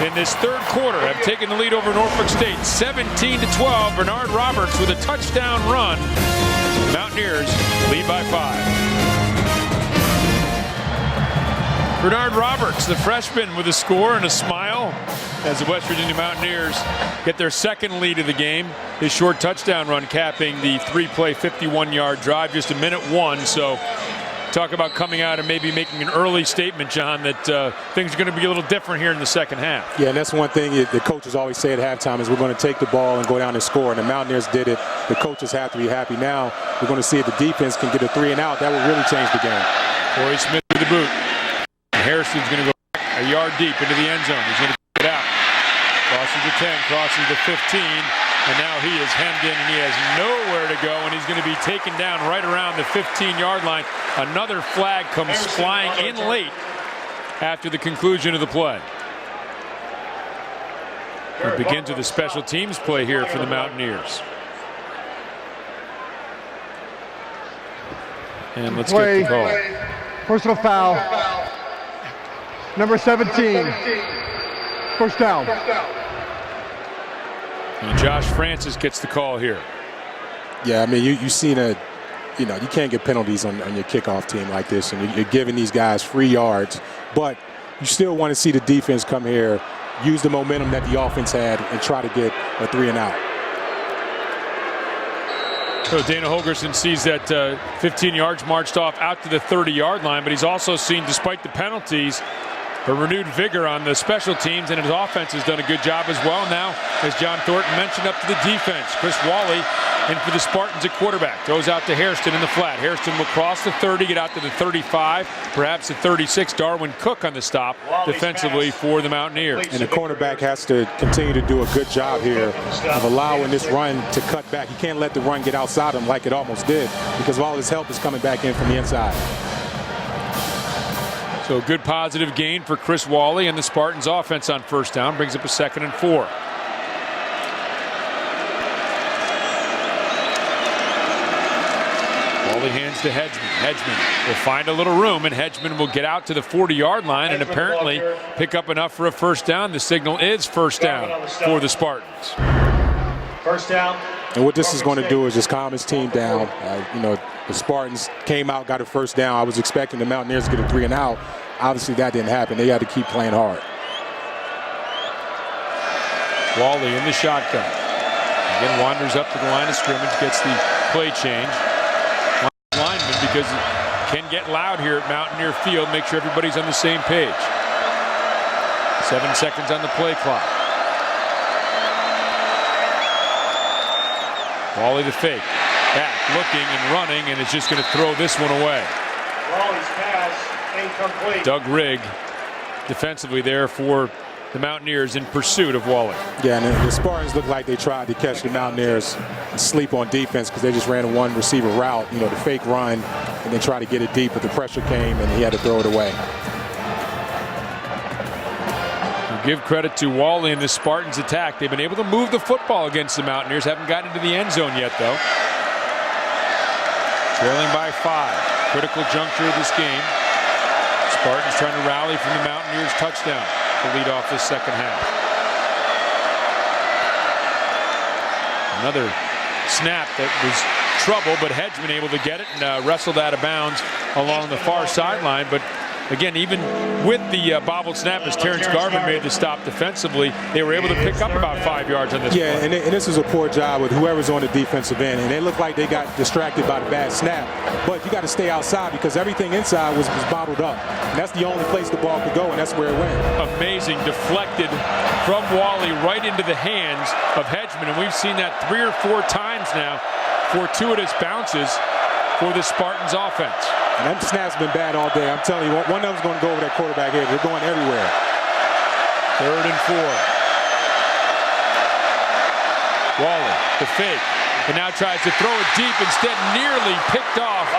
in this third quarter have taken the lead over Norfolk State, 17-12. Bernard Roberts with a touchdown run. Mountaineers lead by 5. Bernard Roberts, the freshman, with a score and a smile as the West Virginia Mountaineers get their second lead of the game. His short touchdown run capping the 3-play 51-yard drive, just a minute 1. So talk about coming out and maybe making an early statement, John, that things are going to be a little different here in the second half. Yeah, and that's one thing the coaches always say at halftime is we're going to take the ball and go down and score, and the Mountaineers did it. The coaches have to be happy. Now we're going to see if the defense can get a 3 and out. That will really change the game. Corey Smith with the boot. Harrison's going to go a yard deep into the end zone. He's going to get out. Crosses the 10, crosses the 15, and now he is hemmed in and he has nowhere to go, and he's going to be taken down right around the 15-yard line. Another flag comes flying in late after the conclusion of the play. It begins with a special teams play here for the Mountaineers. And let's get the call. Personal foul. Number 17. First down. And Josh Francis gets the call here. Yeah, I mean, you've seen you can't get penalties on your kickoff team like this, and you're giving these guys free yards, but you still want to see the defense come here, use the momentum that the offense had, and try to get a 3 and out. So Dana Holgerson sees that 15 yards marched off out to the 30-yard line, but he's also seen, despite the penalties, a renewed vigor on the special teams, and his offense has done a good job as well. Now, as John Thornton mentioned, up to the defense. Chris Wally in for the Spartans at quarterback. Throws out to Hairston in the flat. Hairston will cross the 30, get out to the 35, perhaps the 36. Darwin Cook on the stop defensively for the Mountaineers. And the cornerback has to continue to do a good job here of allowing this run to cut back. You can't let the run get outside him like it almost did, because all his help is coming back in from the inside. So good positive gain for Chris Wally and the Spartans offense on first down. Brings up a 2nd and 4. Wally hands to Hedgeman. Hedgeman will find a little room, and Hedgeman will get out to the 40-yard line and apparently pick up enough for a first down. The signal is first down for the Spartans. First down. And what this is going to do is just calm his team down. The Spartans came out, got a first down. I was expecting the Mountaineers to get a 3 and out. Obviously, that didn't happen. They had to keep playing hard. Wally in the shotgun. Again, wanders up to the line of scrimmage, gets the play change. Lineman, because it can get loud here at Mountaineer Field. Make sure everybody's on the same page. 7 seconds on the play clock. Wally the fake. Back, looking and running, and it's just going to throw this one away. Wally's pass, incomplete. Doug Rigg defensively there for the Mountaineers in pursuit of Wally. Yeah, and the Spartans looked like they tried to catch the Mountaineers and sleep on defense because they just ran a one receiver route, the fake run, and then try to get it deep, but the pressure came and he had to throw it away. Give credit to Wally and the Spartans attack. They've been able to move the football against the Mountaineers. Haven't gotten into the end zone yet, though. Trailing by 5. Critical juncture of this game. Spartans trying to rally from the Mountaineers' touchdown to lead off this second half. Another snap that was trouble, but Hedgeman able to get it and wrestled out of bounds along the far sideline. But again, even with the bobbled snap, as Terrence Garvin made the stop defensively, they were able to pick up about 5 yards on this play. And this is a poor job with whoever's on the defensive end, and they look like they got distracted by the bad snap. But you got to stay outside because everything inside was bottled up. And that's the only place the ball could go, and that's where it went. Amazing, deflected from Wally right into the hands of Hedgeman, and we've seen that 3 or 4 times now. Fortuitous bounces for the Spartans offense. And that snap's been bad all day. I'm telling you, one of them's going to go over that quarterback head. They're going everywhere. 3rd and 4. Waller, the fake, and now tries to throw it deep, instead nearly picked off,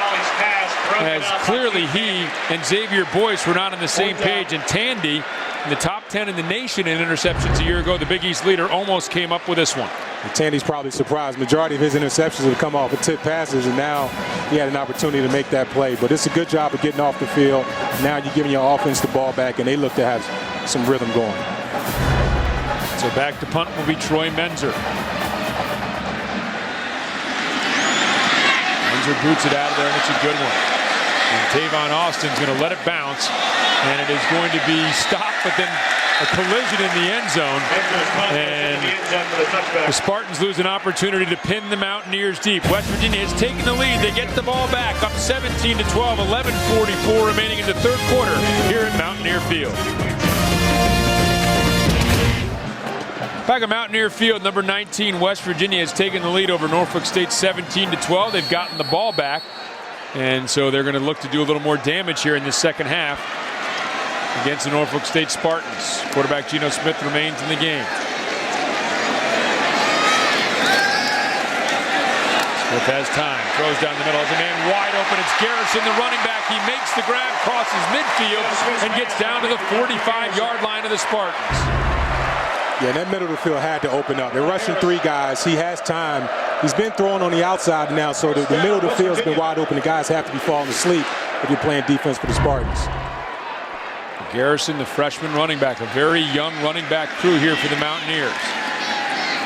as clearly he and Xavier Boyce were not on the same page. And Tandy, in the top 10 in the nation in interceptions a year ago, the Big East leader, almost came up with this one. And Tandy's probably surprised. Majority of his interceptions have come off of tip passes, and now he had an opportunity to make that play. But it's a good job of getting off the field. Now you're giving your offense the ball back, and they look to have some rhythm going. So back to punt will be Troy Menzer. Menzer boots it out of there, and it's a good one. And Tavon Austin's going to let it bounce, and it is going to be stopped, but then a collision in the end zone, and the Spartans lose an opportunity to pin the Mountaineers deep. West Virginia has taken the lead. They get the ball back, up 17-12, 11:44 remaining in the 3rd quarter here at Mountaineer Field. Back at Mountaineer Field, number 19, West Virginia has taken the lead over Norfolk State 17-12. They've gotten the ball back, and so they're going to look to do a little more damage here in the second half against the Norfolk State Spartans. Quarterback Geno Smith remains in the game. Smith has time, throws down the middle, has a man wide open. It's Garrison, the running back. He makes the grab, crosses midfield, and gets down to the 45-yard line of the Spartans. Yeah, that middle of the field had to open up. They're rushing 3 guys. He has time. He's been throwing on the outside now, so the middle of the field's been wide open. The guys have to be falling asleep if you're playing defense for the Spartans. Garrison, the freshman running back, a very young running back crew here for the Mountaineers.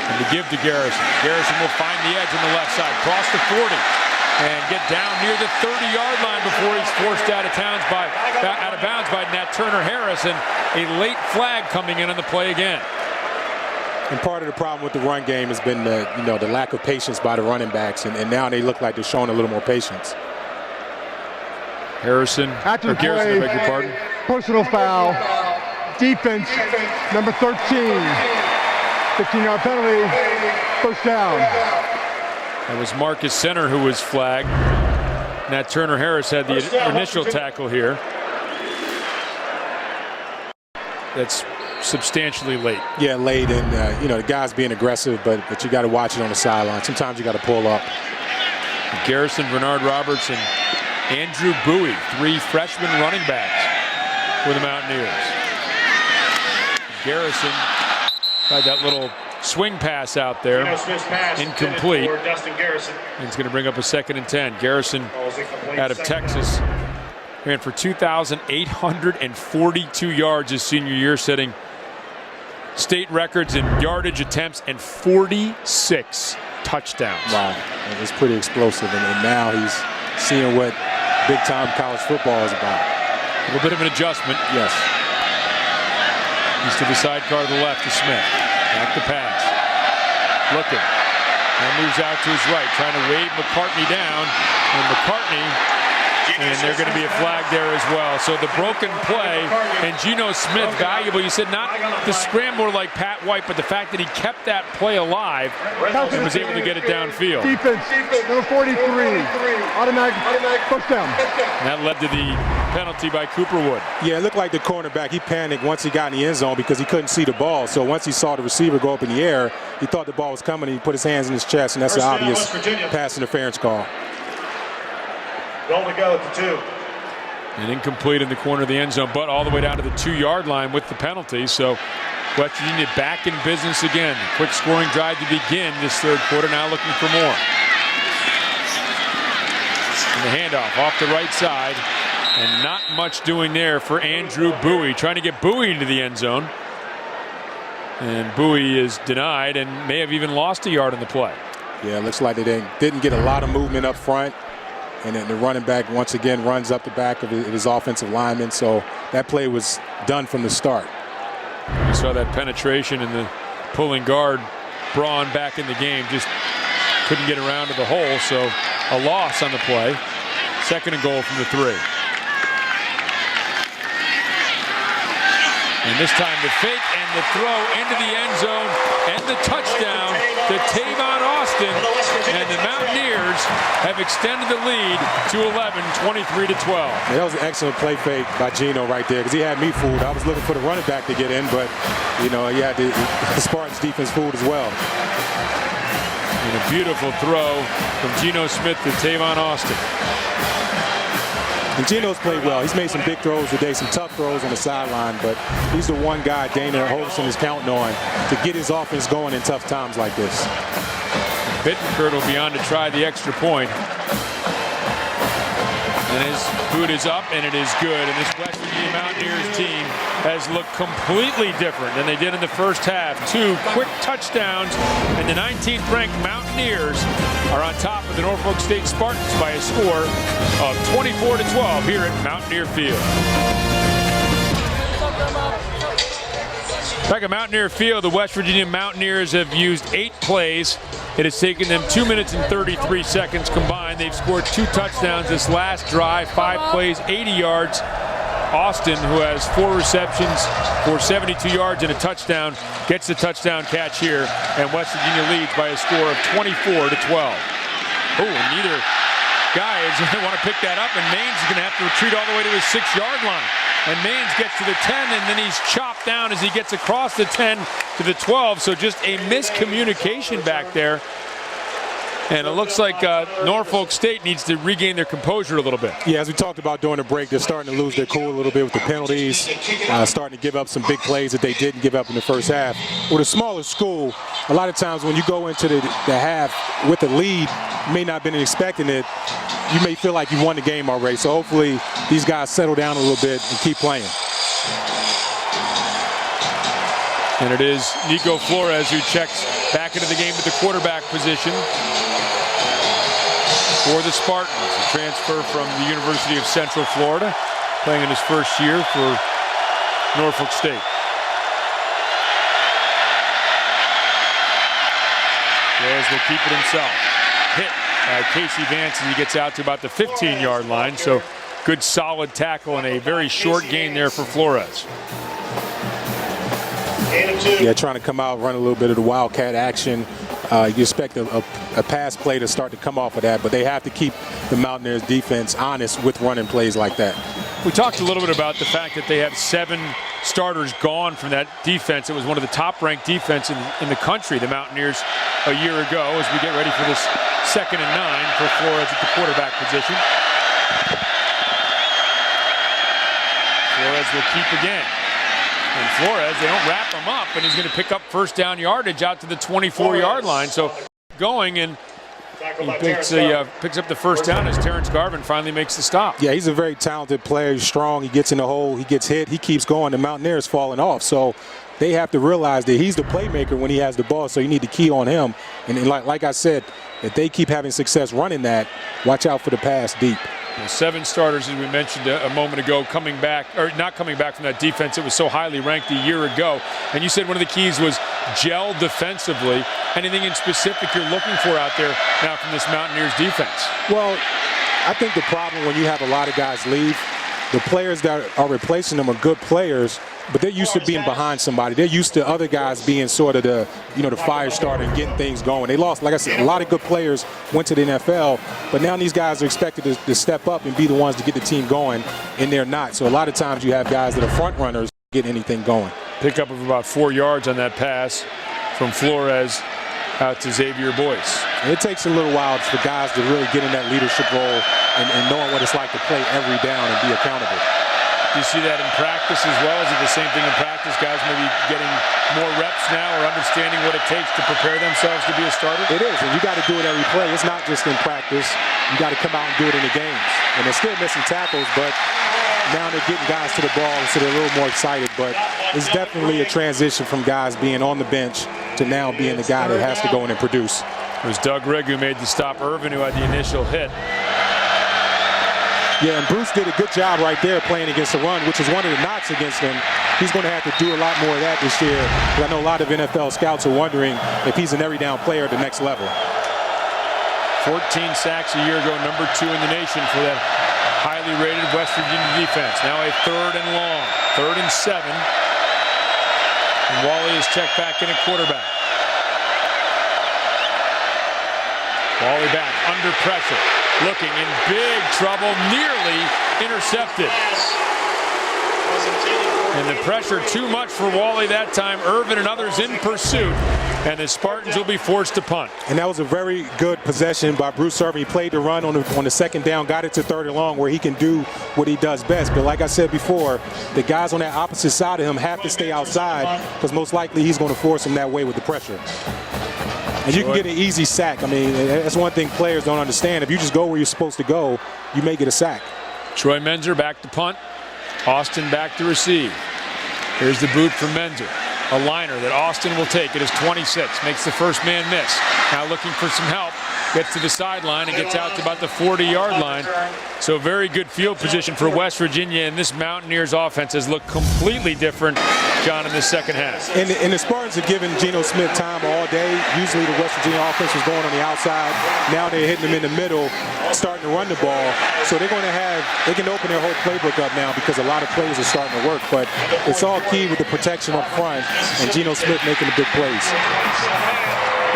And to give to Garrison. Garrison will find the edge on the left side, cross the 40, and get down near the 30-yard line before he's forced out of bounds by Nat Turner Harris, and a late flag coming in on the play again. And part of the problem with the run game has been the lack of patience by the running backs, and now they look like they're showing a little more patience. Garrison, I beg your pardon. Personal foul. Defense, number 13. 15-yard penalty. First down. That was Marcus Center who was flagged. Nat Turner Harris had the initial tackle here. That's substantially late. Yeah, late, and the guy's being aggressive, but you got to watch it on the sideline. Sometimes you got to pull up. Garrison, Bernard Robertson, Andrew Bowie, 3 freshman running backs for the Mountaineers. Garrison tried that little swing pass out there, incomplete. And it's going to bring up a 2nd and 10. Garrison out of Texas ran for 2,842 yards his senior year, setting state records in yardage attempts and 46 touchdowns. Wow, it's pretty explosive, and now he's seeing what big-time college football is about. A little bit of an adjustment. Yes. He's to the sidecar to the left to Smith. Back to pass. Looking. Now moves out to his right, trying to wave McCartney down. And McCartney, and they're going to be a flag there as well. So the broken play, and Geno Smith valuable. You said not the scrambler like Pat White, but the fact that he kept that play alive and was able to get it downfield. Defense, number 43. Automatic first down. And that led to the penalty by Cooper Wood. Yeah, it looked like the cornerback, he panicked once he got in the end zone because he couldn't see the ball. So once he saw the receiver go up in the air, he thought the ball was coming, and he put his hands in his chest, and that's an obvious pass interference call. Goal to go at the 2. And incomplete in the corner of the end zone, but all the way down to the 2-yard line with the penalty. So West Virginia back in business again. Quick scoring drive to begin this 3rd quarter, now looking for more. And the handoff off the right side, and not much doing there for Andrew Bowie, trying to get Bowie into the end zone. And Bowie is denied and may have even lost a yard in the play. Yeah, it looks like they didn't get a lot of movement up front. And then the running back once again runs up the back of his offensive lineman. So that play was done from the start. You saw that penetration and the pulling guard, Braun, back in the game. Just couldn't get around to the hole. So a loss on the play. 2nd and goal from the 3. And this time the fake and the throw into the end zone and the touchdown to Tavon Austin. And the Mountaineers have extended the lead to 11, 23-12. Yeah, that was an excellent play fake by Gino right there because he had me fooled. I was looking for the running back to get in, but, you know, he had the Spartans defense fooled as well. And a beautiful throw from Geno Smith to Tavon Austin. And Geno's played well. He's made some big throws today, some tough throws on the sideline, but he's the one guy Dana Holgorsen is counting on to get his offense going in tough times like this. Bittencourt will be on to try the extra point. And his boot is up, and it is good. And this West Virginia Mountaineers team has looked completely different than they did in the first half. 2 quick touchdowns, and the 19th ranked Mountaineers are on top of the Norfolk State Spartans by a score of 24-12 here at Mountaineer Field. Back at Mountaineer Field, the West Virginia Mountaineers have used 8 plays. It has taken them 2 minutes and 33 seconds combined. They've scored 2 touchdowns this last drive, 5 plays, 80 yards. Austin, who has 4 receptions for 72 yards and a touchdown, gets the touchdown catch here, and West Virginia leads by a score of 24-12. Oh, and neither guy is going to want to pick that up, and Maines is going to have to retreat all the way to his 6-yard line. And Maines gets to the 10, and then he's chopped down as he gets across the 10 to the 12. So just a miscommunication back there. And it looks like Norfolk State needs to regain their composure a little bit. Yeah, as we talked about during the break, they're starting to lose their cool a little bit with the penalties, starting to give up some big plays that they didn't give up in the first half. With a smaller school, a lot of times when you go into the half with a lead, you may not have been expecting it, you may feel like you won the game already. So hopefully these guys settle down a little bit and keep playing. And it is Nico Flores who checks back into the game at the quarterback position for the Spartans. A transfer from the University of Central Florida, playing in his first year for Norfolk State. Flores will keep it himself. Hit by Casey Vance as he gets out to about the 15-yard line. So good solid tackle and a very short gain there for Flores. Yeah, trying to come out, run a little bit of the wildcat action. You expect a pass play to start to come off of that, but they have to keep the Mountaineers defense honest with running plays like that. We talked a little bit about the fact that they have 7 starters gone from that defense. It was one of the top-ranked defense in the country, the Mountaineers, a year ago, as we get ready for this 2nd and 9 for Flores at the quarterback position. Flores will keep again. And Flores, they don't wrap him up, and he's going to pick up first down yardage out to the 24-yard line. So going, and he picks up the first down as Terrence Garvin finally makes the stop. Yeah, he's a very talented player. He's strong. He gets in the hole. He gets hit. He keeps going. The Mountaineers falling off. So they have to realize that he's the playmaker when he has the ball, so you need to key on him. And like I said, if they keep having success running that, watch out for the pass deep. 7 starters, as we mentioned a moment ago, coming back, or not coming back from that defense. It was so highly ranked a year ago. And you said one of the keys was gel defensively. Anything in specific you're looking for out there now from this Mountaineers defense? Well, I think the problem when you have a lot of guys leave, the players that are replacing them are good players, but they're used to being behind somebody. They're used to other guys being sort of the fire starter and getting things going. They lost, like I said, a lot of good players went to the NFL, but now these guys are expected to step up and be the ones to get the team going, and they're not. So a lot of times you have guys that are front runners getting anything going. Pickup of about 4 yards on that pass from Flores out to Xavier Boyce. It takes a little while for guys to really get in that leadership role and knowing what it's like to play every down and be accountable. Do you see that in practice as well? Is it the same thing in practice? Guys maybe getting more reps now or understanding what it takes to prepare themselves to be a starter? It is, and you got to do it every play. It's not just in practice. You got to come out and do it in the games. And they're still missing tackles, but now they're getting guys to the ball, so they're a little more excited. But it's definitely a transition from guys being on the bench to now being the guy that has to go in and produce. It was Doug Rigg who made the stop. Irvin who had the initial hit. Yeah, and Bruce did a good job right there playing against the run, which is one of the knocks against him. He's going to have to do a lot more of that this year. I know a lot of NFL scouts are wondering if he's an every down player at the next level. 14 sacks a year ago, number 2 in the nation for that highly rated West Virginia defense. Now a 3rd and long, 3rd and 7 And Wally is checked back in at quarterback. Wally back, under pressure, looking in big trouble, nearly intercepted. And the pressure too much for Wally that time. Irvin and others in pursuit, and the Spartans will be forced to punt. And that was a very good possession by Bruce Irvin. He played the run on the second down, got it to 3rd and long where he can do what he does best. But like I said before, the guys on that opposite side of him have to stay outside because most likely he's going to force them that way with the pressure. And you can get an easy sack. I mean, that's one thing players don't understand. If you just go where you're supposed to go, you may get a sack. Troy Menzer back to punt. Austin back to receive. Here's the boot from Menzer. A liner that Austin will take at his 26. Makes the first man miss. Now looking for some help. Gets to the sideline and gets out to about the 40-yard line. So very good field position for West Virginia, and this Mountaineers offense has looked completely different, John, in the second half. And the Spartans have given Geno Smith time all day. Usually the West Virginia offense was going on the outside. Now they're hitting him in the middle, starting to run the ball. So they can open their whole playbook up now because a lot of plays are starting to work. But it's all key with the protection up front and Geno Smith making the big plays.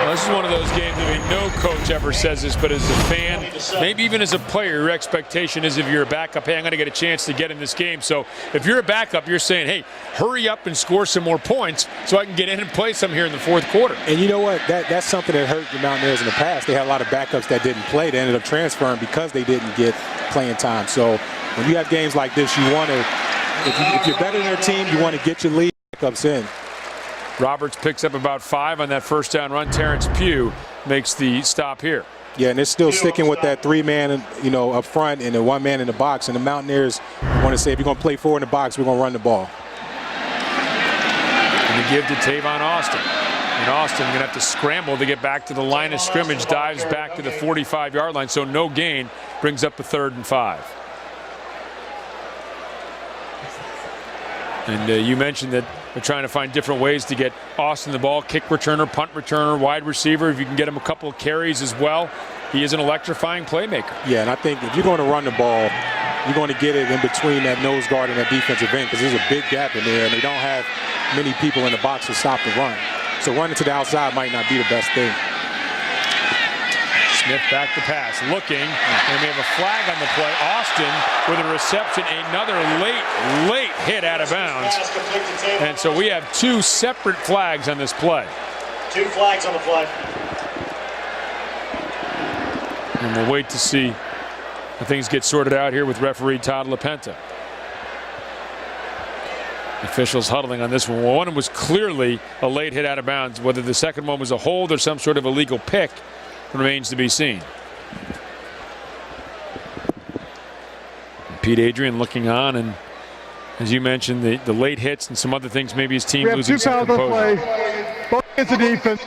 Well, this is one of those games, I mean, no coach ever says this, but as a fan, maybe even as a player, your expectation is if you're a backup, hey, I'm going to get a chance to get in this game. So if you're a backup, you're saying, hey, hurry up and score some more points so I can get in and play some here in the 4th quarter. And you know what? That's something that hurt the Mountaineers in the past. They had a lot of backups that didn't play. They ended up transferring because they didn't get playing time. So when you have games like this, you want to, if you're better than your team, you want to get your lead backups in. Roberts picks up about 5 on that first down run. Terrence Pugh makes the stop here. Yeah, and they're still sticking with that 3-man, up front and the 1-man in the box. And the Mountaineers want to say, if you're going to play 4 in the box, we're going to run the ball. And the give to Tavon Austin. And Austin going to have to scramble to get back to the line of scrimmage, dives back to the 45-yard line, so no gain, brings up a 3rd and 5. And you mentioned that they're trying to find different ways to get Austin the ball, kick returner, punt returner, wide receiver. If you can get him a couple of carries as well, he is an electrifying playmaker. Yeah, and I think if you're going to run the ball, you're going to get it in between that nose guard and that defensive end because there's a big gap in there, and they don't have many people in the box to stop the run. So running to the outside might not be the best thing. Smith back to pass, looking, and we have a flag on the play. Austin with a reception, another late hit out of bounds. And so we have 2 separate flags on this play. 2 flags on the play. And we'll wait to see how things get sorted out here with referee Todd LaPenta. Officials huddling on this one. One was clearly a late hit out of bounds. Whether the second one was a hold or some sort of illegal pick remains to be seen. Pete Adrian looking on, and as you mentioned, the late hits and some other things, maybe his team losing some composure. Both against the defense.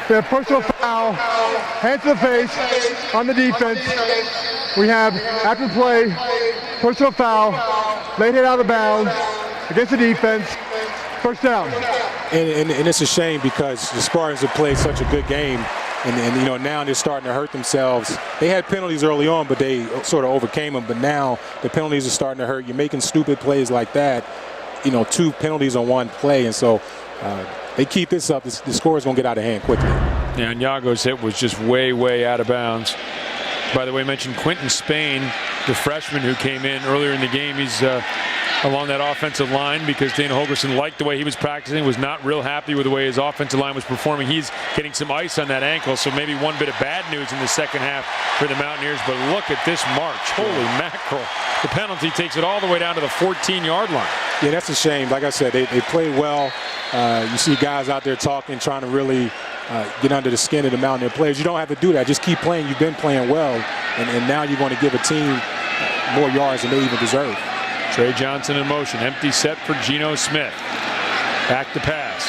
We have personal foul, hands to the face on the defense. We have, after the play, personal foul, late hit out of bounds against the defense, first down. And it's a shame because the Spartans have played such a good game. And now they're starting to hurt themselves. They had penalties early on, but they sort of overcame them. But now the penalties are starting to hurt. You're making stupid plays like that, 2 penalties on 1 play. And so they keep this up, the score is going to get out of hand quickly. Yeah, and Yago's hit was just way out of bounds. By the way, I mentioned Quentin Spain, the freshman who came in earlier in the game. He's along that offensive line because Dana Holgerson liked the way he was practicing, was not real happy with the way his offensive line was performing. He's getting some ice on that ankle, so maybe one bit of bad news in the second half for the Mountaineers. But look at this march. Holy mackerel. The penalty takes it all the way down to the 14-yard line. Yeah, that's a shame. Like I said, they played well. You see guys out there talking, trying to really get under the skin of the Mountaineer players. You don't have to do that. Just keep playing. You've been playing well, and now you're going to give a team more yards than they even deserve. Trey Johnson in motion. Empty set for Geno Smith. Back to pass.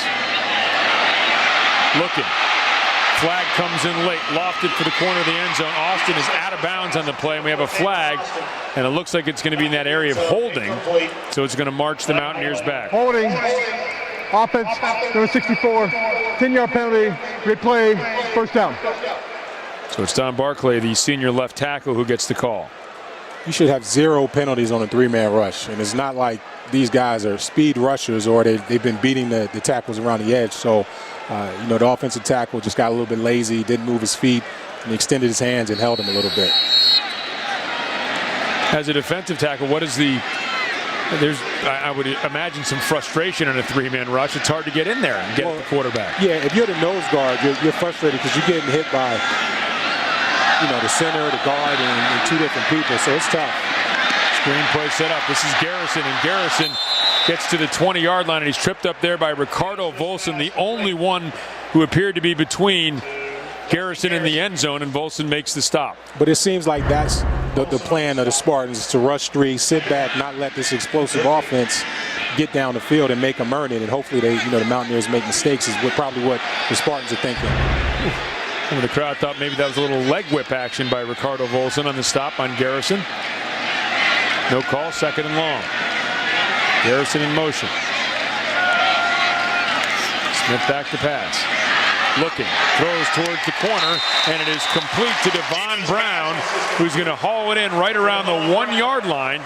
Looking. Flag comes in late. Lofted for the corner of the end zone. Austin is out of bounds on the play, and we have a flag. And it looks like it's going to be in that area of holding. So it's going to march the Mountaineers back. Holding. Offense, number 64. 10-yard penalty. Replay. First down. So it's Don Barclay, the senior left tackle, who gets the call. you should have 0 penalties on a 3-man rush. And it's not like these guys are speed rushers or they've been beating the tackles around the edge. So, you know, the offensive tackle just got a little bit lazy, didn't move his feet, and he extended his hands and held him a little bit. As a defensive tackle, what is I would imagine some frustration in a 3-man rush. It's hard to get in there and get the quarterback. Yeah, if you're the nose guard, you're frustrated because you're getting hit by, you know, the center, the guard, and 2 different people, so it's tough. Screen play set up. This is Garrison, and Garrison gets to the 20-yard line, and he's tripped up there by Ricardo Volson, the only one who appeared to be between Garrison in the end zone, and Volson makes the stop. But it seems like that's the plan of the Spartans, to rush 3, sit back, not let this explosive offense get down the field and make them earn it. And hopefully the Mountaineers make mistakes is probably what the Spartans are thinking. Some of the crowd thought maybe that was a little leg whip action by Ricardo Volson on the stop on Garrison. No call, 2nd and long. Garrison in motion. Smith back to pass. Looking, throws towards the corner, and it is complete to Devon Brown, who's going to haul it in right around the 1-yard line.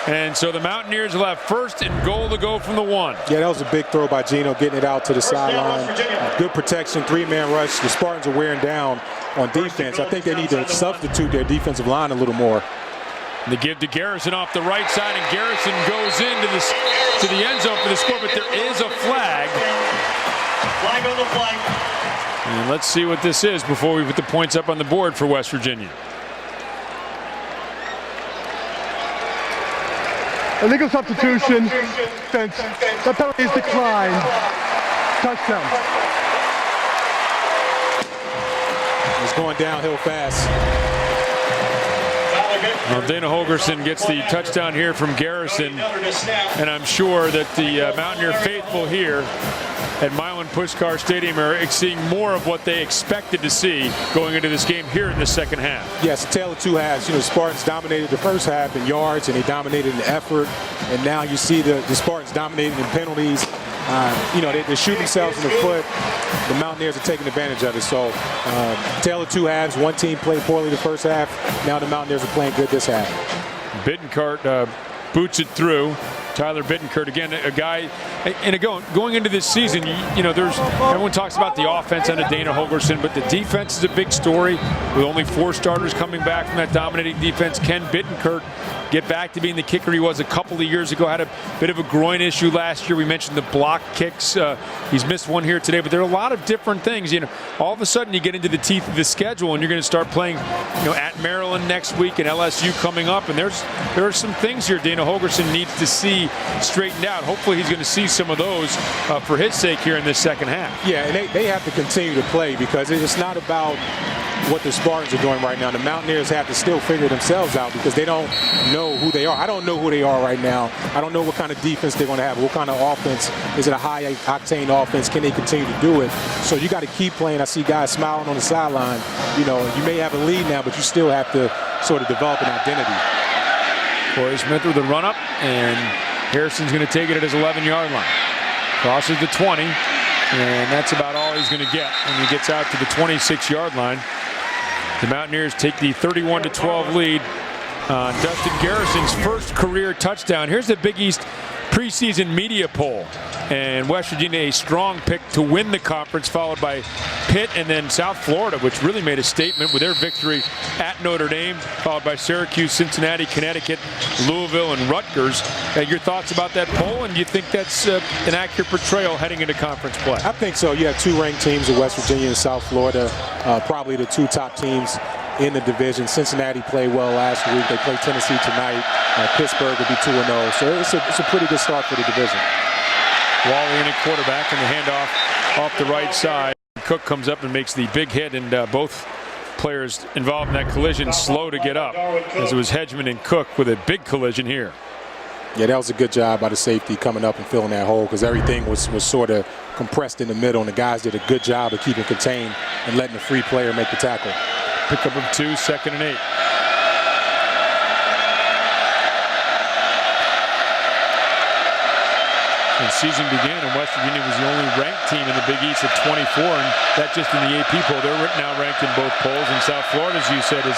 And so the Mountaineers will have 1st and goal to go from the 1. Yeah, that was a big throw by Gino, getting it out to the sideline. Good protection, 3-man rush. The Spartans are wearing down on defense. I think they need to substitute their defensive line a little more. The give to Garrison off the right side, and Garrison goes into the end zone for the score, but there is a flag. Flag on the flag. And let's see what this is before we put the points up on the board for West Virginia. Illegal substitution. Defense. That penalty is declined. Touchdown. It's going downhill fast. Well, Dana Holgerson gets the touchdown here from Garrison, and I'm sure that the Mountaineer faithful here at Milan Puskar Stadium are seeing more of what they expected to see going into this game here in the second half. Yes, a tale of 2 halves. You know, the Spartans dominated the first half in yards, and they dominated in effort. And now you see the Spartans dominating in penalties. You know, they shoot themselves in the foot. The Mountaineers are taking advantage of it. So, tale of 2 halves. One team played poorly the first half. Now the Mountaineers are playing good this half. Bittencourt boots it through. Tyler Bittencourt, again, a guy, and going into this season, you know, everyone talks about the offense under Dana Holgerson, but the defense is a big story. With only 4 starters coming back from that dominating defense, Ken Bittencourt get back to being the kicker he was a couple of years ago. Had a bit of a groin issue last year. We mentioned the block kicks. He's missed one here today, but there are a lot of different things. You know, all of a sudden you get into the teeth of the schedule, and you're going to start playing, you know, at Maryland next week and LSU coming up, and there are some things here Dana Holgerson needs to see straightened out. Hopefully he's going to see some of those for his sake here in this second half. Yeah, and they have to continue to play, because it's not about what the Spartans are doing right now. The Mountaineers have to still figure themselves out, because they don't know who they are. I don't know who they are right now. I don't know what kind of defense they're going to have, what kind of offense. Is it a high-octane offense? Can they continue to do it? So you got to keep playing. I see guys smiling on the sideline. You know, you may have a lead now, but you still have to sort of develop an identity. Corey Smith with a run-up, and Harrison's going to take it at his 11-yard line. Crosses the 20, and that's about all he's going to get when he gets out to the 26-yard line. The Mountaineers take the 31-12 lead on Dustin Garrison's first career touchdown. Here's the Big East preseason media poll, and West Virginia a strong pick to win the conference, followed by Pitt and then South Florida, which really made a statement with their victory at Notre Dame, followed by Syracuse, Cincinnati, Connecticut, Louisville, and Rutgers. Your thoughts about that poll, and do you think that's an accurate portrayal heading into conference play? I think so. You have 2 ranked teams in West Virginia and South Florida, probably the 2 top teams in the division. Cincinnati played well last week. They play Tennessee tonight. Pittsburgh will be 2-0. So it's a pretty good start for the division. Wally in at quarterback, and the handoff off the right side. Cook comes up and makes the big hit, and both players involved in that collision slow to get up, as it was Hedgeman and Cook with a big collision here. Yeah, that was a good job by the safety coming up and filling that hole, because everything was sort of compressed in the middle, and the guys did a good job of keeping contained and letting the free player make the tackle. Pickup of 2, 2nd and 8. When the season began, and West Virginia was the only ranked team in the Big East at 24, and that just in the AP poll. They're now ranked in both polls, and South Florida, as you said, is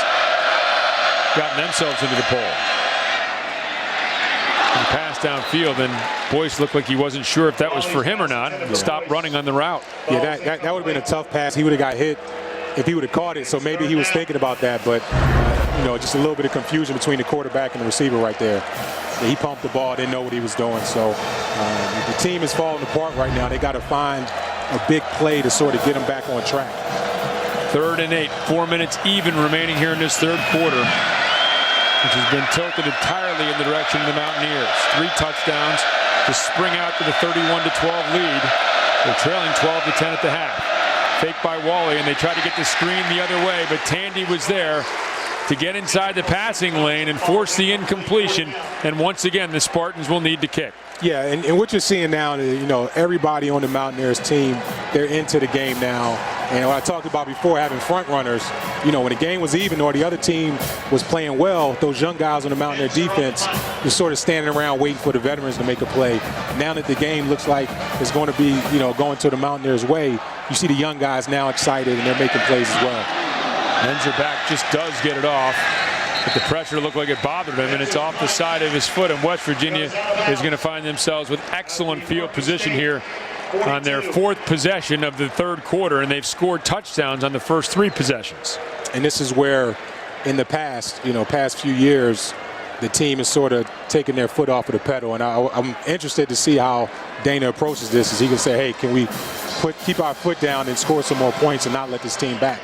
gotten themselves into the pole. And pass downfield, and Boyce looked like he wasn't sure if that was for him or not. Stopped running on the route. Yeah, that would have been a tough pass. He would have got hit if he would have caught it. So maybe he was thinking about that, but you know, just a little bit of confusion between the quarterback and the receiver right there. He pumped the ball, didn't know what he was doing. So the team is falling apart right now. They got to find a big play to sort of get them back on track. 3rd and 8, 4 minutes even remaining here in this third quarter, which has been tilted entirely in the direction of the Mountaineers. 3 touchdowns to spring out to the 31-12 lead. They're trailing 12-10 at the half. Fake by Wally, and they tried to get the screen the other way, but Tandy was there to get inside the passing lane and force the incompletion. And once again, the Spartans will need to kick. Yeah, and what you're seeing now, you know, everybody on the Mountaineers team, they're into the game now. And what I talked about before, having front runners, you know, when the game was even or the other team was playing well, those young guys on the Mountaineer defense were sort of standing around waiting for the veterans to make a play. Now that the game looks like it's going to be, you know, going to the Mountaineers' way, you see the young guys now excited and they're making plays as well. Menzer back just does get it off, but the pressure looked like it bothered him, and it's off the side of his foot, and West Virginia is going to find themselves with excellent field position here on their 4th possession of the third quarter, and they've scored touchdowns on the first 3 possessions. And this is where, in the past, you know, past few years, the team is sort of taking their foot off of the pedal, and I'm interested to see how Dana approaches this. Is he can say, hey, can we keep our foot down and score some more points and not let this team back?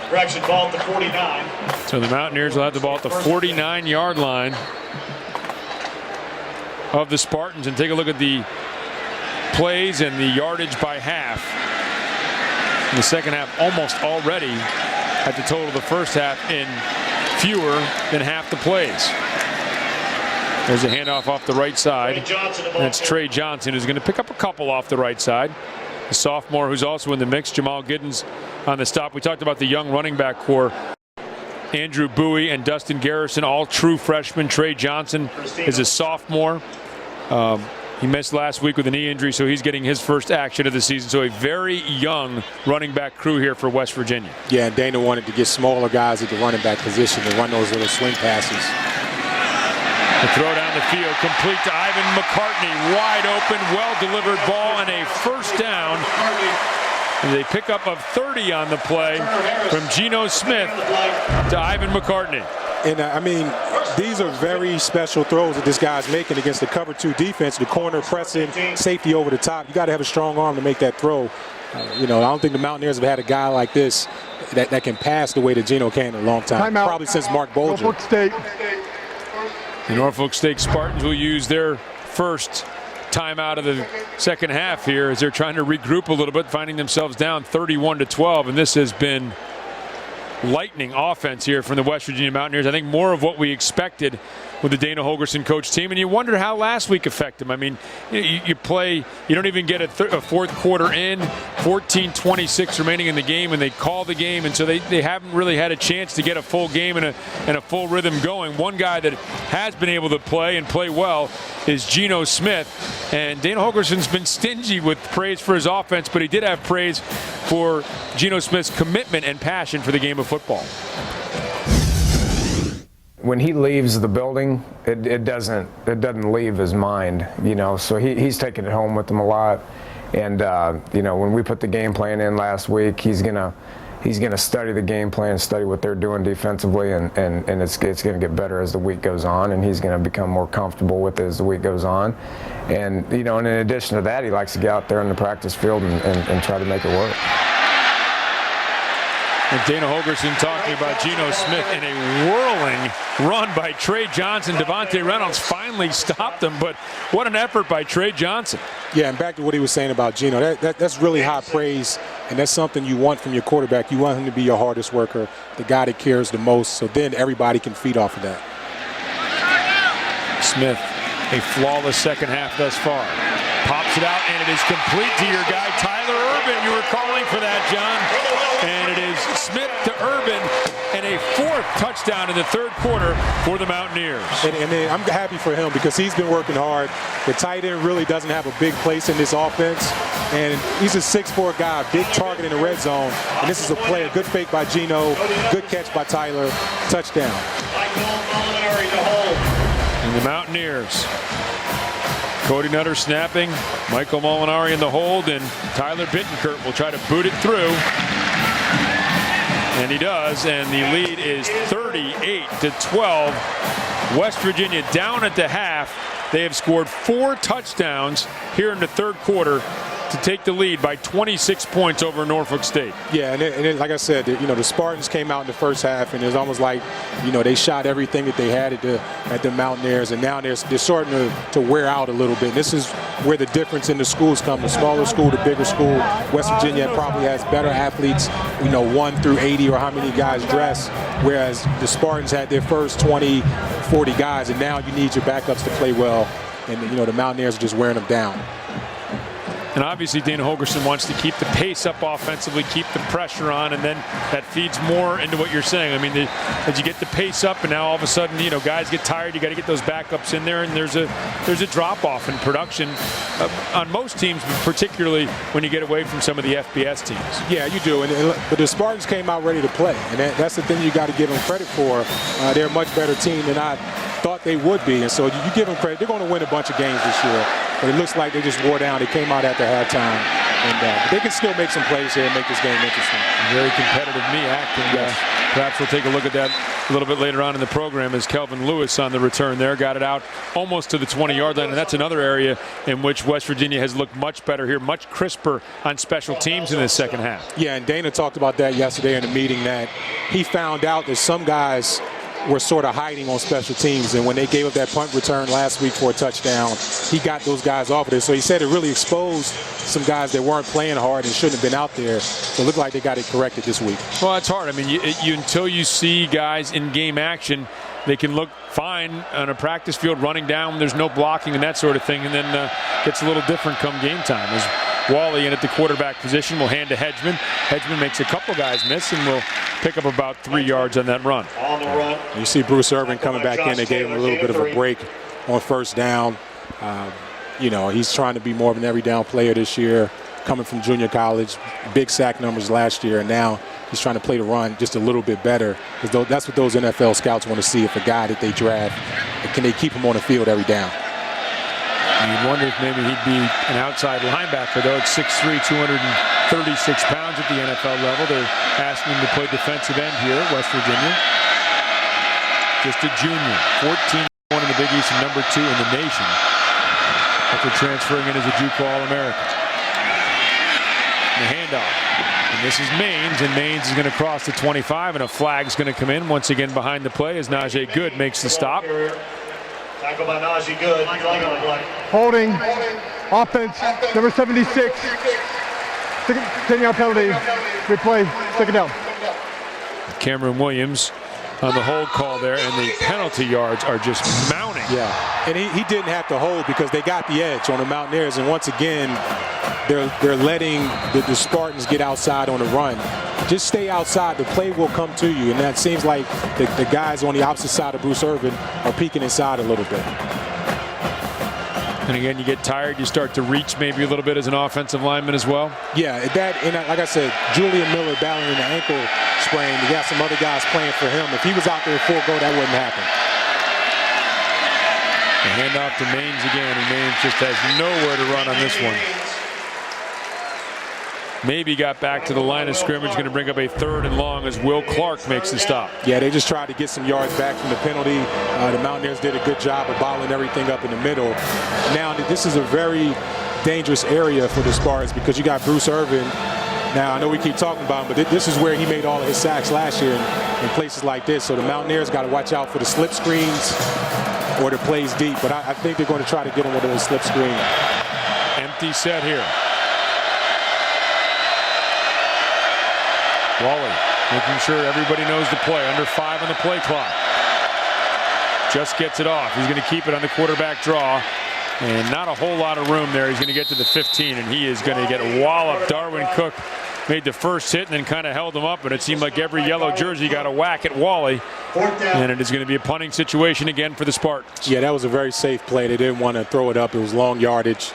Correction, ball at the 49. So the Mountaineers will have the ball at the 49-yard line of the Spartans. And take a look at the plays and the yardage by half. In the second half, almost already at the total of the first half in fewer than half the plays. There's a handoff off the right side. That's Trey Johnson, who's going to pick up a couple off the right side. The sophomore who's also in the mix, Jamal Giddens on the stop. We talked about the young running back core. Andrew Bowie and Dustin Garrison, all true freshmen. Trey Johnson is a sophomore. He missed last week with a knee injury, so he's getting his first action of the season. So a very young running back crew here for West Virginia. Yeah, and Dana wanted to get smaller guys at the running back position to run those little swing passes. The throw down the field, complete to Ivan McCartney. Wide open, well-delivered ball, and a first down. And they pick up a 30 on the play from Geno Smith to Ivan McCartney. And I mean, these are very special throws that this guy's making against the cover 2 defense, the corner pressing, safety over the top. You got to have a strong arm to make that throw. You know, I don't think the Mountaineers have had a guy like this that can pass the way that Geno can in a long time. Timeout. Probably since Mark Bolger. Norfolk State. The Norfolk State Spartans will use their first timeout of the second half here as they're trying to regroup a little bit, finding themselves down 31-12, and this has been lightning offense here from the West Virginia Mountaineers. I think more of what we expected with the Dana Holgorsen coach team, and you wonder how last week affected them. I mean, you play, you don't even get a fourth quarter in, 14-26 remaining in the game, and they call the game, and so they haven't really had a chance to get a full game and a full rhythm going. One guy that has been able to play and play well is Geno Smith, and Dana Holgorsen's been stingy with praise for his offense, but he did have praise for Geno Smith's commitment and passion for the game of football. When he leaves the building, it doesn't leave his mind, you know. So he's taking it home with him a lot, and you know, when we put the game plan in last week, he's gonna study the game plan, study what they're doing defensively, and it's gonna get better as the week goes on, and he's gonna become more comfortable with it as the week goes on, and you know, and in addition to that, he likes to get out there in the practice field and try to make it work. And Dana Holgorsen talking about Geno Smith in a whirling run by Trey Johnson. Devontae Reynolds finally stopped him, but what an effort by Trey Johnson. Yeah, and back to what he was saying about Geno, that's really high praise, and that's something you want from your quarterback. You want him to be your hardest worker, the guy that cares the most, so then everybody can feed off of that. Smith, a flawless second half thus far. Pops it out, and it is complete to your guy, Tyler Urban. You were calling for that, John. And it is Smith to Urban, and a fourth touchdown in the third quarter for the Mountaineers. And I'm happy for him because he's been working hard. The tight end really doesn't have a big place in this offense, and he's a 6'4" guy, big target in the red zone. And this is a play, a good fake by Geno, good catch by Tyler, touchdown. Molinari to hold. And the Mountaineers. Cody Nutter snapping, Michael Molinari in the hold, and Tyler Bittenkurt will try to boot it through. And he does, and the lead is 38-12. West Virginia down at the half. They have scored 4 touchdowns here in the third quarter to take the lead by 26 points over Norfolk State. Yeah, and like I said, the Spartans came out in the first half, and it's almost like, they shot everything that they had at the Mountaineers, and now they're starting to wear out a little bit. And this is where the difference in the schools come. The smaller school, the bigger school. West Virginia probably has better athletes, 1 through 80 or how many guys dress, whereas the Spartans had their first 20, 40 guys, and now you need your backups to play well, and the Mountaineers are just wearing them down. And obviously Dana Holgorsen wants to keep the pace up offensively, keep the pressure on, and then that feeds more into what you're saying. I mean, as you get the pace up, and now all of a sudden, guys get tired. You got to get those backups in there, and there's a drop off in production on most teams, but particularly when you get away from some of the FBS teams. Yeah, you do. But the Spartans came out ready to play, and that's the thing you got to give them credit for. They're a much better team than I thought they would be, and so you give them credit. They're going to win a bunch of games this year, but it looks like they just wore down. They came out after halftime, and they can still make some plays here and make this game interesting. Very competitive MEAC, and perhaps we'll take a look at that a little bit later on in the program as Kelvin Lewis on the return there got it out almost to the 20-yard line, and that's another area in which West Virginia has looked much better here, much crisper on special teams in this second half. Yeah, and Dana talked about that yesterday in the meeting, that he found out that some guys were sort of hiding on special teams, and when they gave up that punt return last week for a touchdown, he got those guys off of it. So he said it really exposed some guys that weren't playing hard and shouldn't have been out there. So it looked like they got it corrected this week. Well, it's hard. I mean, until you see guys in game action, they can look fine on a practice field running down when there's no blocking and that sort of thing, and then it's a little different come game time. As Wally in at the quarterback position will hand to Hedgeman. Hedgeman makes a couple guys miss and will pick up about 3 yards on that run. On the run. You see Bruce Irvin coming back in. They gave him a little bit of a break on first down. He's trying to be more of an every down player this year, coming from junior college, big sack numbers last year, and now he's trying to play the run just a little bit better, because that's what those NFL scouts want to see. If a guy that they draft, can they keep him on the field every down? You'd wonder if maybe he'd be an outside linebacker, though. At 6'3", 236 pounds at the NFL level. They're asking him to play defensive end here at West Virginia. Just a junior, 14-1 in the Big East and number 2 in the nation, after transferring in as a JUCO All-American. The handoff. And this is Maines, and Maines is going to cross the 25, and a flag's going to come in once again behind the play as Najee Good makes the stop. Tackle by Najee Good. Holding, offense, number 76. 10-yard penalty, replay, second down. Cameron Williams on the hold call there, and the penalty yards are just mounting. Yeah, and he didn't have to hold because they got the edge on the Mountaineers, and once again, they're letting the Spartans get outside on the run. Just stay outside. The play will come to you, and that seems like the guys on the opposite side of Bruce Irvin are peeking inside a little bit. And again, you get tired, you start to reach maybe a little bit as an offensive lineman as well. Yeah, like I said, Julian Miller battling an ankle sprain. You got some other guys playing for him. If he was out there full go, that wouldn't happen. The handoff to Maines again, and Maines just has nowhere to run on this one. Maybe got back to the line of scrimmage, going to bring up a 3rd and long as Will Clark makes the stop. Yeah, they just tried to get some yards back from the penalty. The Mountaineers did a good job of bottling everything up in the middle. Now, this is a very dangerous area for the Spartans because you got Bruce Irvin. Now, I know we keep talking about him, but this is where he made all of his sacks last year in places like this. So the Mountaineers got to watch out for the slip screens or the plays deep. But I think they're going to try to get him with a slip screen. Empty set here. Wally making sure everybody knows the play. Under 5 on the play clock. Just gets it off. He's going to keep it on the quarterback draw. And not a whole lot of room there. He's going to get to the 15, and he is going to get walloped. Darwin Cook made the first hit and then kind of held him up, but it seemed like every yellow jersey got a whack at Wally. And it is going to be a punting situation again for the Spartans. Yeah, that was a very safe play. They didn't want to throw it up. It was long yardage.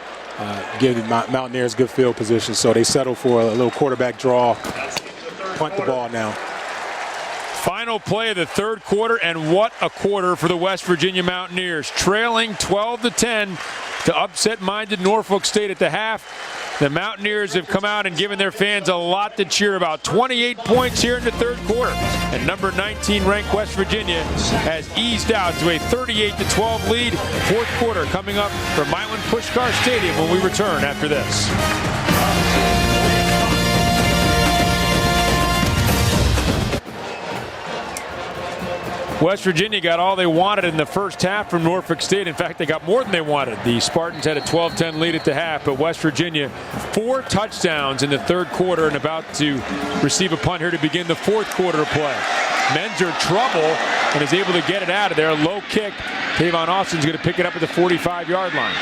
Give the Mountaineers good field position, so they settled for a little quarterback draw. Punt the ball now. Final play of the third quarter, and what a quarter for the West Virginia Mountaineers. Trailing 12-10 to upset-minded Norfolk State at the half. The Mountaineers have come out and given their fans a lot to cheer about. 28 points here in the third quarter. And number 19 ranked West Virginia has eased out to a 38-12 lead. Fourth quarter coming up from Milan Puskar Stadium when we return after this. West Virginia got all they wanted in the first half from Norfolk State. In fact, they got more than they wanted. The Spartans had a 12-10 lead at the half, but West Virginia 4 touchdowns in the third quarter and about to receive a punt here to begin the fourth quarter of play. Menzer trouble and is able to get it out of there. Low kick. Tavon Austin's going to pick it up at the 45-yard line.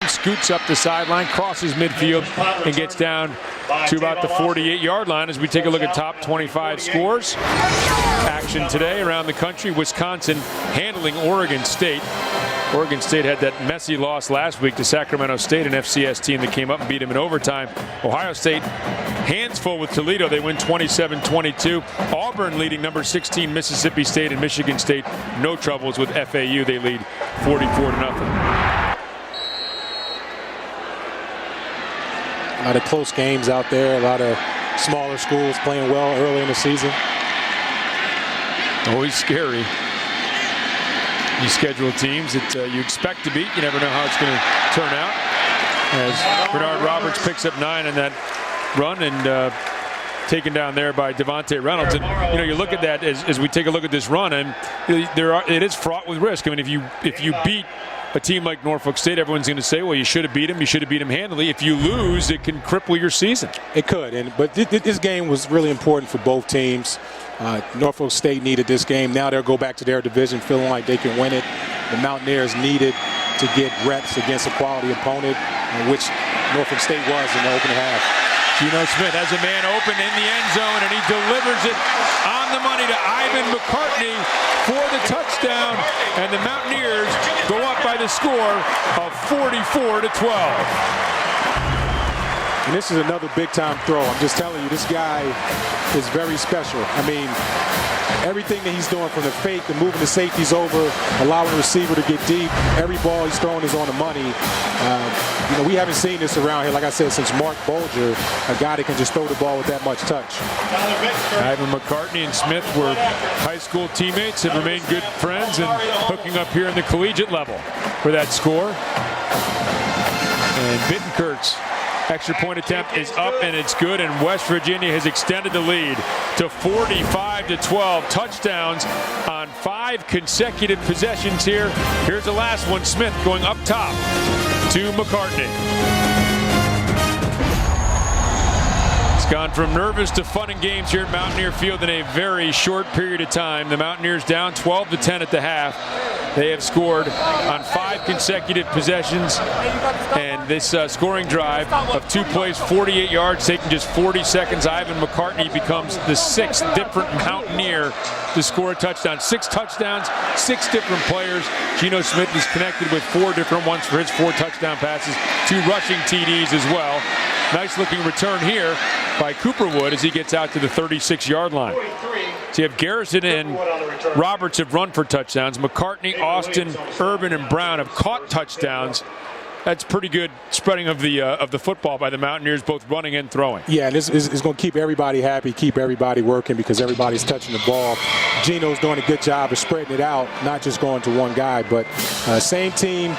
Scoots up the sideline, crosses midfield, and gets down to about the 48-yard line as we take a look at top 25 scores. Action today around the country. Wisconsin handling Oregon State. Oregon State had that messy loss last week to Sacramento State, an FCS team that came up and beat them in overtime. Ohio State hands full with Toledo. They win 27-22. Auburn leading number 16 Mississippi State, and Michigan State no troubles with FAU. They lead 44-0. A lot of close games out there, a lot of smaller schools playing well early in the season. Always scary. These scheduled teams that you expect to beat, you never know how it's going to turn out. As Bernard Roberts picks up 9 in that run and taken down there by Devontae Reynolds. And you look at that as we take a look at this run, and it is fraught with risk. I mean, if you beat a team like Norfolk State, everyone's going to say, well, you should have beat him. You should have beat him handily. If you lose, it can cripple your season. It could, but this game was really important for both teams. Norfolk State needed this game. Now they'll go back to their division feeling like they can win it. The Mountaineers needed to get reps against a quality opponent, which Norfolk State was in the opening half. Geno Smith has a man open in the end zone, and he delivers it on the money to Ivan McCartney for the touchdown, and the Mountaineers go up by the score of 44-12. And this is another big-time throw. I'm just telling you, this guy is very special. I mean, everything that he's doing, from the fake to moving the safeties over, allowing the receiver to get deep, every ball he's throwing is on the money. We haven't seen this around here, like I said, since Mark Bolger, a guy that can just throw the ball with that much touch. Ivan McCartney and Smith were high school teammates, have remained good friends, and hooking up here in the collegiate level for that score. And Bittencourt's extra point attempt is up, and it's good, and West Virginia has extended the lead to 45-12. Touchdowns on 5 consecutive possessions here. Here's the last one. Smith going up top to McCartney. It's gone from nervous to fun and games here at Mountaineer Field in a very short period of time. The Mountaineers down 12-10 at the half. They have scored on 5 consecutive possessions, and this scoring drive of 2 plays, 48 yards, taking just 40 seconds. Ivan McCartney becomes the 6th different Mountaineer to score a touchdown. 6 touchdowns, 6 different players. Geno Smith is connected with 4 different ones for his 4 touchdown passes, 2 rushing TDs as well. Nice looking return here by Cooperwood as he gets out to the 36-yard line. So you have Garrison and Roberts have run for touchdowns. McCartney, Austin, Urban, and Brown have caught touchdowns. That's pretty good spreading of the football by the Mountaineers, both running and throwing. Yeah, and this is going to keep everybody happy, keep everybody working, because everybody's touching the ball. Geno's doing a good job of spreading it out, not just going to one guy, but same team,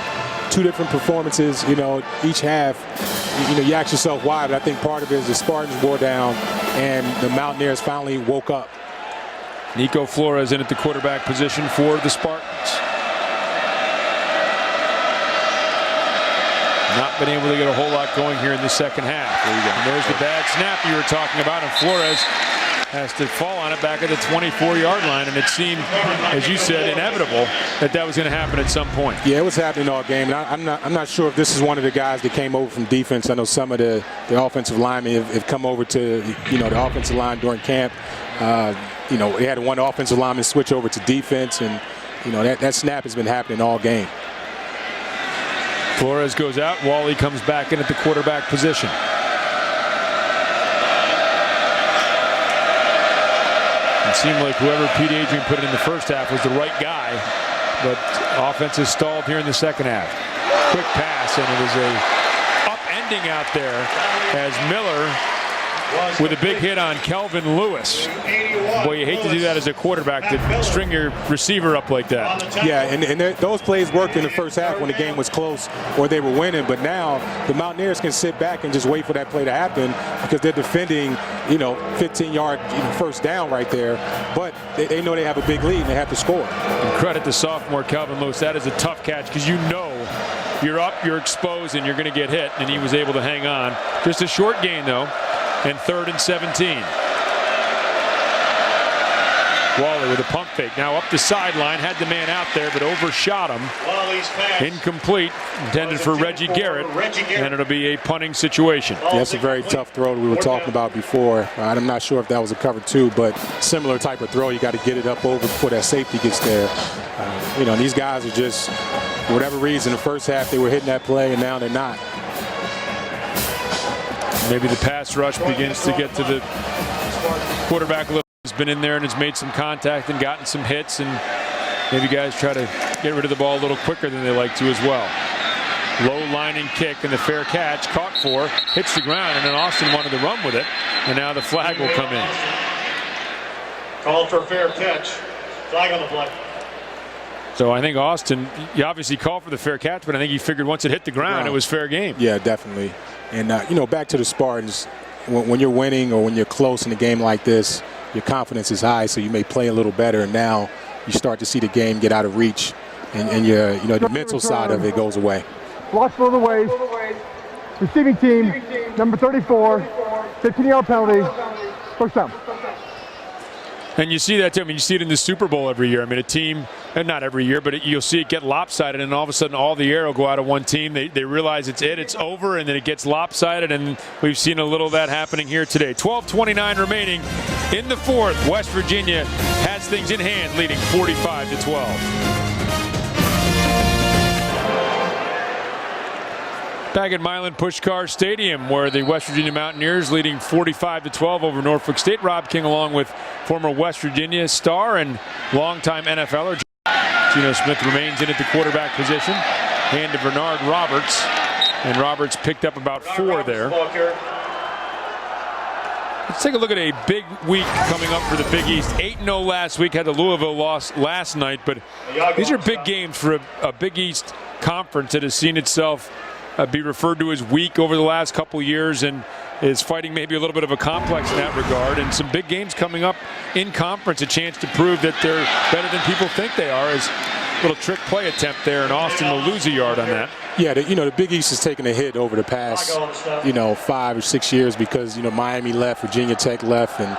2 different performances. Each half, you ask yourself why, but I think part of it is the Spartans wore down and the Mountaineers finally woke up. Nico Flores in at the quarterback position for the Spartans. Not been able to get a whole lot going here in the second half. There you go. And there's the bad snap you were talking about, and Flores has to fall on it back at the 24-yard line, and it seemed, as you said, inevitable that was going to happen at some point. Yeah, it was happening all game. And I'm not sure if this is one of the guys that came over from defense. I know some of the offensive linemen have come over to the offensive line during camp. They had one offensive lineman switch over to defense, and that snap has been happening all game. Flores goes out. Wally comes back in at the quarterback position. And It seemed like whoever Pete Adrian put in the first half was the right guy, but offense is stalled here in the second half. Quick pass, and it is a upending out there as Miller with a big hit on Kelvin Lewis. Boy, you hate to do that as a quarterback, to string your receiver up like that. Yeah, and those plays worked in the first half when the game was close or they were winning. But now the Mountaineers can sit back and just wait for that play to happen because they're defending, 15-yard first down right there. But they know they have a big lead and they have to score. And credit to sophomore Kelvin Lewis. That is a tough catch because you're up, you're exposed, and you're going to get hit. And he was able to hang on. Just a short gain, though. And 3rd and 17. Wally with a pump fake. Now up the sideline. Had the man out there, but overshot him. Incomplete. Intended for Reggie Garrett. And it'll be a punting situation. Yeah, that's a very tough throw we were talking about before. I'm not sure if that was a cover 2, but similar type of throw. You got to get it up over before that safety gets there. These guys are just, for whatever reason, the first half they were hitting that play, and now they're not. Maybe the pass rush begins to get to the quarterback. Has been in there and has made some contact and gotten some hits, and maybe guys try to get rid of the ball a little quicker than they like to as well. Low lining kick and the fair catch, caught for, hits the ground, and then Austin wanted to run with it, and now the flag will come in. Called for a fair catch. Flag on the play. So I think Austin, he obviously called for the fair catch, but I think he figured once it hit the ground, it was fair game. Yeah, definitely. And, back to the Spartans, when you're winning or when you're close in a game like this, your confidence is high, so you may play a little better. And now you start to see the game get out of reach, and your, the mental side of it goes away. Blocks both ways. Receiving team, number 34, 15-yard penalty, first down. And you see that too. I mean, you see it in the Super Bowl every year. I mean, a team, and not every year, but you'll see it get lopsided, and all of a sudden all the air will go out of one team. They realize it's over, and then it gets lopsided, and we've seen a little of that happening here today. 12:29 remaining in the fourth. West Virginia has things in hand, leading 45-12. Back at Milan Puskar Stadium, where the West Virginia Mountaineers leading 45-12 over Norfolk State. Rob King, along with former West Virginia star and longtime NFLer Geno Smith, remains in at the quarterback position. Hand to Bernard Roberts, and Roberts picked up about 4 there. Let's take a look at a big week coming up for the Big East. 8-0 last week, had the Louisville loss last night, but these are big games for a Big East conference that has seen itself be referred to as weak over the last couple years and is fighting maybe a little bit of a complex in that regard. And some big games coming up in conference, a chance to prove that they're better than people think they are. As a little trick play attempt there, and Austin will lose a yard on that. Yeah, the Big East has taken a hit over the past, 5 or 6 years because, Miami left, Virginia Tech left, and,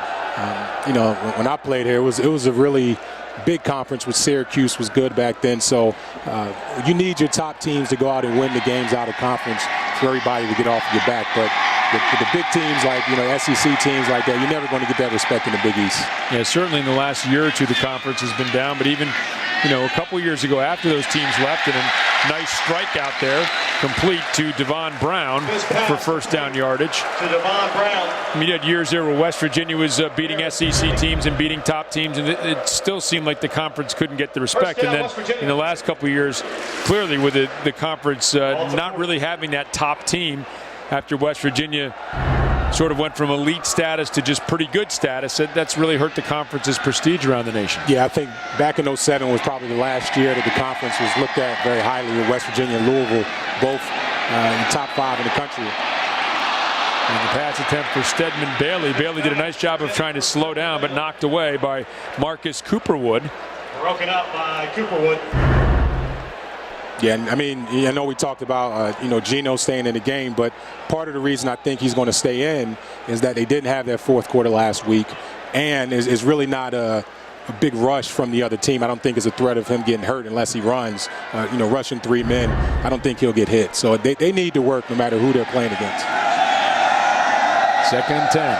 when I played here, it was a really big conference with Syracuse was good back then. So you need your top teams to go out and win the games out of conference for everybody to get off of your back. But the big teams like, SEC teams like that, you're never going to get that respect in the Big East. Yeah, certainly in the last year or two, the conference has been down. But even, a couple years ago after those teams left, and a nice strike out there, complete to Devon Brown for first down yardage. To Devon Brown. I mean, you had years there where West Virginia was beating SEC teams and beating top teams, and it still seemed like the conference couldn't get the respect. And then in the last couple of years, clearly with the conference not really having that top team after West Virginia sort of went from elite status to just pretty good status, that's really hurt the conference's prestige around the nation. Yeah, I think back in 07 was probably the last year that the conference was looked at very highly, with West Virginia and Louisville both in the top 5 in the country. And the pass attempt for Stedman Bailey. Bailey did a nice job of trying to slow down, but knocked away by Marcus Cooperwood. Broken up by Cooperwood. Yeah, I mean, I know we talked about, Geno staying in the game, but part of the reason I think he's going to stay in is that they didn't have their fourth quarter last week, and is really not a big rush from the other team. I don't think it's a threat of him getting hurt unless he runs, rushing 3 men. I don't think he'll get hit. So they need to work no matter who they're playing against. 2nd and 10.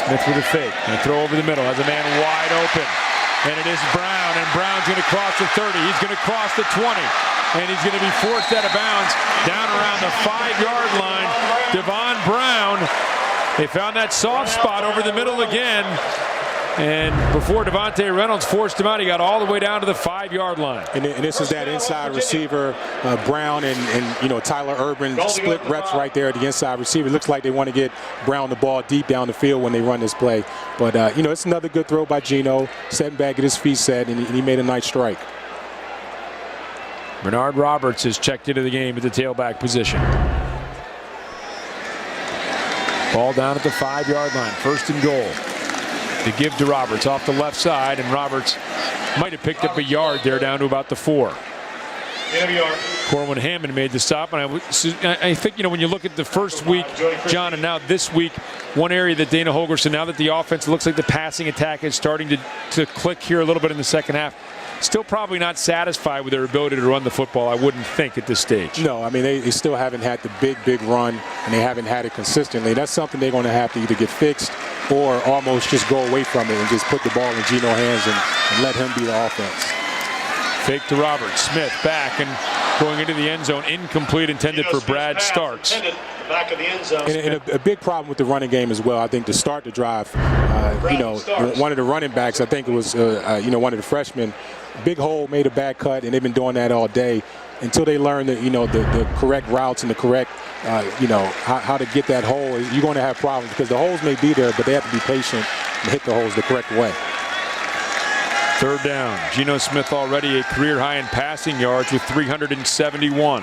Smith with a fake. And throw over the middle. Has a man wide open. And it is Brown. And Brown's going to cross the 30. He's going to cross the 20. And he's going to be forced out of bounds down around the 5-yard line. Devon Brown They found that soft spot over the middle again. And before Devontae Reynolds forced him out, he got all the way down to the 5-yard line. And this is that inside receiver, Brown and Tyler Urban split reps right there at the inside receiver. Looks like they want to get Brown the ball deep down the field when they run this play. But, it's another good throw by Geno, setting back at his feet set, and he made a nice strike. Bernard Roberts has checked into the game at the tailback position. Ball down at the 5-yard line, 1st and goal. To give to Roberts off the left side, and Roberts might have picked up a yard there down to about the 4. Corwin Hammond made the stop, and I think, when you look at the first week, John, and now this week, one area that Dana Holgorsen, now that the offense looks like the passing attack is starting to click here a little bit in the second half, still probably not satisfied with their ability to run the football, I wouldn't think, at this stage. No, I mean, they still haven't had the big run, and they haven't had it consistently. That's something they're going to have to either get fixed or almost just go away from it and just put the ball in Geno's hands and let him be the offense. Fake to Roberts. Smith back and going into the end zone. Incomplete, intended for Brad Starks. Back of the end zone. And a big problem with the running game as well, I think, to start the drive, one of the running backs, I think it was, one of the freshmen, big hole, made a bad cut, and they've been doing that all day until they learn that, the correct routes and the correct, how to get that hole. You're going to have problems because the holes may be there, but they have to be patient and hit the holes the correct way. 3rd down. Geno Smith already a career high in passing yards with 371.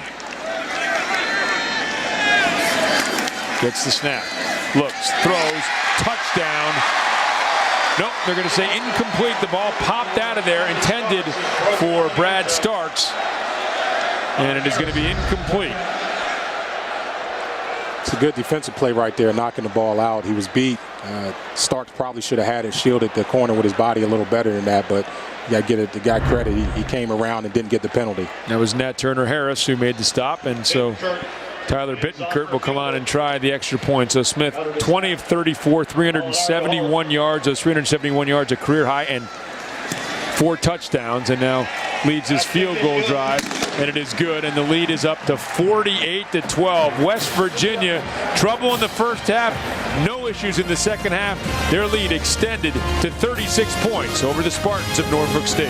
Gets the snap. Looks, throws, touchdown. Nope, they're going to say incomplete. The ball popped out of there, intended for Brad Starks. And it is going to be incomplete. It's a good defensive play right there, knocking the ball out. He was beat. Starks probably should have had it shielded the corner with his body a little better than that, but you got to give the guy credit. He came around and didn't get the penalty. That was Nat Turner-Harris who made the stop, and so Tyler Bittenkurt will come on and try the extra point. So Smith, 20 of 34, 371 yards. Those 371 yards, a career high, and 4 touchdowns, and now leads his field goal drive, and it is good, and the lead is up to 48-12. West Virginia, trouble in the first half, no issues in the second half. Their lead extended to 36 points over the Spartans of Norfolk State.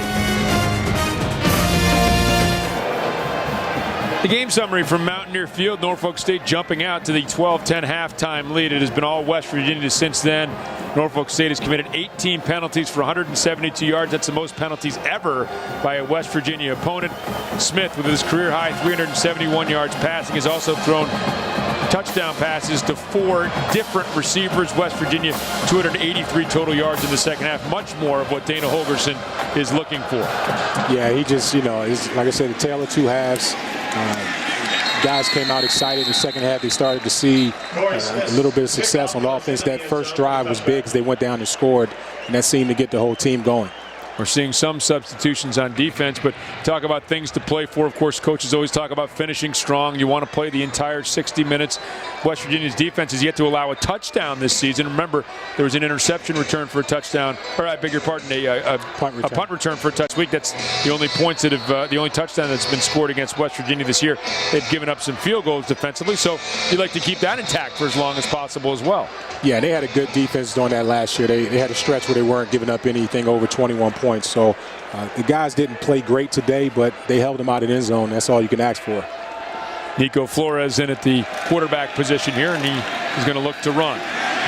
The game summary from Mountaineer Field. Norfolk State jumping out to the 12-10 halftime lead. It has been all West Virginia since then. Norfolk State has committed 18 penalties for 172 yards. That's the most penalties ever by a West Virginia opponent. Smith, with his career high 371 yards passing, has also thrown touchdown passes to 4 different receivers. West Virginia, 283 total yards in the second half. Much more of what Dana Holgorsen is looking for. Yeah, he just, is, like I said, the tale of 2 halves. Guys came out excited in the second half. They started to see a little bit of success on offense. That first drive was big because they went down and scored, and that seemed to get the whole team going. We're seeing some substitutions on defense, but talk about things to play for. Of course, coaches always talk about finishing strong. You want to play the entire 60 minutes. West Virginia's defense has yet to allow a touchdown this season. Remember, there was an interception return for a touchdown, or I beg your pardon, a punt return for a touchdown. That's the only points that have, the only touchdown that's been scored against West Virginia this year. They've given up some field goals defensively, so you'd like to keep that intact for as long as possible as well. Yeah, they had a good defense during that last year. They had a stretch where they weren't giving up anything over 21 points. So the guys didn't play great today, but they held them out of the end zone. That's all you can ask for. Nico Flores in at the quarterback position here, and he is going to look to run.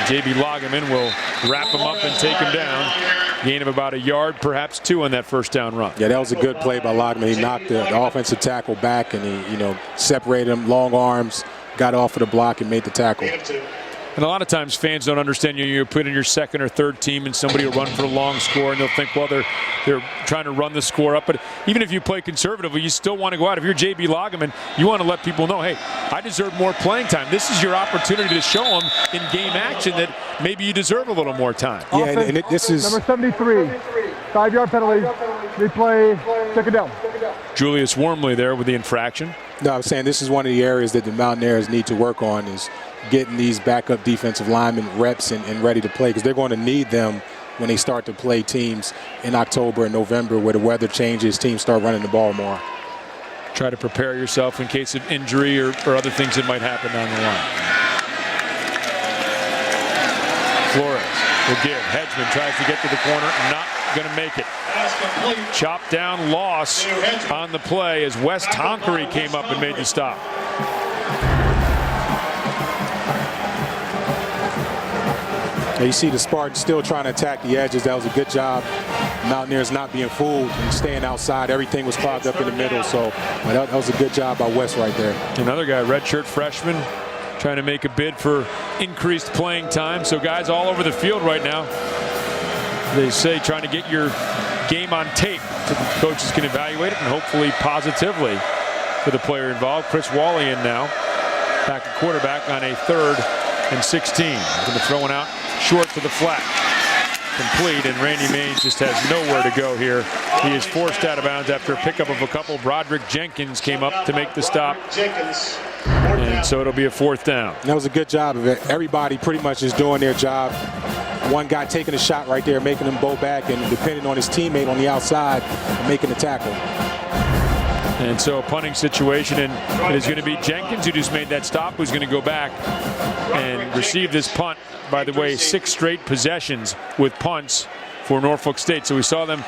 J.B. Lageman will wrap him up and take him down. Gain of about a yard, perhaps 2 on that first down run. Yeah, that was a good play by Lageman. He knocked the offensive tackle back, and he separated him, long arms, got off of the block and made the tackle. And a lot of times fans don't understand you put in your second or third team and somebody will run for a long score and they'll think, well, they're trying to run the score up. But even if you play conservatively, you still want to go out. If you're J.B. Lageman, you want to let people know, hey, I deserve more playing time. This is your opportunity to show them in game action that maybe you deserve a little more time. Yeah, and this is number 73, 5-yard penalty, replay, second down. Julius Wormley there with the infraction. No, I'm saying this is one of the areas that the Mountaineers need to work on is getting these backup defensive linemen reps and ready to play because they're going to need them when they start to play teams in October and November where the weather changes, teams start running the ball more. Try to prepare yourself in case of injury or other things that might happen down the line. will give. Hedgeman tries to get to the corner, not going to make it. Chop down loss on the play as Wes Tonkery came up and made the stop. You see the Spartans still trying to attack the edges. That was a good job. Mountaineers not being fooled and staying outside. Everything was clogged up in the middle, so that was a good job by Wes right there. Another guy, redshirt freshman, trying to make a bid for increased playing time. So guys all over the field right now, they say trying to get your game on tape so the coaches can evaluate it and hopefully positively for the player involved. Chris Wally in now, back at quarterback on a 3rd and 16. Going to throw one out short to the flat. Complete, and Randy Maines just has nowhere to go here. He is forced out of bounds after a pickup of a couple. Broderick Jenkins came up to make the stop. And so it'll be a 4th down. That was a good job of it. Everybody pretty much is doing their job. One guy taking a shot right there, making him go back, and depending on his teammate on the outside, making the tackle. And so a punting situation, and it is going to be Jenkins who just made that stop, who's going to go back and receive this punt. By the way, 6 straight possessions with punts for Norfolk State. So we saw them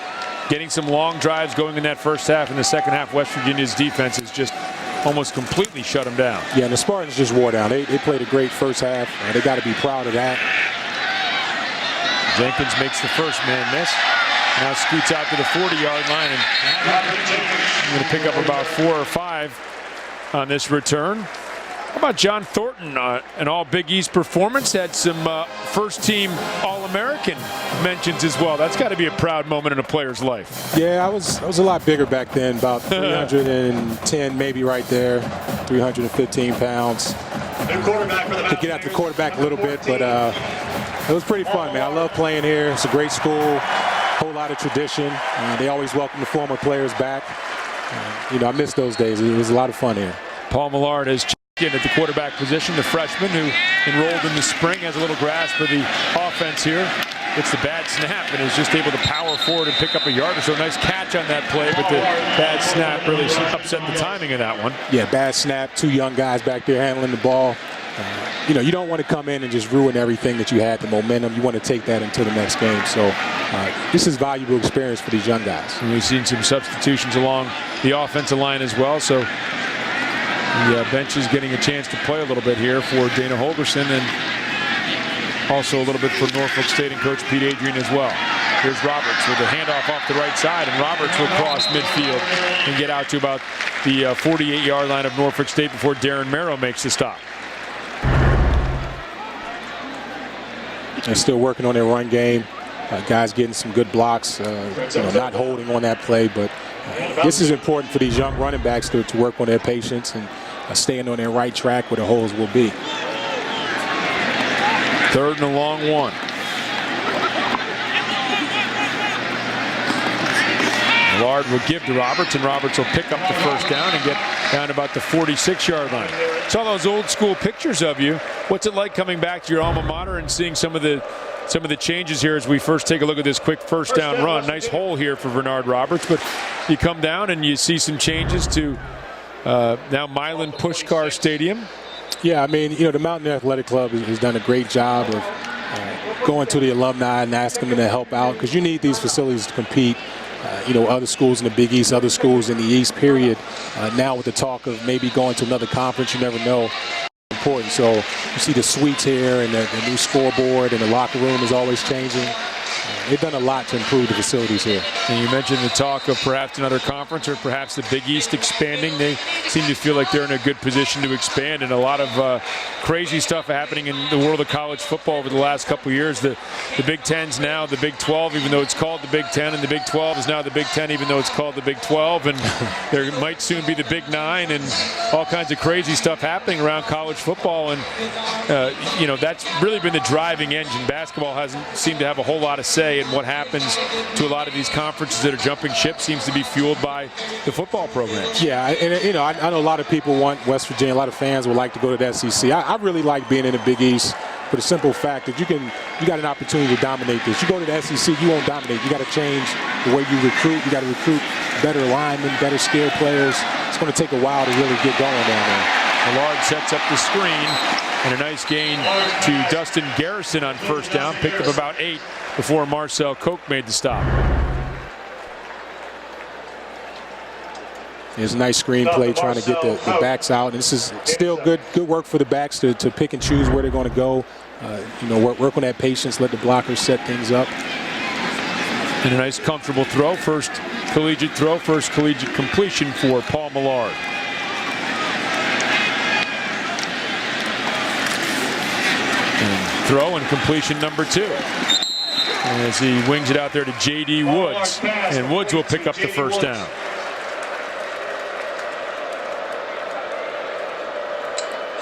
getting some long drives going in that first half. In the second half, West Virginia's defense has just almost completely shut them down. Yeah, and the Spartans just wore down. They played a great first half. They got to be proud of that. Jenkins makes the first man miss. Now scoots out to the 40-yard line, and I'm going to pick up about 4 or 5 on this return. How about John Thornton, an all-Big East performance, had some first-team All-American mentions as well. That's got to be a proud moment in a player's life. Yeah, I was a lot bigger back then, about 310 maybe right there, 315 pounds. To get after the quarterback a little bit, but it was pretty fun, man. I love playing here. It's a great school, whole lot of tradition. They always welcome the former players back. I miss those days. It was a lot of fun here. Paul Millard has in at the quarterback position, the freshman who enrolled in the spring, has a little grasp of the offense here. It's the bad snap and is just able to power forward and pick up a yard or so. Nice catch on that play, but the bad snap really upset the timing of that one. Yeah, bad snap. 2 young guys back there handling the ball. You don't want to come in and just ruin everything that you had, the momentum. You want to take that into the next game. So this is valuable experience for these young guys. And we've seen some substitutions along the offensive line as well. So the bench is getting a chance to play a little bit here for Dana Holgerson, and also a little bit for Norfolk State and Coach Pete Adrian as well. Here's Roberts with a handoff off the right side, and Roberts will cross midfield and get out to about the 48-yard line of Norfolk State before Darren Merrow makes the stop. They're still working on their run game. Guys getting some good blocks, not holding on that play, but this is important for these young running backs to work on their patience and staying on their right track where the holes will be. 3rd and a long 1. Millard will give to Roberts, and Roberts will pick up the first down and get down about the 46-yard line. Saw those old school pictures of you. What's it like coming back to your alma mater and seeing some of the changes here as we first take a look at this quick first down run? Nice hole here for Bernard Roberts, but you come down and you see some changes to now Milan Pushkar Stadium. Yeah, the Mountaineer Athletic Club has done a great job of going to the alumni and asking them to help out, because you need these facilities to compete. Other schools in the Big East, other schools in the East, period. Now with the talk of maybe going to another conference, you never know. Important. So you see the suites here and the new scoreboard, and the locker room is always changing. They've done a lot to improve the facilities here. And you mentioned the talk of perhaps another conference or perhaps the Big East expanding. They seem to feel like they're in a good position to expand, and a lot of crazy stuff happening in the world of college football over the last couple of years. The Big Ten's now the Big 12, even though it's called the Big Ten, and the Big 12 is now the Big 10, even though it's called the Big 12. And there might soon be the Big 9, and all kinds of crazy stuff happening around college football. And that's really been the driving engine. Basketball hasn't seemed to have a whole lot of say in what happens to a lot of these conferences that are jumping ship. Seems to be fueled by the football programs. Yeah, and I know a lot of people want West Virginia. A lot of fans would like to go to the SEC. I really like being in the Big East for the simple fact that you got an opportunity to dominate this. You go to the SEC, you won't dominate. You got to change the way you recruit. You got to recruit better linemen, better skilled players. It's going to take a while to really get going down there. Millard sets up the screen. And a nice gain to Dustin Garrison on first down. Picked up about 8 before Marcel Koch made the stop. It's a nice screen play trying to get the backs out. And this is still good work for the backs to pick and choose where they're going to go. Work on that patience, let the blockers set things up. And a nice comfortable throw. First collegiate throw, first collegiate completion for Paul Millard. And throw and completion number 2. As he wings it out there to J.D. Woods. And Woods will pick up the first down.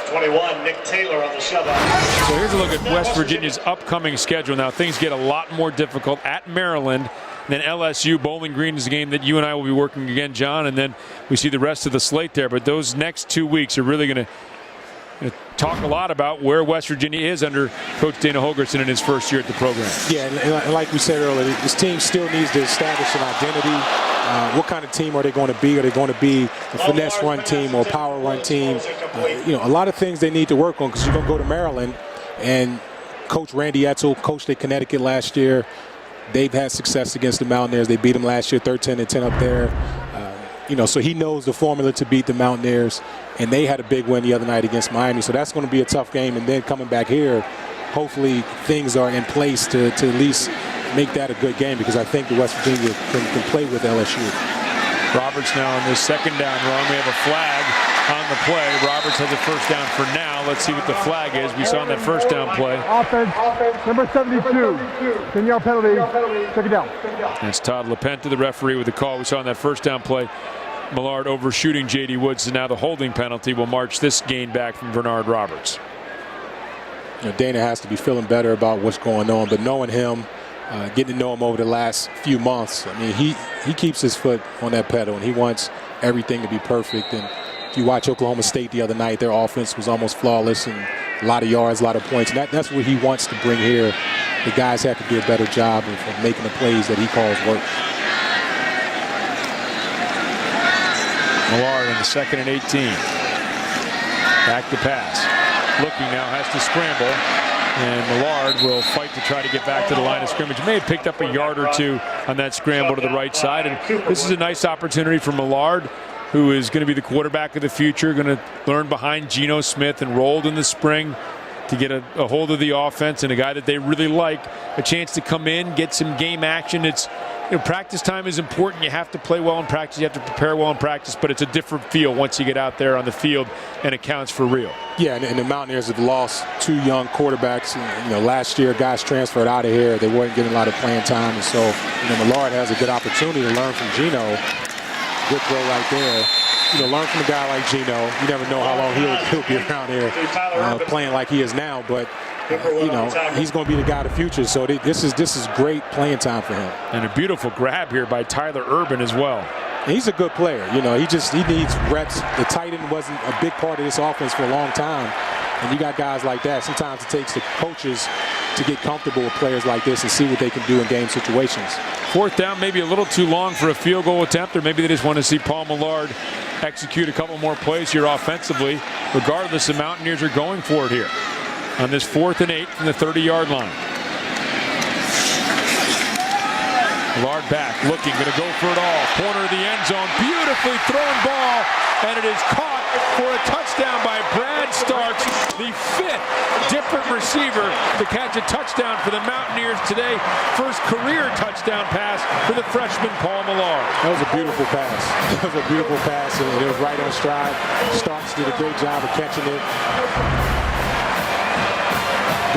21, Nick Taylor on the shutout. So here's a look at West Virginia's upcoming schedule. Now things get a lot more difficult at Maryland. Then LSU. Bowling Green is a game that you and I will be working again, John. And then we see the rest of the slate there. But those next 2 weeks are really going to talk a lot about where West Virginia is under Coach Dana Holgorsen in his first year at the program. Yeah, and like we said earlier, this team still needs to establish an identity. What kind of team are they going to be? Are they going to be a finesse run team or a power run team? A lot of things they need to work on, because you're going to go to Maryland, and Coach Randy Etzel coached at Connecticut last year. They've had success against the Mountaineers. They beat them last year, 13-10 up there. So he knows the formula to beat the Mountaineers, and they had a big win the other night against Miami. So that's going to be a tough game. And then coming back here, hopefully things are in place to at least make that a good game, because I think the West Virginia can play with LSU. Roberts now on this second down run. We have a flag on the play. Roberts has a first down for now. Let's see what the flag is. We saw on that first down play. Offense, number 72. 10-yard penalty. Check it down. That's Todd LaPenta, the referee, with the call. We saw on that first down play. Millard overshooting J.D. Woods, and now the holding penalty will march this gain back from Bernard Roberts. Dana has to be feeling better about what's going on, but knowing him, getting to know him over the last few months, I mean, he keeps his foot on that pedal, and he wants everything to be perfect. And if you watch Oklahoma State the other night, their offense was almost flawless, and a lot of yards, a lot of points. And that's what he wants to bring here. The guys have to do a better job of making the plays that he calls work. Millard on the 2nd and 18. Back to pass. Looking now, has to scramble. And Millard will fight to try to get back to the line of scrimmage. May have picked up a yard or 2 on that scramble to the right side. And this is a nice opportunity for Millard, who is going to be the quarterback of the future, going to learn behind Geno Smith, enrolled in the spring, to get a hold of the offense, and a guy that they really like, a chance to come in, get some game action. It's practice time is important. You have to play well in practice. You have to prepare well in practice, but it's a different feel once you get out there on the field and it counts for real. Yeah, and the Mountaineers have lost 2 young quarterbacks. Last year guys transferred out of here. They weren't getting a lot of playing time, and so Millard has a good opportunity to learn from Geno. Good throw right there. Learn from a guy like Geno. You never know how long he'll be around here playing like he is now, but he's going to be the guy of the future. So this is great playing time for him. And a beautiful grab here by Tyler Urban as well. And he's a good player. He needs reps. The tight end wasn't a big part of this offense for a long time. And you got guys like that. Sometimes it takes the coaches to get comfortable with players like this and see what they can do in game situations. 4th down, maybe a little too long for a field goal attempt, or maybe they just want to see Paul Millard execute a couple more plays here offensively. Regardless, the Mountaineers are going for it here on this 4th and 8 from the 30-yard line. Millard back, looking, going to go for it all. Corner of the end zone, beautifully thrown ball, and it is caught for a touchdown by Brad Starks, the 5th different receiver to catch a touchdown for the Mountaineers today. First career touchdown pass for the freshman Paul Millard. That was a beautiful pass. That was a beautiful pass, and it was right on stride. Starks did a great job of catching it.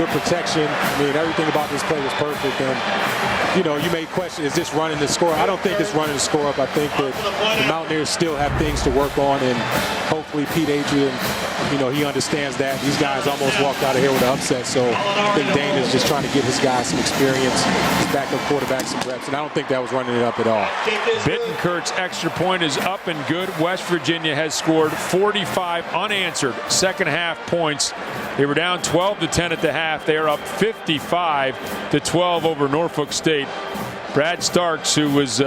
Good protection. I mean, everything about this play was perfect. And, you may question, is this running the score? I don't think it's running the score up. I think that the Mountaineers still have things to work on, and hopefully Pete Adrian, he understands that. These guys almost walked out of here with an upset, so I think Dana's just trying to give his guys some experience, his backup quarterback some reps, and I don't think that was running it up at all. Bittencourt's extra point is up and good. West Virginia has scored 45 unanswered second half points. They were down 12-10 at the half. They are up 55-12 over Norfolk State. Brad Starks, who was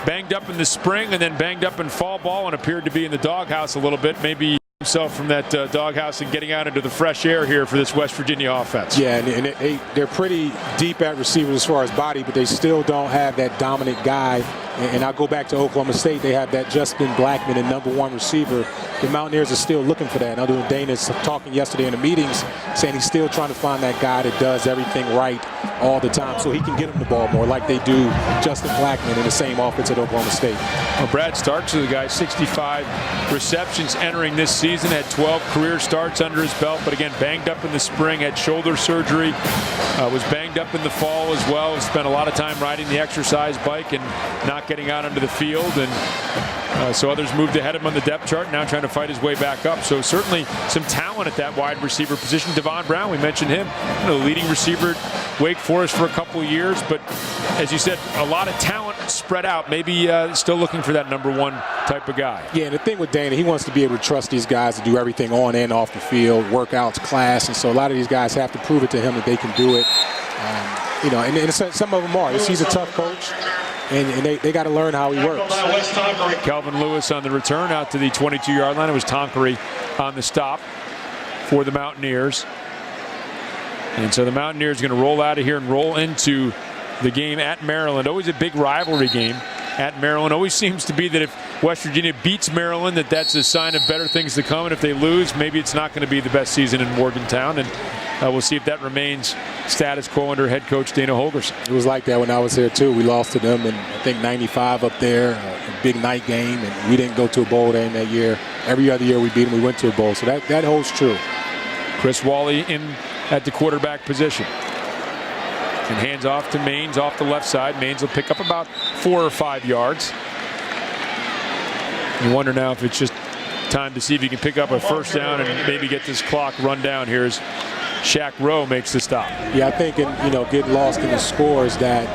banged up in the spring and then banged up in fall ball and appeared to be in the doghouse a little bit, maybe himself from that doghouse and getting out into the fresh air here for this West Virginia offense. Yeah, and they're pretty deep at receivers as far as body, but they still don't have that dominant guy. And I'll go back to Oklahoma State. They have that Justin Blackman, the #1 receiver. The Mountaineers are still looking for that. And I know Dana's talking yesterday in the meetings, saying he's still trying to find that guy that does everything right all the time so he can get him the ball more like they do Justin Blackman in the same offense at Oklahoma State. Well, Brad Starks is the guy, 65 receptions entering this season, had 12 career starts under his belt, but again, banged up in the spring, had shoulder surgery, was banged up in the fall as well, spent a lot of time riding the exercise bike and not getting out onto the field, and so others moved ahead of him on the depth chart, now trying to fight his way back up. So certainly some talent at that wide receiver position. Devon Brown, we mentioned him, the leading receiver at Wake Forest for a couple of years, but as you said, a lot of talent spread out, maybe still looking for that #1 type of guy. Yeah, and the thing with Dana, he wants to be able to trust these guys to do everything on and off the field, workouts, class, and so a lot of these guys have to prove it to him that they can do it. And some of them are. He's a tough coach, and they got to learn how he works. Calvin Lewis on the return out to the 22-yard line. It was Tonkery on the stop for the Mountaineers. And so the Mountaineers going to roll out of here and roll into the game at Maryland. Always a big rivalry game at Maryland. Always seems to be that if West Virginia beats Maryland, that's a sign of better things to come. And if they lose, maybe it's not going to be the best season in Morgantown. And we'll see if that remains status quo under head coach Dana Holgorsen. It was like that when I was here, too. We lost to them in, I think, 95 up there, a big night game. And we didn't go to a bowl game that year. Every other year we beat them, we went to a bowl. So that holds true. Chris Wally in at the quarterback position. And hands off to Maines off the left side. Maines will pick up about 4 or 5 yards. You wonder now if it's just time to see if he can pick up a first down and maybe get this clock run down here as Shaq Rowe makes the stop. Yeah, I think getting lost in the scores that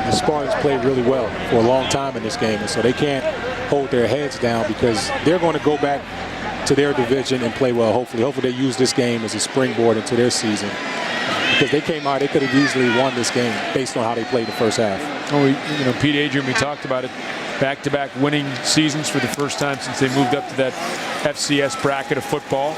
the Spartans played really well for a long time in this game. And so they can't hold their heads down because they're going to go back to their division and play well, hopefully. Hopefully they use this game as a springboard into their season. Because they came out, they could have easily won this game based on how they played the first half. Well, Pete Adrian, we talked about it, back-to-back winning seasons for the first time since they moved up to that FCS bracket of football.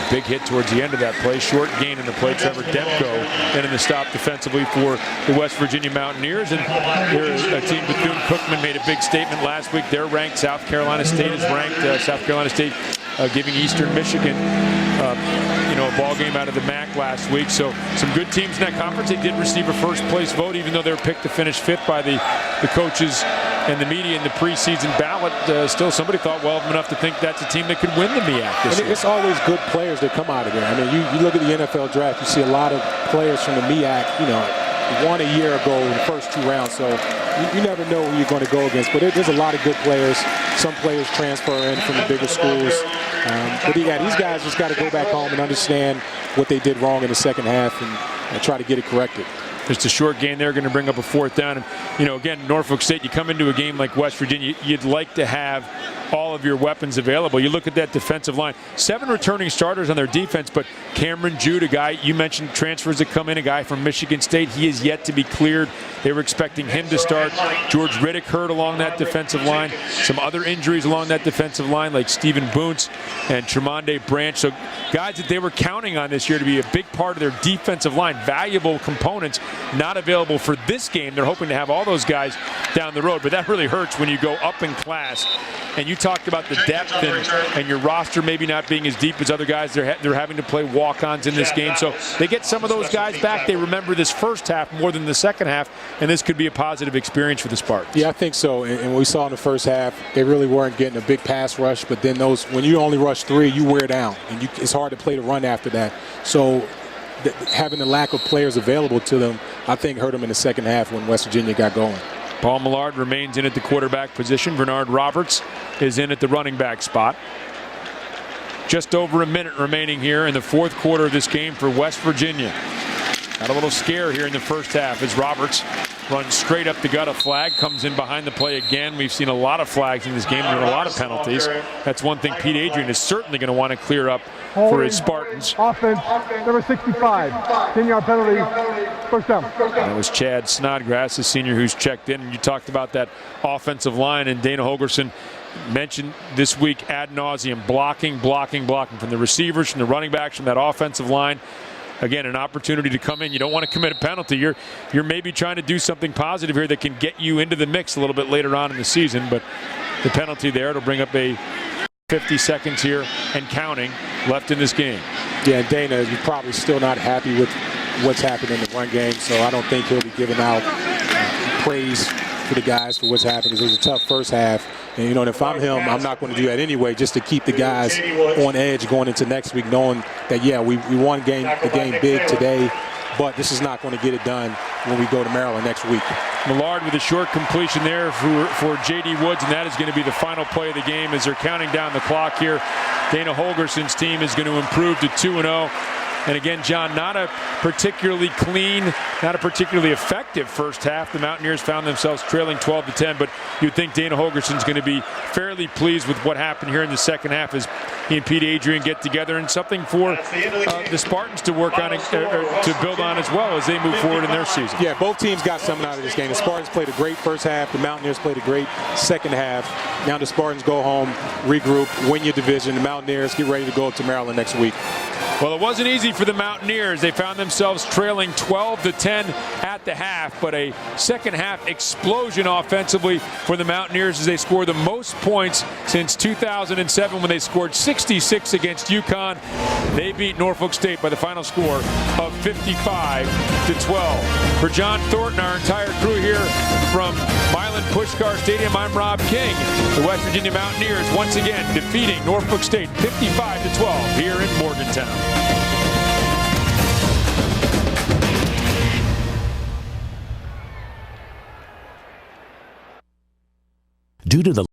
Big hit towards the end of that play. Short gain in the play. Trevor Demko in the stop defensively for the West Virginia Mountaineers. And here's a team, Bethune-Cookman made a big statement last week. They're ranked. South Carolina State is ranked. South Carolina State giving Eastern Michigan a ball game out of the MAC last week. So some good teams in that conference. They did receive a first place vote, even though they were picked to finish 5th by the coaches and the media in the preseason ballot. Still, somebody thought well of them enough to think that's a team that could win the MEAC this year. It's always good players that come out of there. I mean, you look at the NFL draft, you see a lot of players from the MEAC, won a year ago in the first 2 rounds. So you never know who you're going to go against. But there's a lot of good players. Some players transfer in from the bigger schools. But these guys just got to go back home and understand what they did wrong in the second half and try to get it corrected. Just a short gain there, going to bring up a 4th down. And, again, Norfolk State, you come into a game like West Virginia, you'd like to have all of your weapons available. You look at that defensive line. 7 returning starters on their defense, but Cameron Jude, a guy, you mentioned transfers that come in, a guy from Michigan State. He is yet to be cleared. They were expecting him to start. George Riddick hurt along that defensive line. Some other injuries along that defensive line like Stephen Boontz and Tremonde Branch. So guys that they were counting on this year to be a big part of their defensive line, valuable components, not available for this game. They're hoping to have all those guys down the road, but that really hurts when you go up in class. And you talked about the depth and your roster maybe not being as deep as other guys. They're having to play walk-ons in this game. So they get some of those guys back. They remember this first half more than the second half, and this could be a positive experience for the Spartans. Yeah, I think so. And what we saw in the first half, they really weren't getting a big pass rush. But then when you only rush 3, you wear down. And it's hard to play the run after that. So having the lack of players available to them, I think hurt them in the second half when West Virginia got going. Paul Millard remains in at the quarterback position. Bernard Roberts is in at the running back spot. Just over a minute remaining here in the 4th quarter of this game for West Virginia. Got a little scare here in the first half as Roberts runs straight up the gut. A flag comes in behind the play again. We've seen a lot of flags in this game. There are a lot of penalties. That's one thing Pete Adrian is certainly going to want to clear up for his Spartans. Offense, number 65, 10-yard penalty, first down. That was Chad Snodgrass, the senior who's checked in. And you talked about that offensive line, and Dana Holgorsen mentioned this week ad nauseum, blocking from the receivers, from the running backs, from that offensive line. Again, an opportunity to come in. You don't want to commit a penalty. You're maybe trying to do something positive here that can get you into the mix a little bit later on in the season, but the penalty there, it'll bring up a 50 seconds here and counting left in this game. Yeah, and Dana, you're probably still not happy with what's happened in the run game, so I don't think he'll be giving out praise for the guys for what's happened. It was a tough first half, and you know, if I'm him, I'm not going to do that anyway, just to keep the guys on edge going into next week, knowing that, yeah, we won the game big today, but this is not going to get it done when we go to Maryland next week. Millard with a short completion there for J.D. Woods, and that is going to be the final play of the game as they're counting down the clock here. Dana Holgerson's team is going to improve to 2-0. And again, John, not a particularly clean, not a particularly effective first half. The Mountaineers found themselves trailing 12-10, but you'd think Dana Holgerson's going to be fairly pleased with what happened here in the second half as he and Pete Adrian get together, and something for the Spartans to work on, to build on as well as they move forward in their season. Yeah, both teams got something out of this game. The Spartans played a great first half. The Mountaineers played a great second half. Now the Spartans go home, regroup, win your division. The Mountaineers get ready to go up to Maryland next week. Well, it wasn't easy for the Mountaineers. They found themselves trailing 12-10 at the half, but a second half explosion offensively for the Mountaineers as they score the most points since 2007 when they scored 66 against UConn. They beat Norfolk State by the final score of 55-12. For John Thornton, our entire crew here from Milan Puskar Stadium, I'm Rob King. The West Virginia Mountaineers once again defeating Norfolk State 55-12 here in Morgantown. Due to the